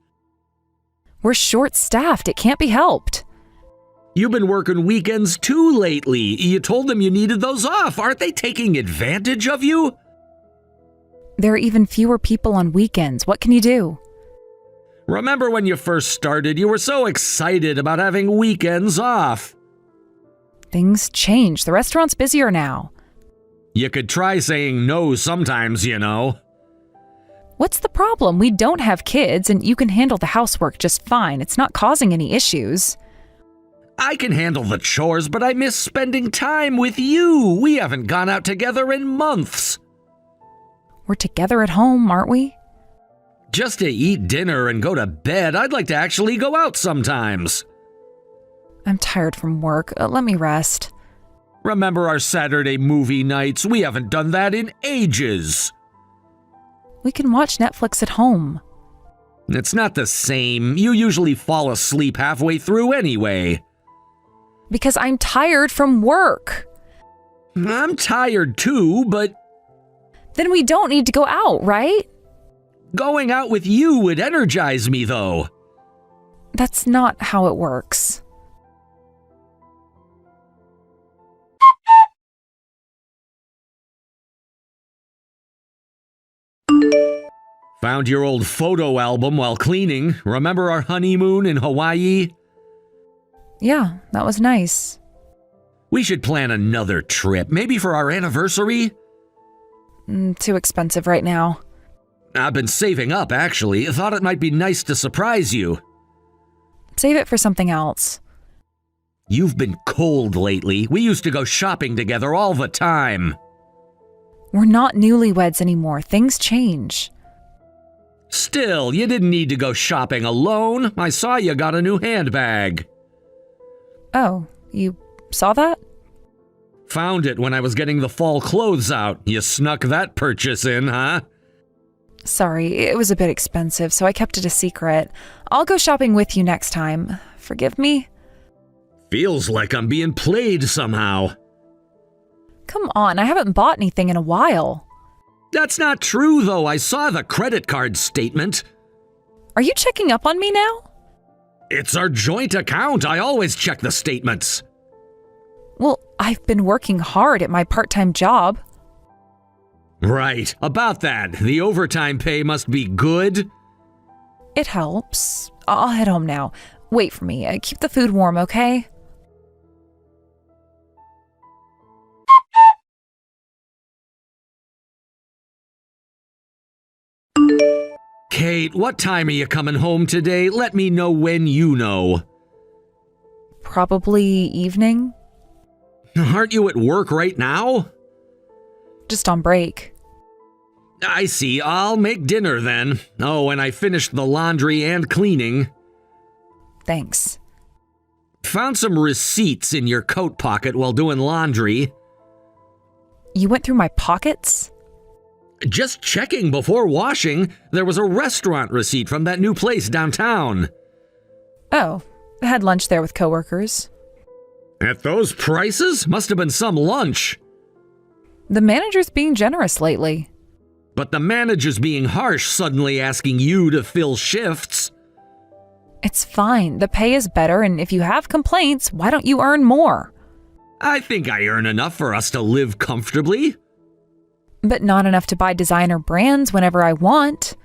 We're short-staffed. It can't be helped. You've been working weekends too lately. You told them you needed those off. Aren't they taking advantage of you? There are even fewer people on weekends. What can you do? Remember when you first started, you were so excited about having weekends off. Things change. The restaurant's busier now. You could try saying no sometimes, you know. What's the problem? We don't have kids, and you can handle the housework just fine. It's not causing any issues. I can handle the chores, but I miss spending time with you. We haven't gone out together in months. We're together at home, aren't we? Just to eat dinner and go to bed, I'd like to actually go out sometimes. I'm tired from work. Let me rest. Remember our Saturday movie nights? We haven't done that in ages. We can watch Netflix at home. It's not the same. You usually fall asleep halfway through anyway. Because I'm tired from work. I'm tired too, but Then we don't need to go out, right? going out with you would energize me, though. That's not how it works. Found your old photo album while cleaning. Remember our honeymoon in Hawaii? Yeah, that was nice. We should plan another trip, maybe for our anniversary. Too expensive right now. I've been saving up, actually. Thought it might be nice to surprise you. Save it for something else. You've been cold lately. We used to go shopping together all the time. We're not newlyweds anymore. Things change. Still, you didn't need to go shopping alone. I saw you got a new handbag. Oh, you saw that? Found it when I was getting the fall clothes out. You snuck that purchase in, huh? Sorry, it was a bit expensive, so I kept it a secret. I'll go shopping with you next time. Forgive me? Feels like I'm being played somehow. Come on, I haven't bought anything in a while. That's not true, though. I saw the credit card statement. Are you checking up on me now? It's our joint account. I always check the statements. Well, I've been working hard at my part-time job. Right. About that, the overtime pay must be good. It helps. I'll head home now. Wait for me. Keep the food warm, okay? Kate, what time are you coming home today? Let me know when you know. Probably evening. Aren't you at work right now? Just on break. I see. I'll make dinner then. Oh, and I finished the laundry and cleaning. Thanks. Found some receipts in your coat pocket while doing laundry. You went through my pockets? Just checking before washing. There was a restaurant receipt from that new place downtown. Oh, I had lunch there with coworkers. At those prices? Must have been some lunch. The manager's being generous lately. But the manager's being harsh, suddenly asking you to fill shifts. It's fine. The pay is better, and if you have complaints, why don't you earn more? I think I earn enough for us to live comfortably. But not enough to buy designer brands whenever I want.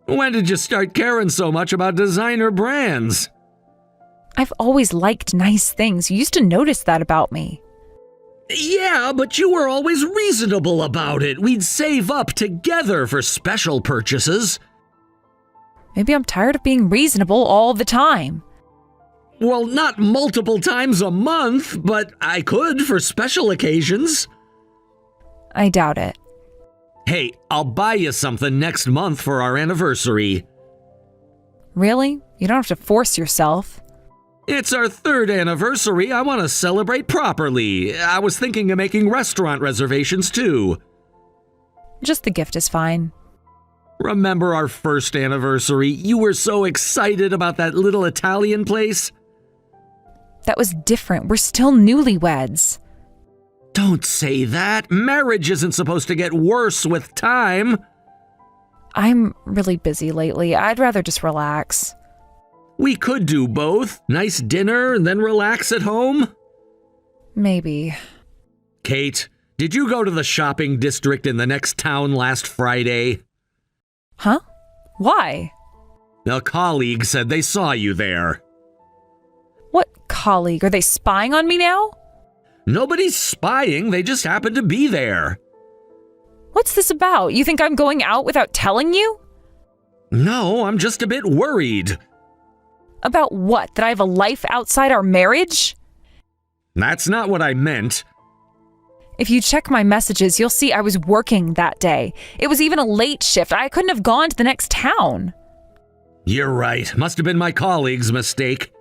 When did you start caring so much about designer brands? I've always liked nice things. You used to notice that about me. Yeah, but you were always reasonable about it. We'd save up together for special purchases. Maybe I'm tired of being reasonable all the time. Well, not multiple times a month, but I could for special occasions. I doubt it. Hey, I'll buy you something next month for our anniversary. Really? You don't have to force yourself. It's our 3rd anniversary. I want to celebrate properly. I was thinking of making restaurant reservations too. Just the gift is fine. Remember our 1st anniversary? You were so excited about that little Italian place. That was different. We're still newlyweds. Don't say that. Marriage isn't supposed to get worse with time. I'm really busy lately. I'd rather just relax. We could do both. Nice dinner and then relax at home. Maybe. Kate, did you go to the shopping district in the next town last Friday? Huh? Why? A colleague said they saw you there. What colleague? Are they spying on me now? Nobody's spying, they just happened to be there. What's this about? You think I'm going out without telling you? No, I'm just a bit worried. About what? That I have a life outside our marriage? That's not what I meant. If you check my messages, you'll see I was working that day. It was even a late shift. I couldn't have gone to the next town. You're right. Must have been my colleague's mistake.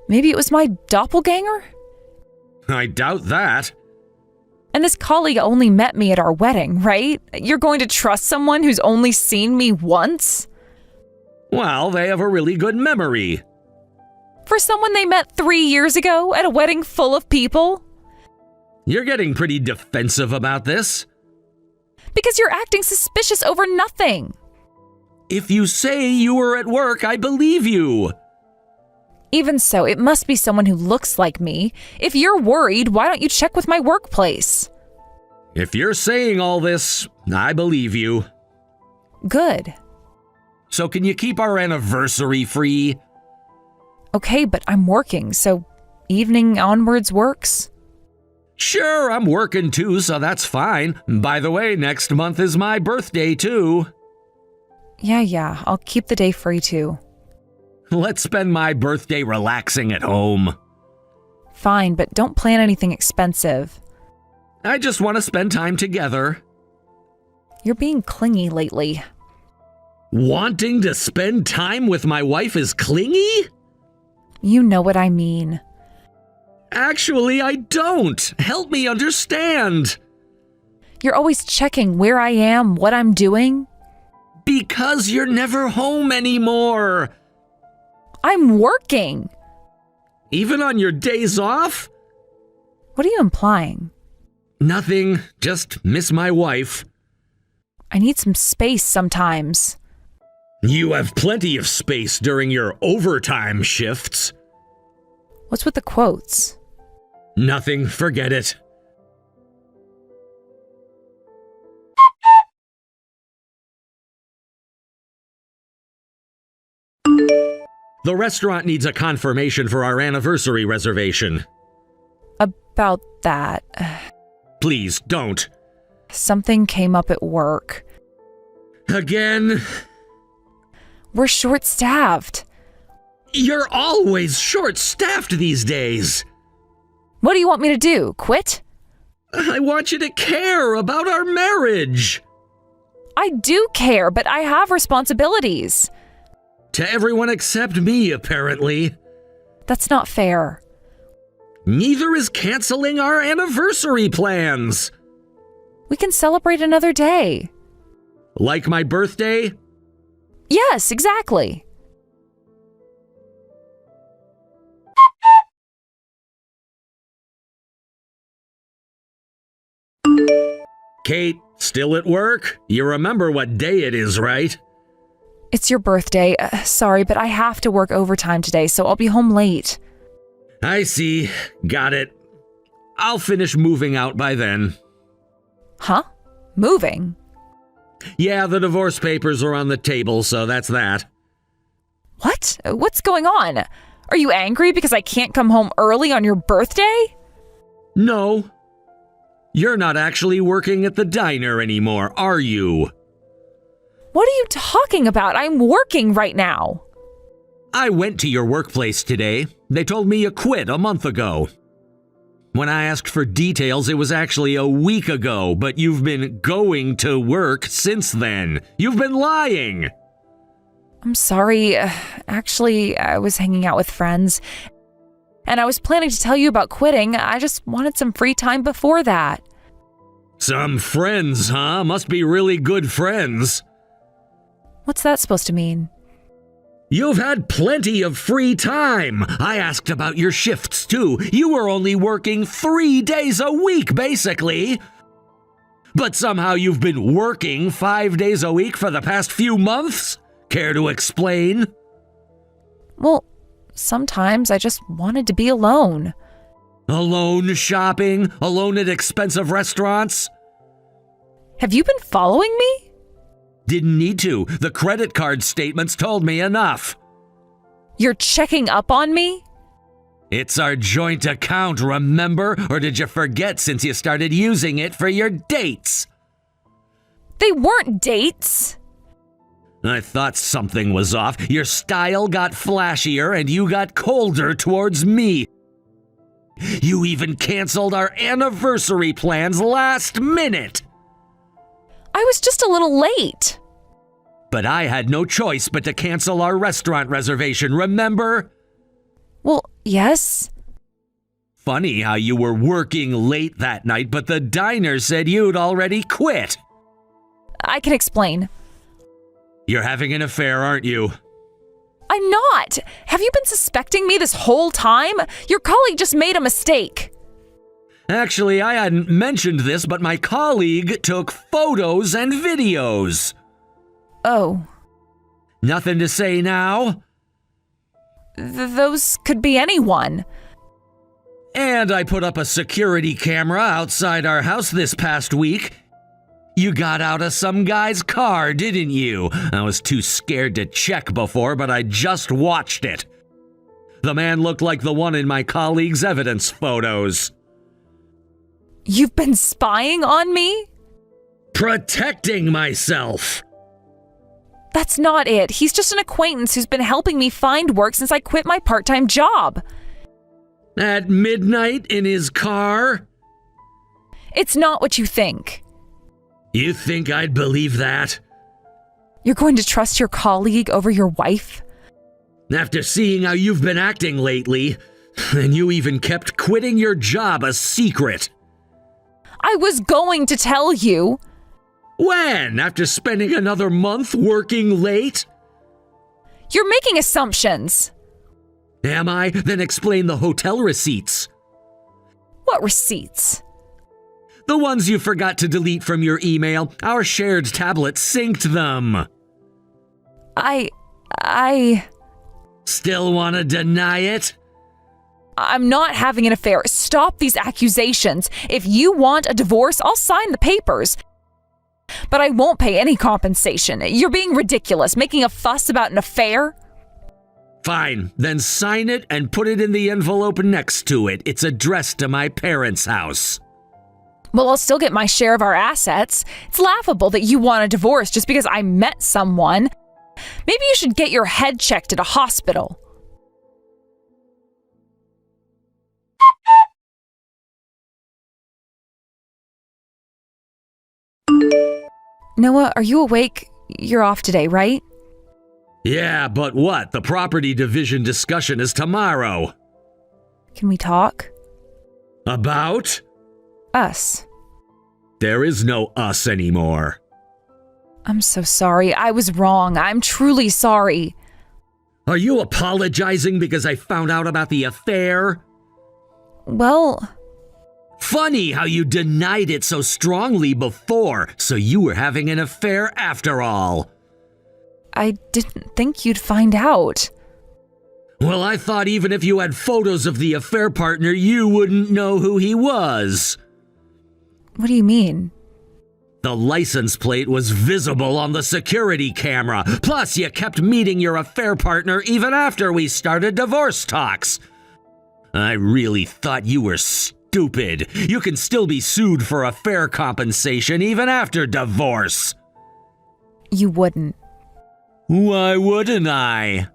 Maybe it was my doppelganger? I doubt that. And this colleague only met me at our wedding, right? You're going to trust someone who's only seen me once? Well, they have a really good memory. For someone they met 3 years ago at a wedding full of people? You're getting pretty defensive about this. Because you're acting suspicious over nothing. If you say you were at work, I believe you. Even so, it must be someone who looks like me. If you're worried, why don't you check with my workplace? If you're saying all this, I believe you. Good. So can you keep our anniversary free? Okay, but I'm working, so evening onwards works? Sure, I'm working too, so that's fine. By the way, next month is my birthday too. Yeah, I'll keep the day free too. Let's spend my birthday relaxing at home. Fine, but don't plan anything expensive. I just want to spend time together. You're being clingy lately. Wanting to spend time with my wife is clingy? You know what I mean. Actually, I don't. Help me understand. You're always checking where I am, what I'm doing. Because you're never home anymore. I'm working. Even on your days off? What are you implying? Nothing. Just miss my wife. I need some space sometimes. You have plenty of space during your overtime shifts. What's with the quotes? Nothing. Forget it. The restaurant needs a confirmation for our anniversary reservation. About that. Please, don't. Something came up at work. Again? We're short-staffed. You're always short-staffed these days. What do you want me to do? Quit? I want you to care about our marriage. I do care, but I have responsibilities. To everyone except me, apparently. That's not fair. Neither is canceling our anniversary plans. We can celebrate another day. Like my birthday? Yes, exactly. Kate, still at work? You remember what day it is, right? It's your birthday. Sorry, but I have to work overtime today, so I'll be home late. I see. Got it. I'll finish moving out by then. Huh? Moving? Yeah, the divorce papers are on the table, so that's that. What? What's going on? Are you angry because I can't come home early on your birthday? No. You're not actually working at the diner anymore, are you? What are you talking about? I'm working right now. I went to your workplace today. They told me you quit a month ago. When I asked for details, it was actually a week ago, but you've been going to work since then. You've been lying. I'm sorry. Actually, I was hanging out with friends, and I was planning to tell you about quitting. I just wanted some free time before that. Some friends, huh? Must be really good friends. What's that supposed to mean? You've had plenty of free time. I asked about your shifts, too. You were only working 3 days a week, basically. But somehow you've been working 5 days a week for the past few months? Care to explain? Well, sometimes I just wanted to be alone. Alone shopping? Alone at expensive restaurants? Have you been following me? Didn't need to. The credit card statements told me enough. You're checking up on me? It's our joint account, remember? Or did you forget since you started using it for your dates? They weren't dates. I thought something was off. Your style got flashier and you got colder towards me. You even canceled our anniversary plans last minute. I was just a little late. But I had no choice but to cancel our restaurant reservation, remember? Well, yes. Funny how you were working late that night, but the diner said you'd already quit. I can explain. You're having an affair, aren't you? I'm not. Have you been suspecting me this whole time? Your colleague just made a mistake. Actually, I hadn't mentioned this, but my colleague took photos and videos. Oh. Nothing to say now? Those could be anyone. And I put up a security camera outside our house this past week. You got out of some guy's car, didn't you? I was too scared to check before, but I just watched it. The man looked like the one in my colleague's evidence photos. You've been spying on me? Protecting myself. That's not it. He's just an acquaintance who's been helping me find work since I quit my part-time job. At midnight in his car? It's not what you think. You think I'd believe that? You're going to trust your colleague over your wife? After seeing how you've been acting lately, and you even kept quitting your job a secret. I was going to tell you. When? After spending another month working late? You're making assumptions. Am I? Then explain the hotel receipts. What receipts? The ones you forgot to delete from your email. Our shared tablet synced them. I... Still want to deny it? I'm not having an affair. Stop these accusations. If you want a divorce, I'll sign the papers. But I won't pay any compensation. You're being ridiculous, making a fuss about an affair. Fine, then sign it and put it in the envelope next to it. It's addressed to my parents' house. Well, I'll still get my share of our assets. It's laughable that you want a divorce just because I met someone. Maybe you should get your head checked at a hospital. Noah, are you awake? You're off today, right? Yeah, but what? The property division discussion is tomorrow. Can we talk? About? Us. There is no us anymore. I'm so sorry. I was wrong. I'm truly sorry. Are you apologizing because I found out about the affair? Well... Funny how you denied it so strongly before, so you were having an affair after all. I didn't think you'd find out. Well, I thought even if you had photos of the affair partner, you wouldn't know who he was. What do you mean? The license plate was visible on the security camera. Plus, you kept meeting your affair partner even after we started divorce talks. I really thought you were stupid. You can still be sued for affair compensation even after divorce. You wouldn't. Why wouldn't I?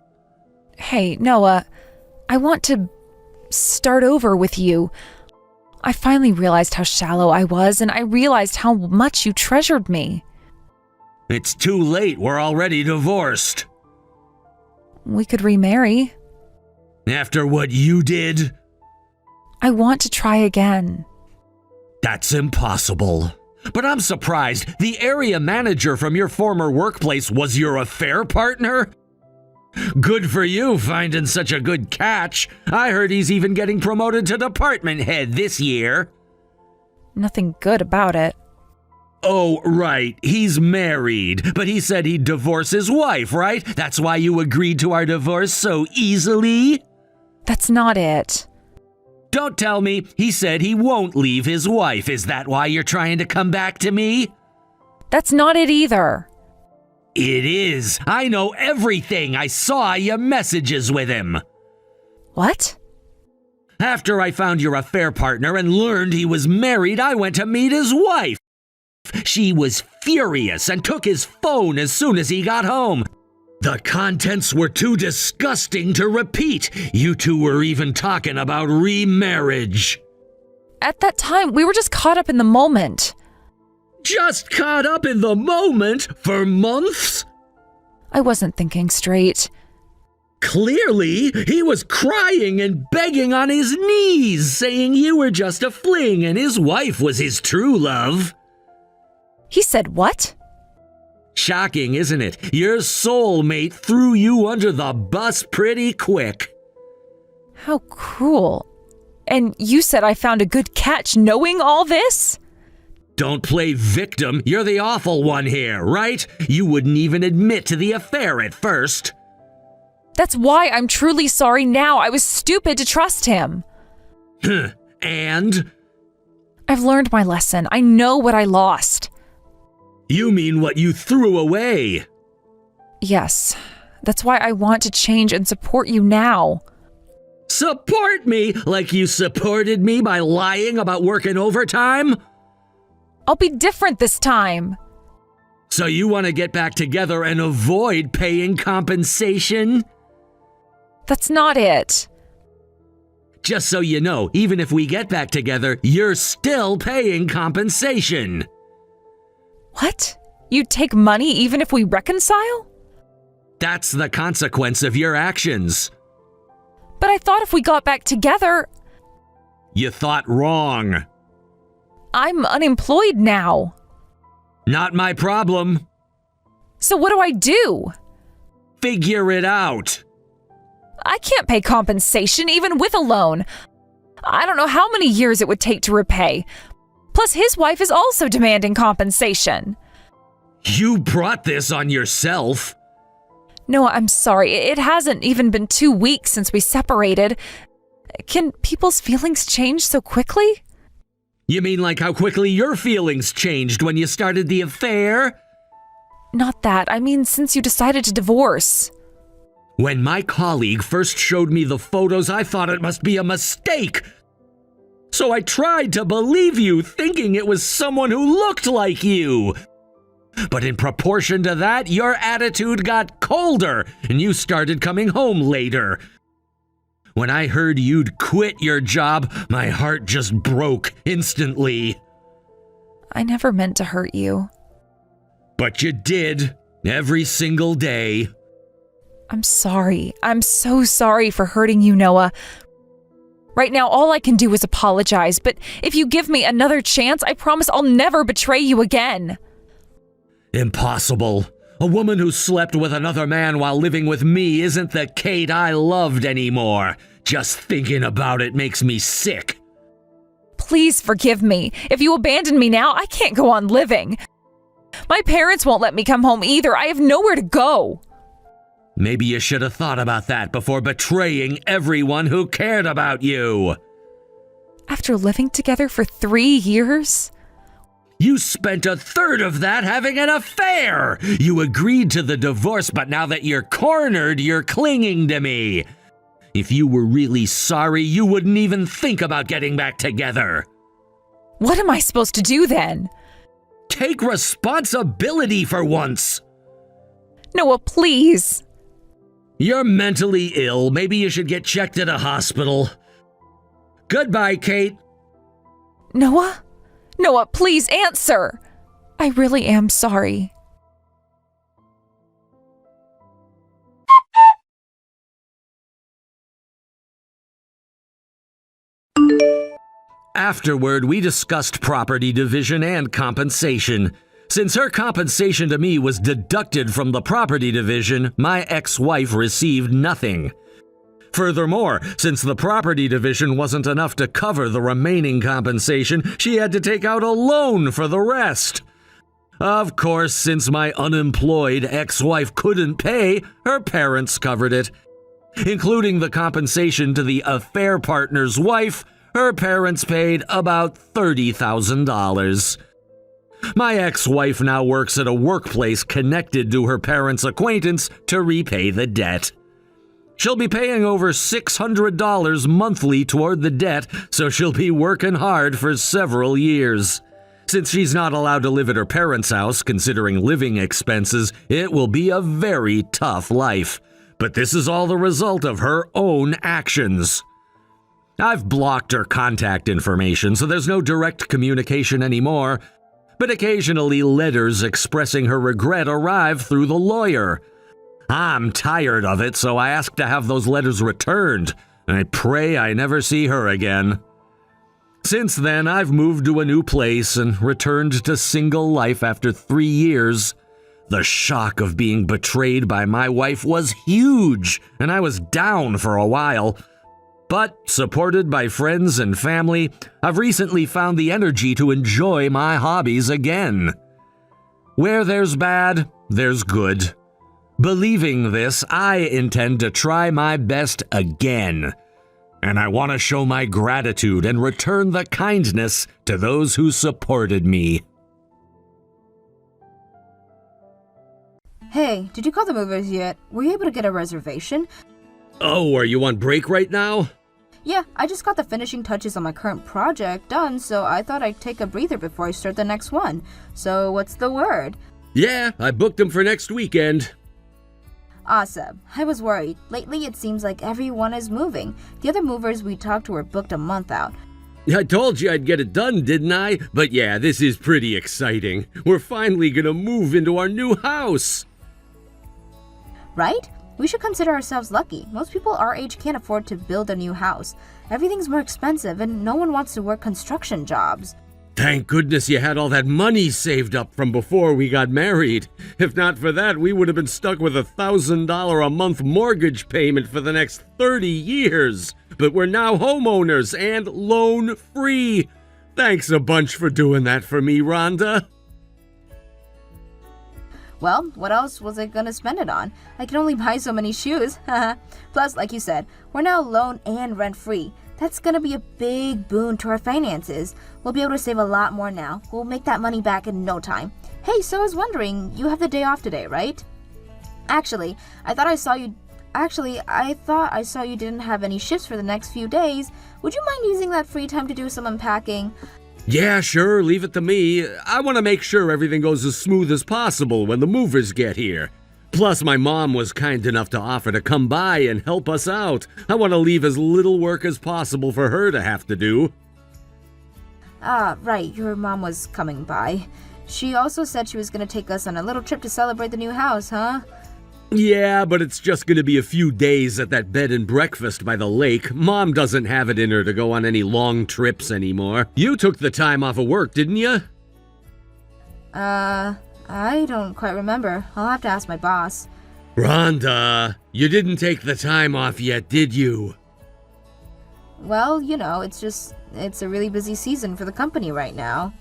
Hey, Noah, I want to start over with you. I finally realized how shallow I was, and I realized how much you treasured me. It's too late. We're already divorced. We could remarry. After what you did? I want to try again. That's impossible. But I'm surprised. The area manager from your former workplace was your affair partner? Good for you finding such a good catch. I heard he's even getting promoted to department head this year. Nothing good about it. Oh, right. He's married, but he said he'd divorce his wife, right? That's why you agreed to our divorce so easily? That's not it. Don't tell me he said he won't leave his wife. Is that why you're trying to come back to me? That's not it either. It is. I know everything. I saw your messages with him. What? After I found your affair partner and learned he was married, I went to meet his wife. She was furious and took his phone as soon as he got home. The contents were too disgusting to repeat. You two were even talking about remarriage. At that time, we were just caught up in the moment. Just caught up in the moment for months? I wasn't thinking straight. Clearly, he was crying and begging on his knees, saying you were just a fling and his wife was his true love. He said what? Shocking, isn't it? Your soulmate threw you under the bus pretty quick. How cruel. And you said I found a good catch knowing all this? Don't play victim. You're the awful one here, right? You wouldn't even admit to the affair at first. That's why I'm truly sorry now. I was stupid to trust him. And? I've learned my lesson. I know what I lost. You mean what you threw away? Yes. That's why I want to change and support you now. Support me like you supported me by lying about working overtime? I'll be different this time. So you want to get back together and avoid paying compensation? That's not it. Just so you know, even if we get back together, you're still paying compensation. What? You'd take money even if we reconcile? That's the consequence of your actions. But I thought if we got back together... You thought wrong. I'm unemployed now. Not my problem. So what do I do? Figure it out. I can't pay compensation even with a loan. I don't know how many years it would take to repay. Plus, his wife is also demanding compensation. You brought this on yourself. No, I'm sorry. It hasn't even been 2 weeks since we separated. Can people's feelings change so quickly? You mean like how quickly your feelings changed when you started the affair? Not that. I mean, since you decided to divorce. When my colleague first showed me the photos, I thought it must be a mistake. So I tried to believe you, thinking it was someone who looked like you. But in proportion to that, your attitude got colder, and you started coming home later. When I heard you'd quit your job, my heart just broke instantly. I never meant to hurt you. But you did, every single day. I'm sorry. I'm so sorry for hurting you, Noah. Right now, all I can do is apologize, but if you give me another chance, I promise I'll never betray you again. Impossible. A woman who slept with another man while living with me isn't the Kate I loved anymore. Just thinking about it makes me sick. please forgive me. If you abandon me now, I can't go on living. My parents won't let me come home either. I have nowhere to go. Maybe you should have thought about that before betraying everyone who cared about you. After living together for 3 years? You spent a third of that having an affair. You agreed to the divorce, but now that you're cornered, you're clinging to me. If you were really sorry, you wouldn't even think about getting back together. What am I supposed to do then? Take responsibility for once. Noah, please. You're mentally ill. Maybe you should get checked at a hospital. Goodbye, Kate. Noah? Noah, please answer. I really am sorry. Afterward, we discussed property division and compensation. Since her compensation to me was deducted from the property division, my ex-wife received nothing. Furthermore, since the property division wasn't enough to cover the remaining compensation, she had to take out a loan for the rest. Of course, since my unemployed ex-wife couldn't pay, her parents covered it. Including the compensation to the affair partner's wife, her parents paid about $30,000. My ex-wife now works at a workplace connected to her parents' acquaintance to repay the debt. She'll be paying over $600 monthly toward the debt, so she'll be working hard for several years. Since she's not allowed to live at her parents' house, considering living expenses, it will be a very tough life. But this is all the result of her own actions. I've blocked her contact information, so there's no direct communication anymore. But occasionally letters expressing her regret arrive through the lawyer. I'm tired of it, so I ask to have those letters returned. I pray I never see her again. Since then, I've moved to a new place and returned to single life after 3 years. The shock of being betrayed by my wife was huge, and I was down for a while. But, supported by friends and family, I've recently found the energy to enjoy my hobbies again. Where there's bad, there's good. Believing this, I intend to try my best again. And I want to show my gratitude and return the kindness to those who supported me. Hey, did you call the movers yet? Were you able to get a reservation? Oh, are you on break right now? Yeah, I just got the finishing touches on my current project done, so I thought I'd take a breather before I start the next one. So what's the word? Yeah, I booked them for next weekend. Awesome. I was worried. Lately it seems like everyone is moving. The other movers we talked to were booked a month out. I told you I'd get it done, didn't I? But yeah, this is pretty exciting. We're finally gonna move into our new house. Right? We should consider ourselves lucky. Most people our age can't afford to build a new house. Everything's more expensive and no one wants to work construction jobs. Thank goodness you had all that money saved up from before we got married. If not for that, we would have been stuck with a $1,000 a month mortgage payment for the next 30 years. But we're now homeowners and loan-free. Thanks a bunch for doing that for me, Rhonda. Well, what else was I gonna spend it on? I can only buy so many shoes. Plus, like you said, we're now loan and rent-free. That's gonna be a big boon to our finances. We'll be able to save a lot more now. We'll make that money back in no time. Hey, so I was wondering, you have the day off today, right? Actually, I thought I saw you didn't have any shifts for the next few days. Would you mind using that free time to do some unpacking? Yeah, sure, leave it to me. I want to make sure everything goes as smooth as possible when the movers get here. Plus, my mom was kind enough to offer to come by and help us out. I want to leave as little work as possible for her to have to do. Right, your mom was coming by. She also said she was gonna take us on a little trip to celebrate the new house, huh? Yeah, but it's just gonna be a few days at that bed and breakfast by the lake. Mom doesn't have it in her to go on any long trips anymore. You took the time off of work, didn't you? I don't quite remember. I'll have to ask my boss. Rhonda, you didn't take the time off yet, did you? Well, you know, it's just It's a really busy season for the company right now.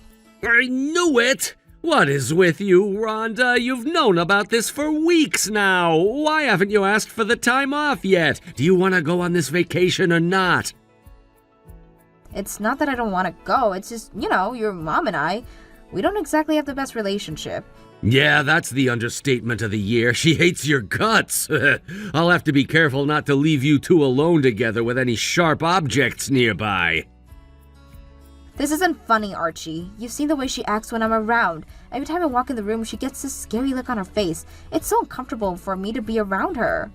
I knew it! What is with you, Rhonda? You've known about this for weeks now. Why haven't you asked for the time off yet? Do you want to go on this vacation or not? It's not that I don't want to go, it's just, your mom and I, we don't exactly have the best relationship. Yeah, that's the understatement of the year. She hates your guts. I'll have to be careful not to leave you two alone together with any sharp objects nearby. This isn't funny, Archie. You've seen the way she acts when I'm around. Every time I walk in the room, she gets this scary look on her face. It's so uncomfortable for me to be around her.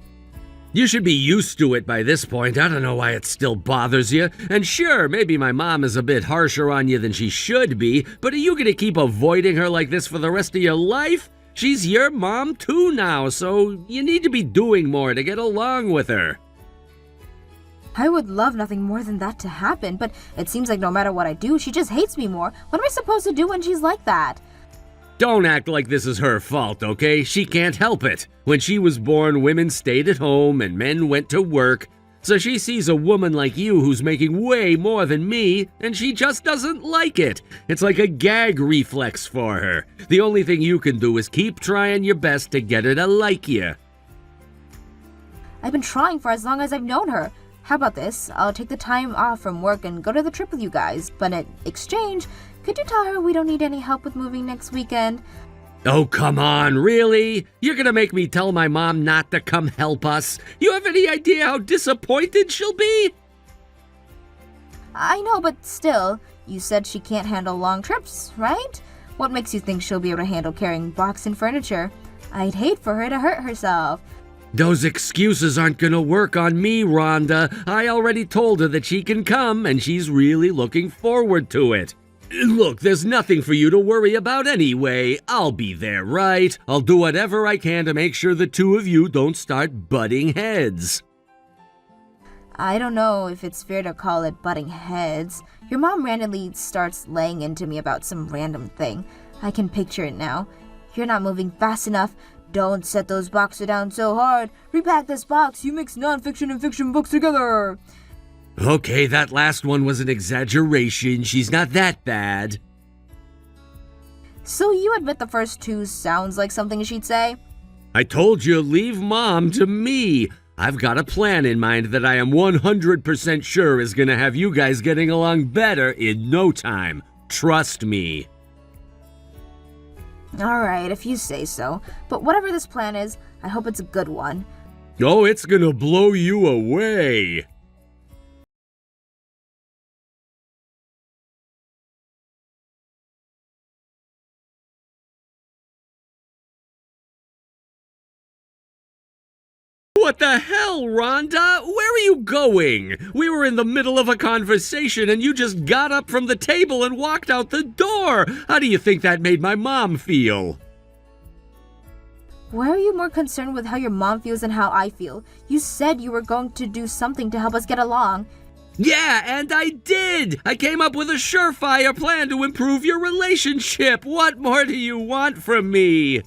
You should be used to it by this point. I don't know why it still bothers you. And sure, maybe my mom is a bit harsher on you than she should be, but are you gonna keep avoiding her like this for the rest of your life? She's your mom too now, so you need to be doing more to get along with her. I would love nothing more than that to happen, but it seems like no matter what I do, she just hates me more. What am I supposed to do when she's like that? Don't act like this is her fault, okay? She can't help it. When she was born, women stayed at home and men went to work. So she sees a woman like you who's making way more than me, and she just doesn't like it. It's like a gag reflex for her. The only thing you can do is keep trying your best to get her to like you. I've been trying for as long as I've known her. How about this? I'll take the time off from work and go to the trip with you guys, but in exchange, could you tell her we don't need any help with moving next weekend? Oh, come on, really? You're gonna make me tell my mom not to come help us? You have any idea how disappointed she'll be? I know, but still, you said she can't handle long trips, right? What makes you think she'll be able to handle carrying boxes and furniture? I'd hate for her to hurt herself. Those excuses aren't gonna work on me, Rhonda. I already told her that she can come, and she's really looking forward to it. Look, there's nothing for you to worry about anyway. I'll be there, right? I'll do whatever I can to make sure the two of you don't start butting heads. I don't know if it's fair to call it butting heads. Your mom randomly starts laying into me about some random thing. I can picture it now. You're not moving fast enough. Don't set those boxes down so hard. Repack this box. You mix nonfiction and fiction books together. Okay, that last one was an exaggeration. She's not that bad. So you admit the first two sounds like something she'd say? I told you, leave Mom to me. I've got a plan in mind that I am 100% sure is gonna have you guys getting along better in no time. Trust me. Alright, if you say so. But whatever this plan is, I hope it's a good one. Oh, it's gonna blow you away. What the hell, Rhonda? Where are you going? We were in the middle of a conversation and you just got up from the table and walked out the door. How do you think that made my mom feel? Why are you more concerned with how your mom feels than how I feel? You said you were going to do something to help us get along. Yeah, and I did! I came up with a surefire plan to improve your relationship. What more do you want from me?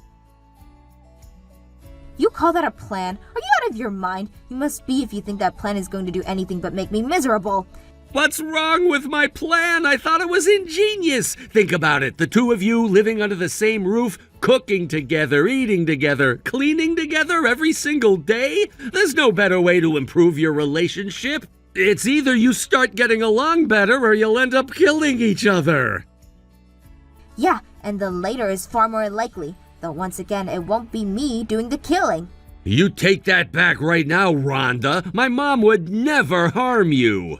You call that a plan? Are you out of your mind? You must be if you think that plan is going to do anything but make me miserable. What's wrong with my plan? I thought it was ingenious. Think about it. The two of you living under the same roof, cooking together, eating together, cleaning together every single day? There's no better way to improve your relationship. It's either you start getting along better or you'll end up killing each other. Yeah, and the later is far more likely. Though once again, it won't be me doing the killing. You take that back right now, Rhonda. My mom would never harm you.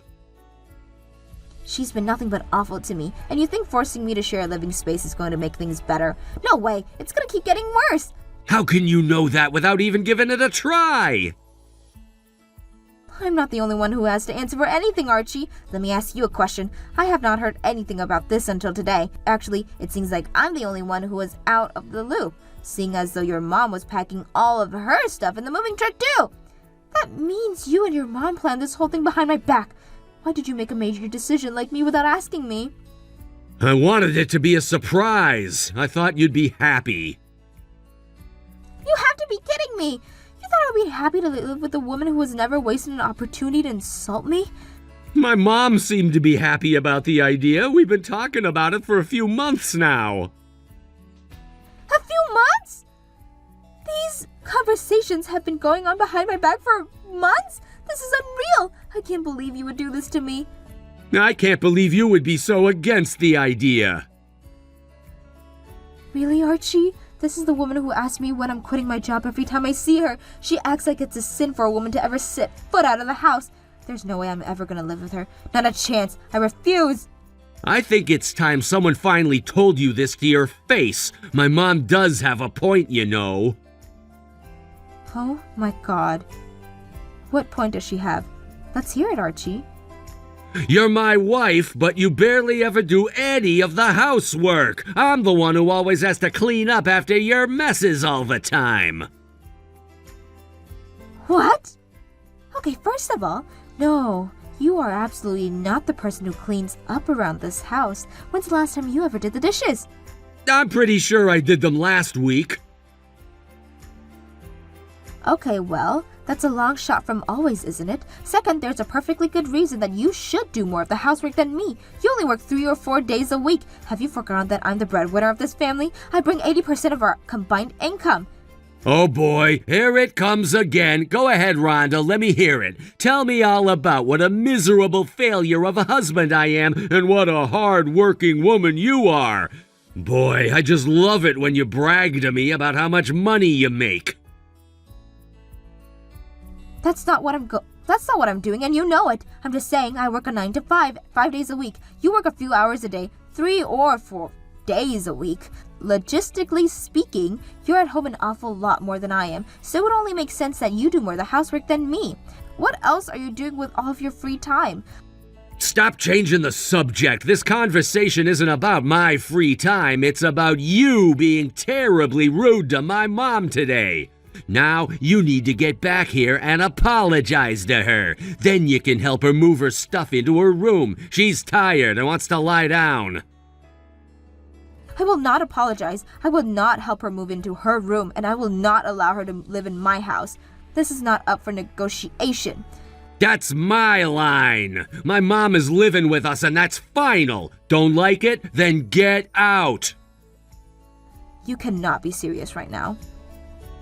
She's been nothing but awful to me, and you think forcing me to share a living space is going to make things better? No way, it's going to keep getting worse. How can you know that without even giving it a try? I'm not the only one who has to answer for anything, Archie. Let me ask you a question. I have not heard anything about this until today. Actually, it seems like I'm the only one who was out of the loop, seeing as though your mom was packing all of her stuff in the moving truck too. That means you and your mom planned this whole thing behind my back. Why did you make a major decision like me without asking me? I wanted it to be a surprise. I thought you'd be happy. You have to be kidding me. You thought I would be happy to live with a woman who has never wasted an opportunity to insult me? My mom seemed to be happy about the idea. We've been talking about it for a few months now. A few months? These conversations have been going on behind my back for months? This is unreal. I can't believe you would do this to me. I can't believe you would be so against the idea. Really, Archie? This is the woman who asks me when I'm quitting my job every time I see her. She acts like it's a sin for a woman to ever set foot out of the house. There's no way I'm ever gonna live with her. Not a chance. I refuse. I think it's time someone finally told you this to your face. My mom does have a point, you know. Oh my god. What point does she have? Let's hear it, Archie. You're my wife, but you barely ever do any of the housework. I'm the one who always has to clean up after your messes all the time. What? Okay, first of all, no, you are absolutely not the person who cleans up around this house. When's the last time you ever did the dishes? I'm pretty sure I did them last week. Okay, well, that's a long shot from always, isn't it? Second, there's a perfectly good reason that you should do more of the housework than me. You only work 3 or 4 days a week. Have you forgotten that I'm the breadwinner of this family? I bring 80% of our combined income. Oh boy, here it comes again. Go ahead, Rhonda, let me hear it. Tell me all about what a miserable failure of a husband I am and what a hard-working woman you are. Boy, I just love it when you brag to me about how much money you make. That's not what I'm doing, and you know it. I'm just saying I work a 9 to 5, 5 days a week. You work a few hours a day, 3 or 4 days a week. Logistically speaking, you're at home an awful lot more than I am, so it would only make sense that you do more of the housework than me. What else are you doing with all of your free time? Stop changing the subject. This conversation isn't about my free time. It's about you being terribly rude to my mom today. Now, you need to get back here and apologize to her. Then you can help her move her stuff into her room. She's tired and wants to lie down. I will not apologize. I will not help her move into her room, and I will not allow her to live in my house. This is not up for negotiation. That's my line. My mom is living with us, and that's final. Don't like it? Then get out. You cannot be serious right now.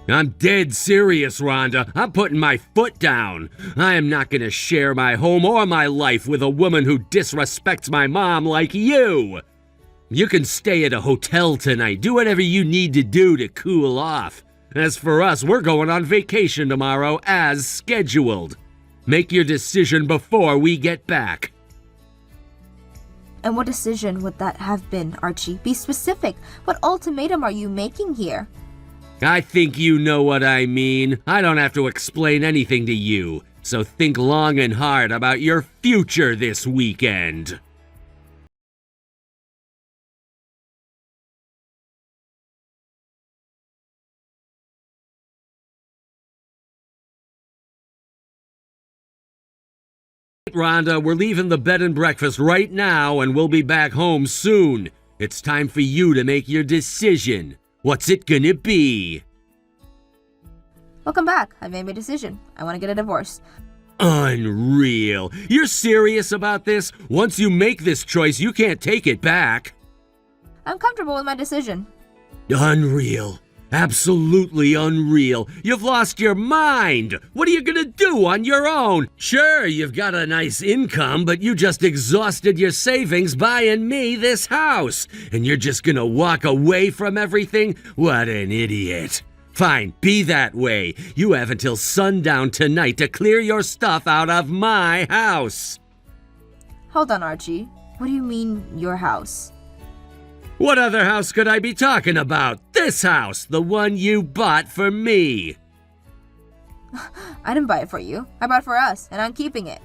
I'm dead serious, Rhonda. I'm putting my foot down. I am not going to share my home or my life with a woman who disrespects my mom like you. You can stay at a hotel tonight. Do whatever you need to do to cool off. As for us, we're going on vacation tomorrow as scheduled. Make your decision before we get back. And what decision would that have been, Archie? Be specific. What ultimatum are you making here? I think you know what I mean. I don't have to explain anything to you. So think long and hard about your future this weekend. Rhonda, we're leaving the bed and breakfast right now and we'll be back home soon. It's time for you to make your decision. What's it gonna be? Welcome back. I made my decision. I want to get a divorce. Unreal. You're serious about this? Once you make this choice, you can't take it back. I'm comfortable with my decision. Unreal. Absolutely unreal. You've lost your mind. What are you gonna do on your own? Sure, you've got a nice income, but you just exhausted your savings buying me this house. And you're just gonna walk away from everything? What an idiot. Fine, be that way. You have until sundown tonight to clear your stuff out of my house. Hold on, Archie. What do you mean, your house? What other house could I be talking about? This house, the one you bought for me. I didn't buy it for you. I bought it for us, and I'm keeping it.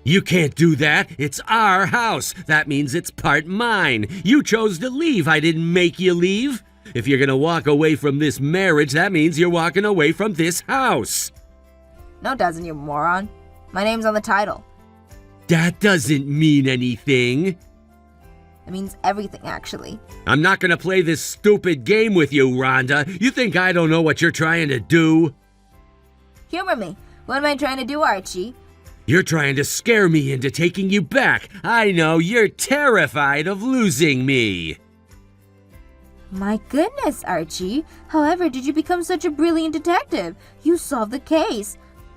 You can't do that. It's our house. That means it's part mine. You chose to leave. I didn't make you leave. If you're gonna walk away from this marriage, that means you're walking away from this house. No, it doesn't, you moron. My name's on the title. That doesn't mean anything. It means everything, actually. I'm not gonna play this stupid game with you, Rhonda. You think I don't know what you're trying to do? Humor me. What am I trying to do, Archie? You're trying to scare me into taking you back. I know you're terrified of losing me. My goodness, Archie. However, did you become such a brilliant detective? You solved the case.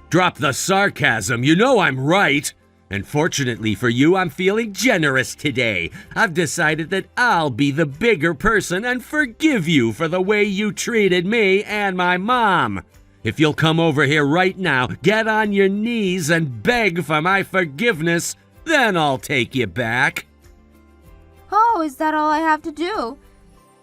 Drop the sarcasm. You know I'm right. And fortunately for you, I'm feeling generous today. I've decided that I'll be the bigger person and forgive you for the way you treated me and my mom. If you'll come over here right now, get on your knees and beg for my forgiveness, then I'll take you back. Oh, is that all I have to do?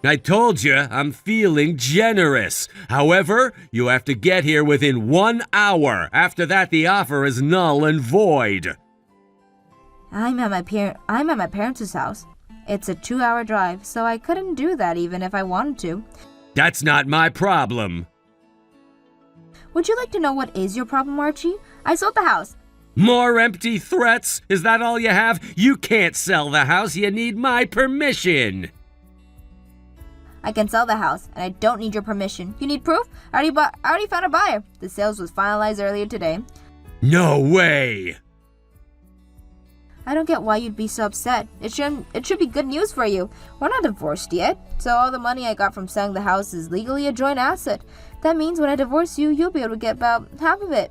I told you, I'm feeling generous. However, you have to get here within 1 hour. After that, the offer is null and void. I'm at my parents' house. It's a 2-hour drive, so I couldn't do that even if I wanted to. That's not my problem. Would you like to know what is your problem, Archie? I sold the house. More empty threats? Is that all you have? You can't sell the house. You need my permission. I can sell the house, and I don't need your permission. You need proof? I already found a buyer. The sales was finalized earlier today. No way. I don't get why you'd be so upset. It should be good news for you. We're not divorced yet, so all the money I got from selling the house is legally a joint asset. That means when I divorce you, you'll be able to get about half of it.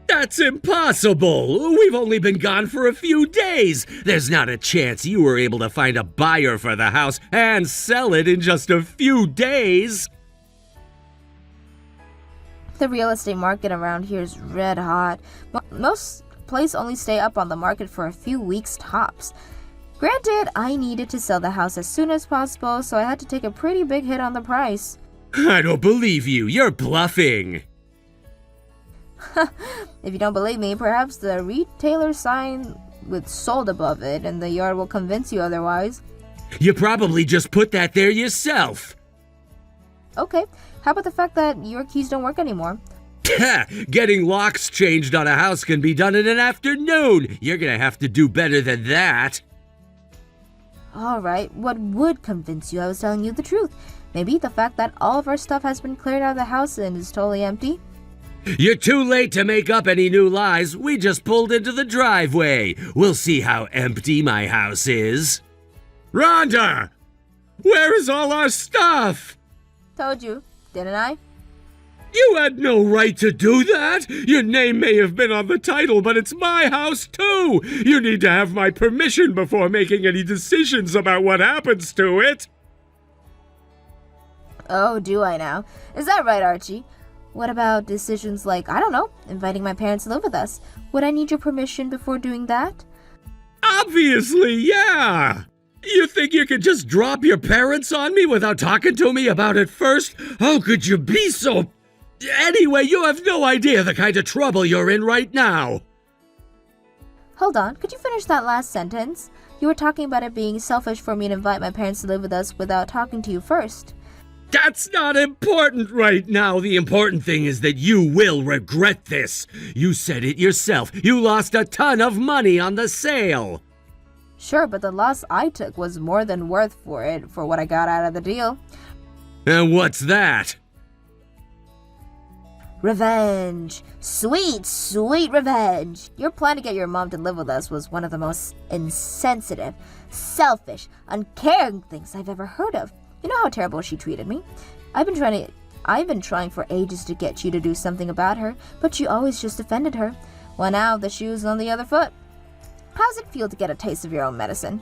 That's impossible. We've only been gone for a few days. There's not a chance you were able to find a buyer for the house and sell it in just a few days. The real estate market around here is red hot. Most places only stay up on the market for a few weeks tops. Granted, I needed to sell the house as soon as possible, so I had to take a pretty big hit on the price. I don't believe you. You're bluffing. If you don't believe me, perhaps the retailer sign with sold above it and the yard will convince you otherwise. You probably just put that there yourself. Okay, how about the fact that your keys don't work anymore? Getting locks changed on a house can be done in an afternoon. You're gonna have to do better than that. Alright, what would convince you I was telling you the truth? Maybe the fact that all of our stuff has been cleared out of the house and is totally empty? You're too late to make up any new lies. We just pulled into the driveway. We'll see how empty my house is. Rhonda! Where is all our stuff? Told you, didn't I? You had no right to do that. Your name may have been on the title, but it's my house too. You need to have my permission before making any decisions about what happens to it. Oh, do I now? Is that right, Archie? What about decisions like, I don't know, inviting my parents to live with us? Would I need your permission before doing that? Obviously, yeah. You think you could just drop your parents on me without talking to me about it first? How could you be so... Anyway, you have no idea the kind of trouble you're in right now. Hold on, could you finish that last sentence? You were talking about it being selfish for me to invite my parents to live with us without talking to you first. That's not important right now. The important thing is that you will regret this. You said it yourself. You lost a ton of money on the sale. Sure, but the loss I took was more than worth for what I got out of the deal. And what's that? Revenge. Sweet, sweet revenge. Your plan to get your mom to live with us was one of the most insensitive, selfish, uncaring things I've ever heard of. You know how terrible she treated me? I've been trying for ages to get you to do something about her, but you always just defended her. Well, now the shoe's on the other foot. How's it feel to get a taste of your own medicine?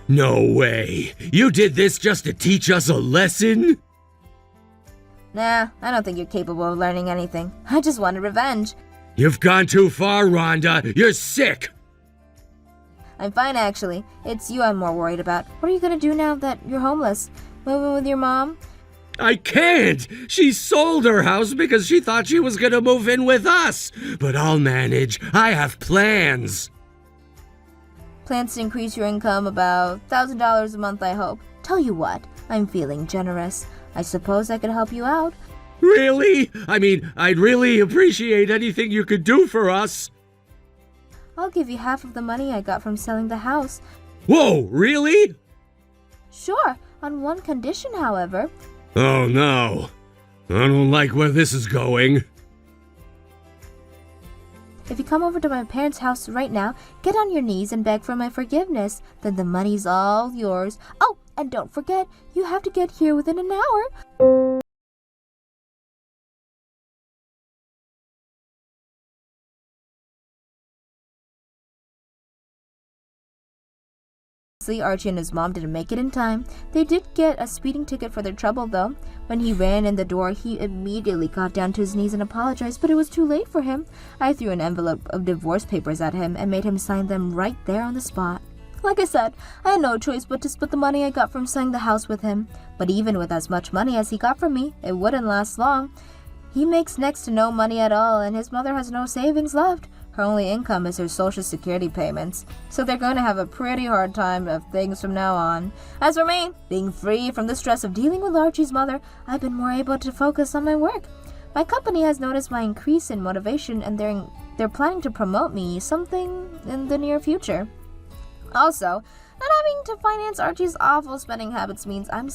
No way. You did this just to teach us a lesson? Nah, I don't think you're capable of learning anything. I just wanted revenge. You've gone too far, Rhonda. You're sick. I'm fine, actually. It's you I'm more worried about. What are you gonna do now that you're homeless? Move in with your mom? I can't! She sold her house because she thought she was gonna move in with us. But I'll manage. I have plans. Plans to increase your income about $1,000 a month, I hope. Tell you what, I'm feeling generous. I suppose I could help you out. Really? I mean, I'd really appreciate anything you could do for us. I'll give you half of the money I got from selling the house. Whoa, really? Sure, on one condition, however. Oh no. I don't like where this is going. If you come over to my parents' house right now, get on your knees and beg for my forgiveness. Then the money's all yours. Oh, and don't forget, you have to get here within an hour. Archie and his mom didn't make it in time. They did get a speeding ticket for their trouble, though. When he ran in the door, he immediately got down to his knees and apologized, but it was too late for him. I threw an envelope of divorce papers at him and made him sign them right there on the spot. Like I said, I had no choice but to split the money I got from selling the house with him. But even with as much money as he got from me, it wouldn't last long. He makes next to no money at all, and his mother has no savings left. Her only income is her Social Security payments, so they're going to have a pretty hard time of things from now on. As for me, being free from the stress of dealing with Archie's mother, I've been more able to focus on my work. My company has noticed my increase in motivation, and they're planning to promote me something in the near future. Also, not having to finance Archie's awful spending habits means I'm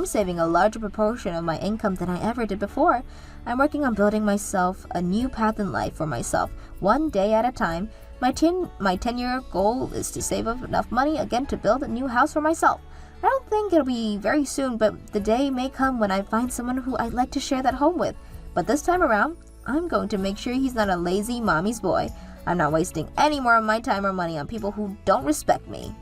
saving a larger proportion of my income than I ever did before. I'm working on building myself a new path in life for myself, one day at a time. My 10-year goal is to save up enough money again to build a new house for myself. I don't think it'll be very soon, but the day may come when I find someone who I'd like to share that home with. But this time around, I'm going to make sure he's not a lazy mommy's boy. I'm not wasting any more of my time or money on people who don't respect me.